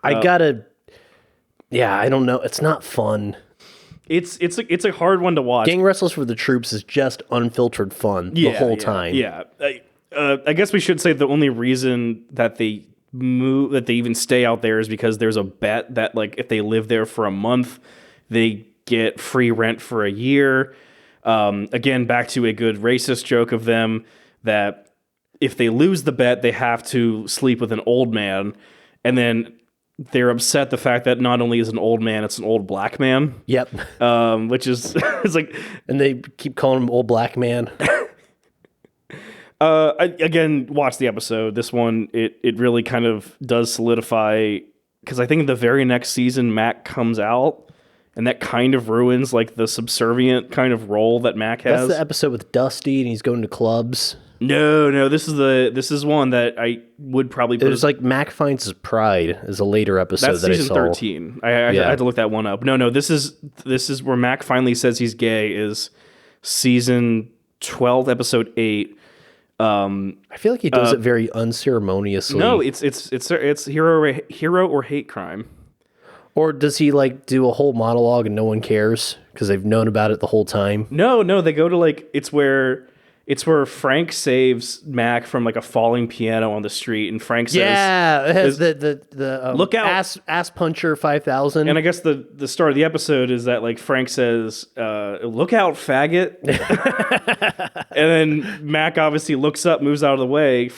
I don't know. It's not fun. It's a hard one to watch. Gang wrestles for the troops is just unfiltered fun the whole time. Yeah. I guess we should say the only reason that they even stay out there is because there's a bet that like if they live there for a month, they get free rent for a year. Again, back to a good racist joke of them that if they lose the bet, they have to sleep with an old man, and then they're upset the fact that not only is an old man, it's an old black man. Yep. Which is it's like, and they keep calling him old black man. Again, watch the episode. This one, it really kind of does solidify, because I think the very next season Mac comes out, and that kind of ruins like the subservient kind of role that Mac has. That's the episode with Dusty and he's going to clubs. No, this is one that I would probably put. It was like Mac finds his pride is a later episode that's that I season saw. 13. I had to look that one up. No, this is where Mac finally says he's gay is season 12, episode 8. I feel like he does it very unceremoniously. No, it's hero or hate crime. Or does he like do a whole monologue and no one cares because they've known about it the whole time? No, they go to like it's where Frank saves Mac from like a falling piano on the street, and Frank says, "Yeah, it has the look out, ass puncher 5000." And I guess the start of the episode is that like Frank says, "Look out, faggot," and then Mac obviously looks up, moves out of the way.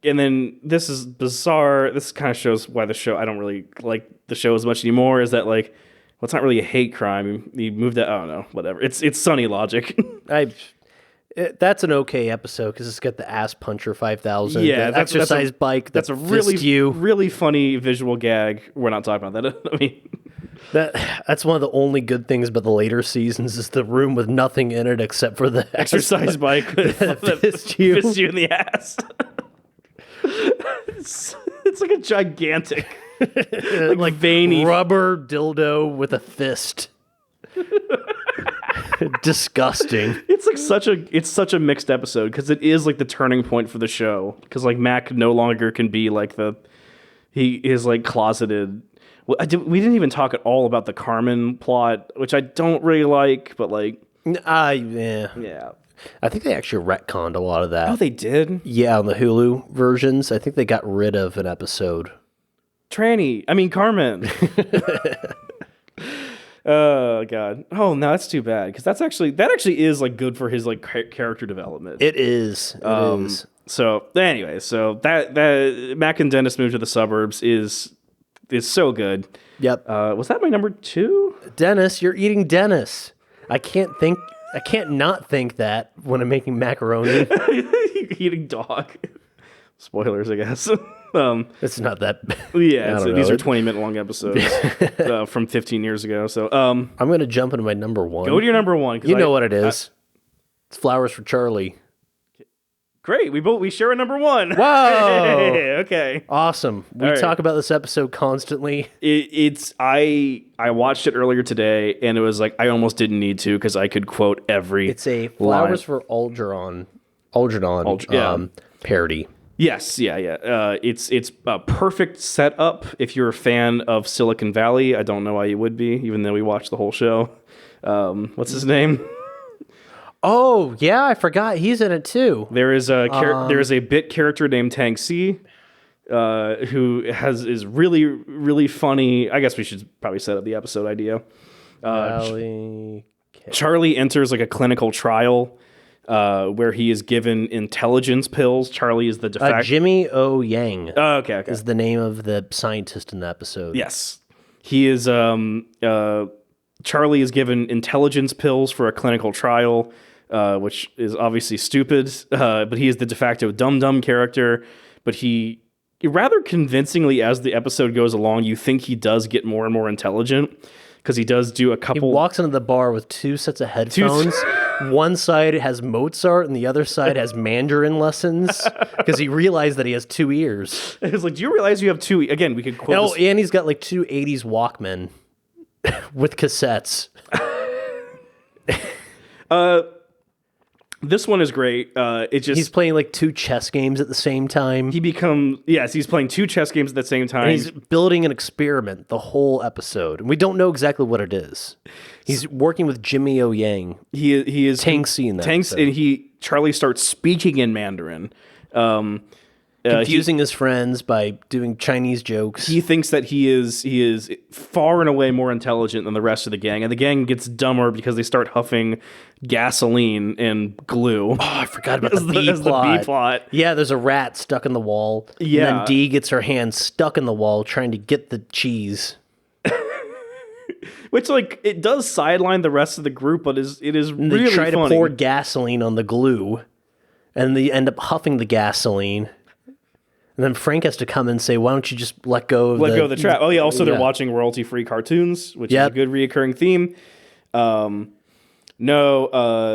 And then this is bizarre. This kind of shows why the show, I don't really like the show as much anymore, is that like, well, it's not really a hate crime. He moved that, I don't know, whatever. It's Sunny logic. That's an okay episode because it's got the ass puncher 5000. Yeah, the exercise bike. That's a really funny visual gag. We're not talking about that. I mean, that's one of the only good things about the later seasons is the room with nothing in it except for the exercise bike that fists you in the ass. It's like a gigantic, like veiny rubber dildo with a fist. Disgusting. It's like such a mixed episode because it is like the turning point for the show, because like Mac no longer can be like he is like closeted. Well, we didn't even talk at all about the Carmen plot, which I don't really like, but like yeah. I think they actually retconned a lot of that. Oh, they did? Yeah, on the Hulu versions. I think they got rid of an episode. Carmen. Oh, God. Oh, no, that's too bad. Because that actually is like good for his like character development. It is. It is. So anyway, that Mac and Dennis move to the suburbs is so good. Yep. Was that my number 2? Dennis, you're eating Dennis. I can't think I can't not think that when I'm making macaroni. Eating dog. Spoilers, I guess. It's not that. Yeah, these are 20-minute long episodes from 15 years ago. So I'm going to jump into my number one. Go to your number one. You know what it is. It's Flowers for Charlie. Great. We share a number one. Whoa. Okay. Awesome. We talk about this episode constantly. I watched it earlier today, and it was like I almost didn't need to because I could quote every. It's a Flowers for Algernon parody. Yes, yeah. It's a perfect setup if you're a fan of Silicon Valley. I don't know why you would be, even though we watched the whole show. What's his name? Oh, yeah, I forgot. He's in it too. There is a bit character named Tang Si, who is really, really funny. I guess we should probably set up the episode idea. Charlie enters like a clinical trial where he is given intelligence pills. Charlie is the de facto... Jimmy O. Yang okay. is the name of the scientist in the episode. Yes. He is... Charlie is given intelligence pills for a clinical trial, which is obviously stupid, but he is the de facto dumb character. But he, rather convincingly, as the episode goes along, you think he does get more and more intelligent, because he does do a couple... He walks into the bar with two sets of headphones. One side has Mozart, and the other side has Mandarin lessons, because he realized that he has two ears. It's like, do you realize you have two... Again, we could quote... Oh, and he's got like two 80s Walkmen with cassettes. This one is great. He's playing like two chess games at the same time. He's playing two chess games at the same time. And he's building an experiment the whole episode. And we don't know exactly what it is. He's working with Jimmy O. Yang. He is Tang Si in that episode. And Charlie starts speaking in Mandarin. Confusing his friends by doing Chinese jokes. He thinks that he is far and away more intelligent than the rest of the gang, and the gang gets dumber because they start huffing gasoline and glue. Oh, I forgot about the B plot. Yeah, there's a rat stuck in the wall. Yeah. And then Dee gets her hand stuck in the wall trying to get the cheese. Which, like, it does sideline the rest of the group, but it is and really they try funny. To pour gasoline on the glue, and they end up huffing the gasoline. And then Frank has to come and say, why don't you just let go of the trap? Oh, yeah. Also, they're watching royalty-free cartoons, which is a good reoccurring theme.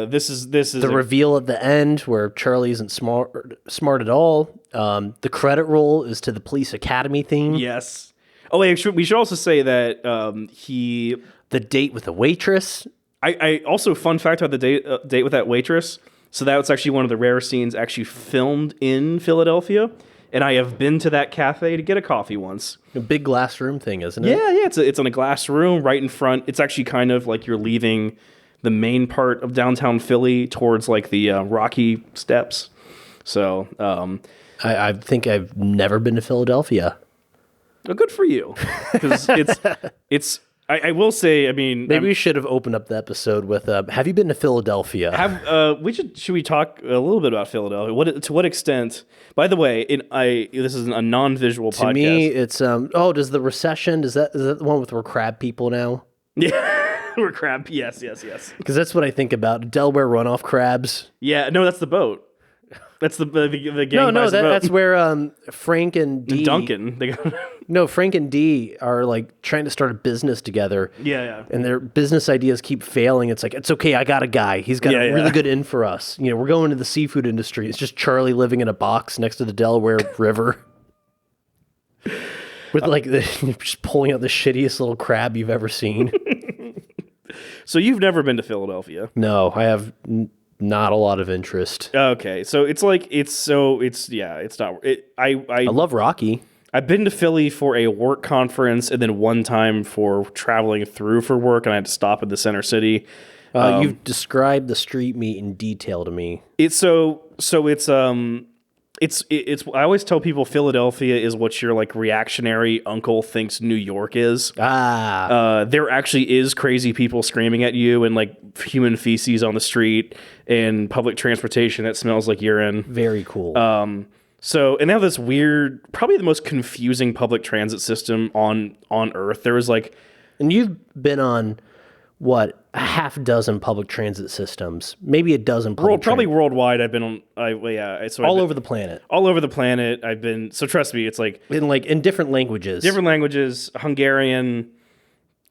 This is the reveal at the end where Charlie isn't smart at all. The credit roll is to the Police Academy theme. Yes. Oh, wait, we should also say that the date with the waitress. I also, fun fact about the date with that waitress. So that was actually one of the rare scenes actually filmed in Philadelphia. And I have been to that cafe to get a coffee once. A big glass room thing, isn't it? Yeah. It's in a glass room right in front. It's actually kind of like you're leaving the main part of downtown Philly towards like the Rocky Steps. So I think I've never been to Philadelphia. Well, good for you, because it's. I will say, I mean, maybe we should have opened up the episode with, have you been to Philadelphia? Should we talk a little bit about Philadelphia? To what extent? By the way, this is a non-visual podcast. To me, it's does the recession, is that the one with we're crab people now? Yeah, we're crab. Yes. Because that's what I think about. Delaware runoff crabs. Yeah, no, that's the boat. That's the gang. No, that's where Frank and Dee. Duncan. Frank and Dee are like trying to start a business together. Yeah. And their business ideas keep failing. It's like, it's okay, I got a guy. He's got a really good in for us. You know, we're going to the seafood industry. It's just Charlie living in a box next to the Delaware River. With just pulling out the shittiest little crab you've ever seen. So you've never been to Philadelphia? No, I have not a lot of interest. Okay, so it's not. I love Rocky. I've been to Philly for a work conference, and then one time for traveling through for work, and I had to stop at the center city. You've described the street meat in detail to me. It's I always tell people Philadelphia is what your like reactionary uncle thinks New York is. There actually is crazy people screaming at you and like human feces on the street and public transportation that smells like urine. Very cool. And they have this weird, probably the most confusing public transit system on Earth. There was like, and you've been on a half dozen public transit systems, maybe a dozen public Probably worldwide. I've been on. all over the planet. All over the planet. I've been. So trust me, it's like in different languages. Hungarian.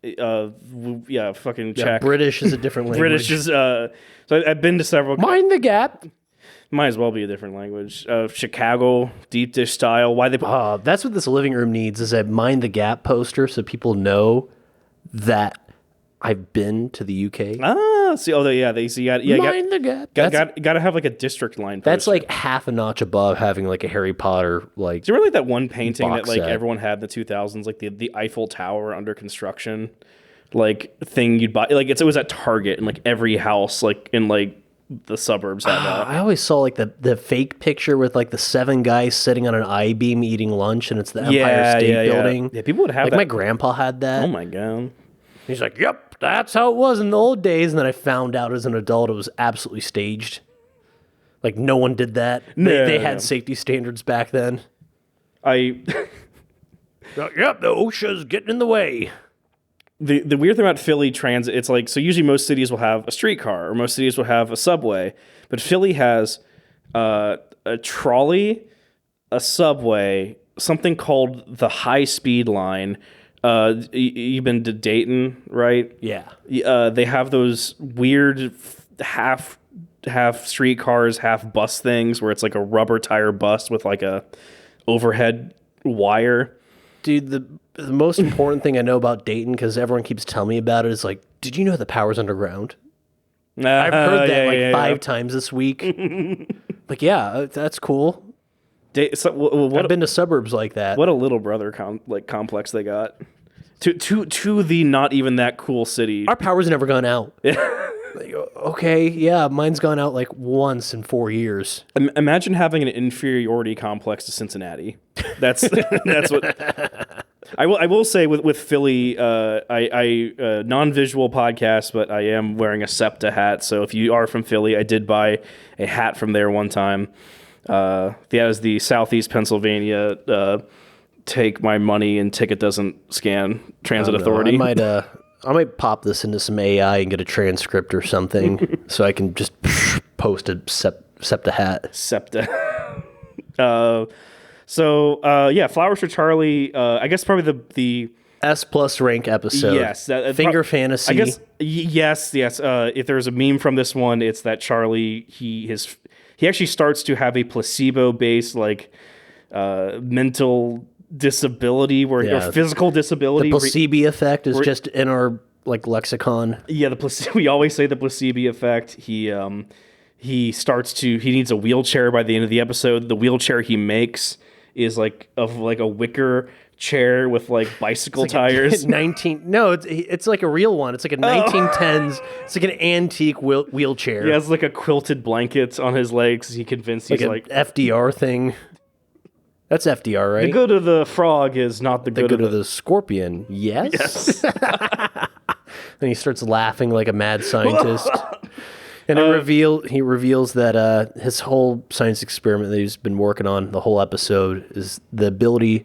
Fucking Czech. British is a different language. British is. So I've been to several. Mind the gap. Might as well be a different language. Chicago, deep dish style. Why they? That's what this living room needs, is a Mind the Gap poster so people know that I've been to the UK. See, they see. Mind the Gap. Got to have like a district line poster. That's like half a notch above having like a Harry Potter like. Do you remember that one painting that box like set. everyone had in the 2000s, like the Eiffel Tower under construction, like thing you'd buy? Like it was at Target, and like every house like in like the suburbs had that. I always saw like the fake picture with like the 7 guys sitting on an I-beam eating lunch, and it's the Empire State Building. Yeah, people would have like that. my grandpa had that. Oh my god. He's like, yep, that's how it was in the old days. And then I found out as an adult it was absolutely staged. Like no one did that. They had safety standards back then. Yep, the OSHA's getting in the way. The weird thing about Philly transit, it's like, so usually most cities will have a streetcar or most cities will have a subway, but Philly has a trolley, a subway, something called the high speed line. You've been to Dayton, right? Yeah. They have those weird half streetcars, half bus things where it's like a rubber tire bus with like a overhead wire. Dude, the most important thing I know about Dayton, because everyone keeps telling me about it, is like, did you know the power's underground? I've heard that 5 times this week. Like, yeah, that's cool. I've been to suburbs like that. What a little brother complex they got. To the not even that cool city. Our power's never gone out. Like, okay, yeah, mine's gone out like once in 4 years. Imagine having an inferiority complex to Cincinnati. That's what I will say with Philly. I non-visual podcast, but I am wearing a SEPTA hat. So if you are from Philly, I did buy a hat from there one time. That is the Southeast Pennsylvania take my money and ticket doesn't scan transit authority. I might pop this into some AI and get a transcript or something so I can just post a SEPTA hat. SEPTA. Flowers for Charlie. I guess probably the S plus rank episode. Yes, Finger Fantasy. I guess yes. If there's a meme from this one, it's that Charlie he actually starts to have a placebo based like mental disability or physical disability. The placebo effect is just in our like lexicon. Yeah, we always say the placebo effect. He needs a wheelchair by the end of the episode. The wheelchair he makes is like a wicker chair with like bicycle tires. It's like a real one. It's like a 1910s. It's like an antique wheelchair. He has like a quilted blanket on his legs. He convinced he's like FDR thing. That's FDR, right? The good of the frog is not the good of the scorpion. Yes. Then he starts laughing like a mad scientist. And he reveals that his whole science experiment that he's been working on the whole episode is the ability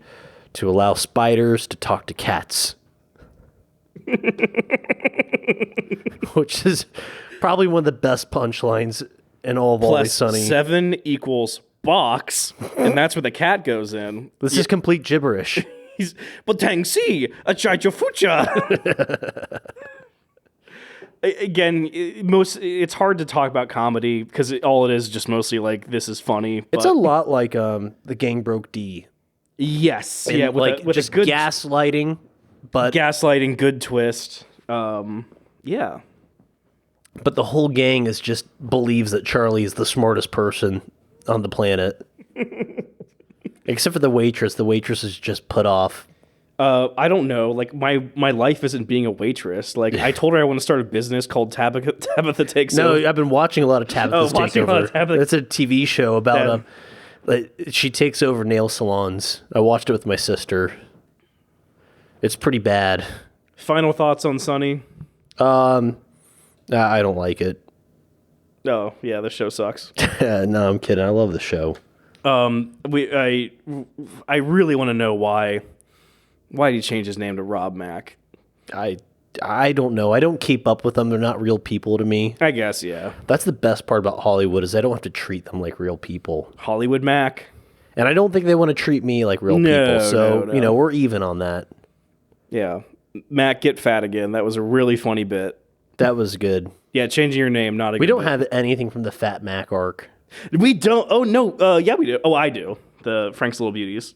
to allow spiders to talk to cats. Which is probably one of the best punchlines in all of Always Sunny. 7 equals box, and that's where the cat goes in. This is complete gibberish. He's Batang Si, a Fucha. Again, it's hard to talk about comedy because all it is just mostly like this is funny. It's a lot like The Gang Broke D. Yes, and with just good gaslighting, but good twist. Yeah, but the whole gang just believes that Charlie is the smartest person on the planet, except for the waitress. The waitress is just put off. I don't know. Like my life isn't being a waitress. Like I told her I want to start a business called Tabitha Takes Over. No, I've been watching a lot of Tabitha Takes Over. It's a TV show about she takes over nail salons. I watched it with my sister. It's pretty bad. Final thoughts on Sunny? I don't like it. Oh yeah, the show sucks. No, I'm kidding. I love the show. I really want to know why did he change his name to Rob Mack? I I don't know. I don't keep up with them. They're not real people to me. I guess, yeah. That's the best part about Hollywood is I don't have to treat them like real people. Hollywood Mac. And I don't think they want to treat me like real people. So, no. we're even on that. Yeah. Mac, get fat again. That was a really funny bit. That was good. Yeah, changing your name, not a We good don't bit. have anything from the Fat Mac arc. We don't. Oh, no. Yeah, we do. Oh, I do. The Frank's Little Beauties.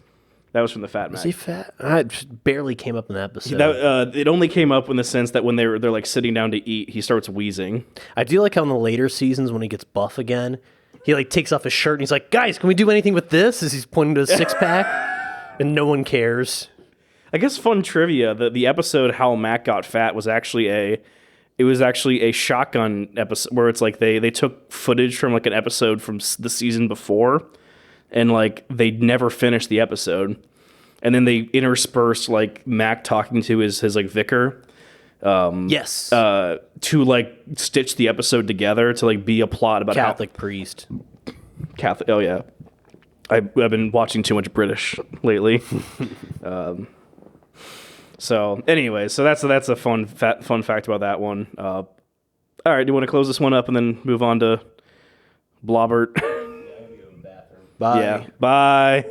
That was from the Fat Mac. Is he fat? I just barely came up in that episode. It only came up in the sense that when they're like sitting down to eat, he starts wheezing. I do like how in the later seasons when he gets buff again, he like takes off his shirt and he's like, "Guys, can we do anything with this?" As he's pointing to his six pack, and no one cares. I guess fun trivia: the episode how Mac got fat was actually a shotgun episode where it's like they took footage from like an episode from the season before, and like they never finished the episode, and then they interspersed like Mac talking to his like vicar. Yes. To like stitch the episode together to like be a plot about Catholic priest. Catholic. Oh yeah, I've been watching too much British lately. So anyway, so that's a fun fact about that one. All right, do you want to close this one up and then move on to Blobbert? Bye. Yeah. Bye.